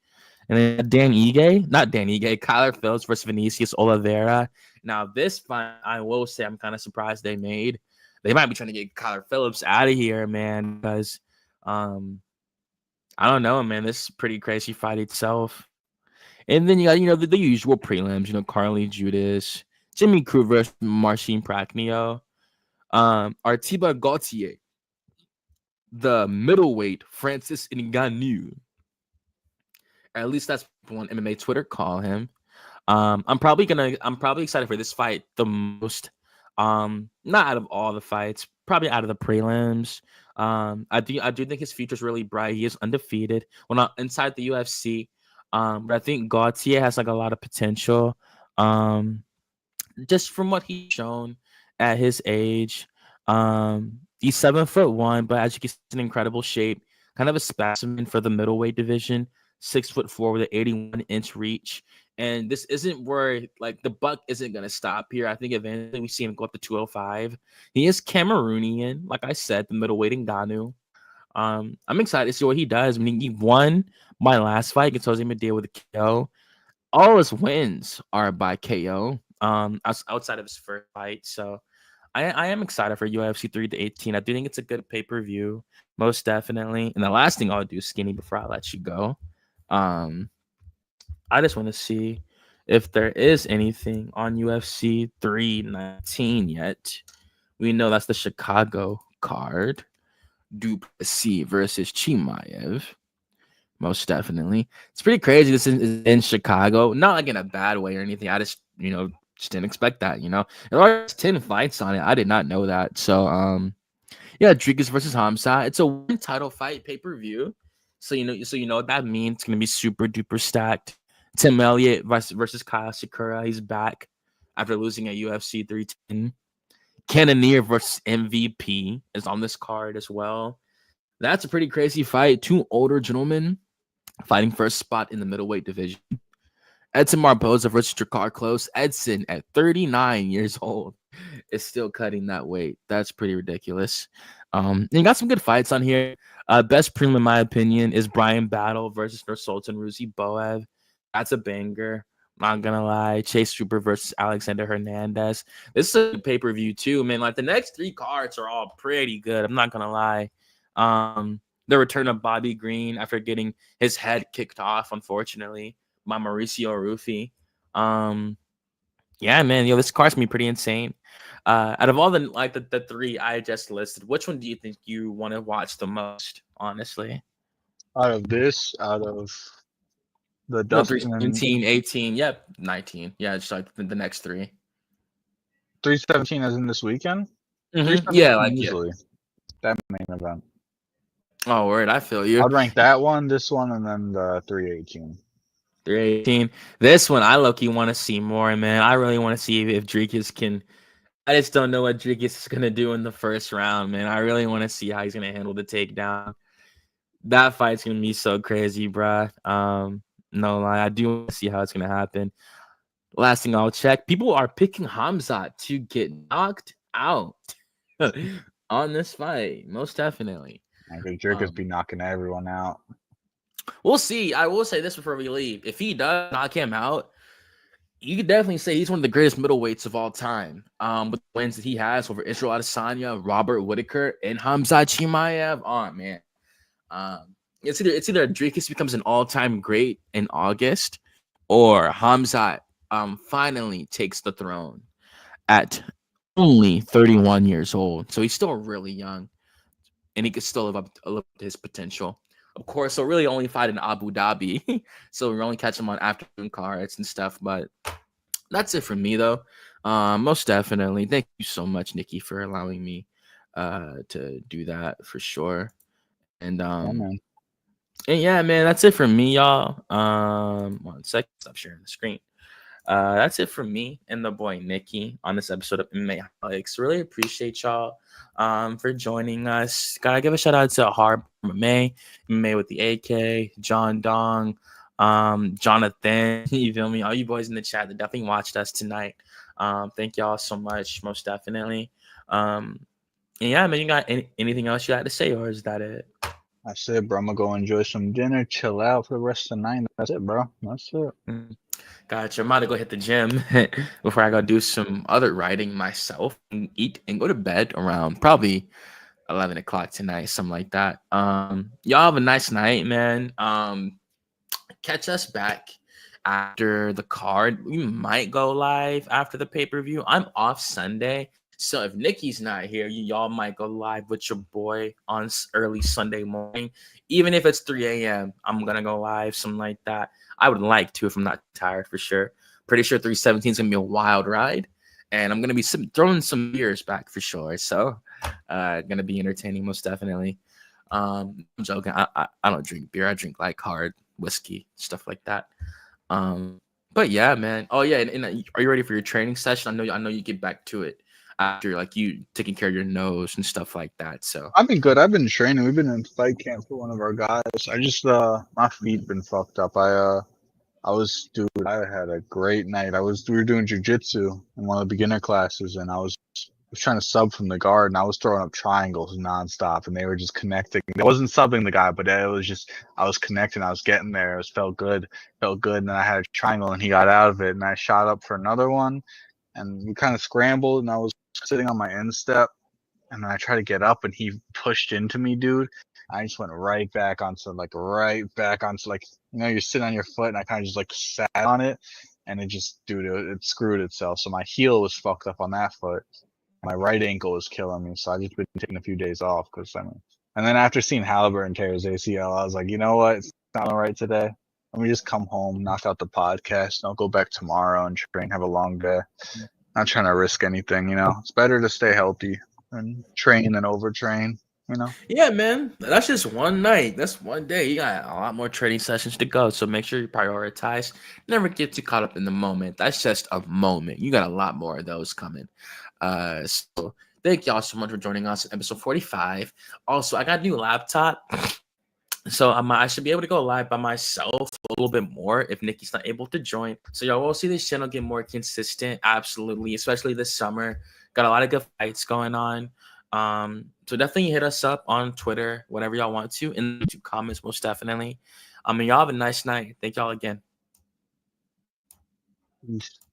And then Kyler Phillips versus Vinicius Oliveira. Now, this fight, I will say, I'm kind of surprised they made. They might be trying to get Kyler Phillips out of here, man, because I don't know, man. This is a pretty crazy fight itself. And then you got, the usual prelims, Carly Judas, Jimmy Crute versus Marcin Prachnio, Artiba Gauthier, the middleweight Francis Ngannou. At least that's what MMA Twitter call him. I'm probably excited for this fight the most. Not out of all the fights, probably out of the prelims. I do think his future's really bright. He is undefeated. Well, not inside the UFC. But I think Gauthier has like a lot of potential. Just from what he's shown at his age. He's 7'1", but as you can see, in incredible shape. Kind of a specimen for the middleweight division. 6'4" with an 81-inch reach. And this isn't where like the buck isn't gonna stop here. I think eventually we see him go up to 205. He is Cameroonian, like I said, the middleweight Ngannou. I'm excited to see what he does. I mean, he won my last fight against Jose Madea with a KO. All his wins are by KO. Outside of his first fight. So I am excited for UFC 318. I do think it's a good pay-per-view, most definitely. And the last thing I'll do, Skinny, before I let you go. I just want to see if there is anything on UFC 319 yet. We know that's the Chicago card. Duplessis versus Chimaev. Most definitely. It's pretty crazy. This is in Chicago. Not like in a bad way or anything. I just didn't expect that, There are 10 fights on it. I did not know that. So, yeah, Rodriguez versus Hamza. It's a one title fight pay-per-view. So you know what that means. It's gonna be super duper stacked. Tim Elliott versus Kyle Sakura. He's back after losing at UFC 310. Cannonier versus MVP is on this card as well. That's a pretty crazy fight. Two older gentlemen fighting for a spot in the middleweight division. Edson Barboza versus Drakkar Klose. Edson, at 39 years old, is still cutting that weight. That's pretty ridiculous. You got some good fights on here. Best prelim, in my opinion, is Brian Battle versus Nursultan Ruziboev. That's a banger. Not gonna lie. Chase Trooper versus Alexander Hernandez. This is a pay-per-view too, man. Like the next 3 cards are all pretty good. I'm not gonna lie. The return of Bobby Green after getting his head kicked off, unfortunately, by Mauricio Rufy. Yeah, man, this card's gonna be pretty insane. Out of all the 3 I just listed, which one do you think you want to watch the most? Honestly, Out of the no, Dustin and 317, 18, yep, 19, yeah, it's like the next 3. 317 as in this weekend. Yeah, 317 like yeah. easily. That main event. Oh, word, I feel you. I'd rank that one, this one, and then the 318. 318. This one, I low-key want to see more, man. I really want to see if Dricus can. I just don't know what Dricus is gonna do in the first round, man. I really want to see how he's gonna handle the takedown. That fight's gonna be so crazy, bruh. No lie, I do want to see how it's gonna happen. Last thing I'll check. People are picking Hamzat to get knocked out on this fight. Most definitely. Because Jerkins be knocking everyone out. We'll see. I will say this before we leave. If he does knock him out, you could definitely say he's one of the greatest middleweights of all time. With the wins that he has over Israel Adesanya, Robert Whitaker, and Hamzat Chimaev. Oh man. It's either Dricus becomes an all-time great in August, or Hamzat finally takes the throne at only 31 years old. So he's still really young, and he could still live up to his potential. Of course, he'll really only fight in Abu Dhabi, so we only catch him on afternoon cards and stuff. But that's it for me, though. Most definitely. Thank you so much, Nikki, for allowing me to do that for sure. And man. and yeah, man, that's it for me, y'all. 1 second, stop sharing the screen. That's it for me and the boy Nikki on this episode of MMAHOLICS. Really appreciate y'all for joining us. Gotta give a shout out to Harb MMA with the AK, John Dong, Jonathan. You feel me? All you boys in the chat that definitely watched us tonight. Thank y'all so much, most definitely. And yeah, man, you got anything else you got to say, or is that it? That's it, bro. I'm gonna go enjoy some dinner, chill out for the rest of the night. That's it, bro. That's it. Gotcha. I'm about to go hit the gym before I go do some other writing myself and eat and go to bed around probably 11 o'clock tonight, something like that. Y'all have a nice night, man. Catch us back after the card. We might go live after the pay-per-view. I'm off Sunday. So if Nikki's not here, y'all might go live with your boy on early Sunday morning. Even if it's 3 a.m., I'm going to go live, something like that. I would like to if I'm not tired for sure. Pretty sure 317 is going to be a wild ride. And I'm going to be throwing some beers back for sure. So going to be entertaining most definitely. I'm joking. I don't drink beer. I drink like hard whiskey, stuff like that. But yeah, man. Oh yeah. And are you ready for your training session? I know you get back to it after like you taking care of your nose and stuff like that. So I've been good. I've been training. We've been in fight camp for one of our guys. I just my feet been fucked up. I had a great night. We were doing jujitsu in one of the beginner classes, and I was trying to sub from the guard, and I was throwing up triangles nonstop, and they were just connecting. I wasn't subbing the guy, but it was just I was connecting. I was getting there. It felt good, and then I had a triangle, and he got out of it, and I shot up for another one, and we kind of scrambled, and I was sitting on my instep, and then I tried to get up, and he pushed into me, dude. I just went right back onto you're sitting on your foot, and I kind of just like sat on it, and it screwed itself. So my heel was fucked up on that foot. My right ankle was killing me, so I just been taking a few days off and then after seeing Halliburton tear his ACL, I was like, you know what, it's not all right today. Let me just come home, knock out the podcast, and I'll go back tomorrow and train, have a long day. Not trying to risk anything, It's better to stay healthy and train than overtrain. Yeah, man. That's just one night. That's one day. You got a lot more training sessions to go. So make sure you prioritize. Never get too caught up in the moment. That's just a moment. You got a lot more of those coming. So thank y'all so much for joining us in episode 45. Also, I got a new laptop. So I should be able to go live by myself a little bit more if Nikki's not able to join. So y'all will see this channel get more consistent. Absolutely. Especially this summer. Got a lot of good fights going on. So definitely hit us up on Twitter, whatever y'all want to, in the comments, most definitely. And y'all have a nice night. Thank y'all again. Peace.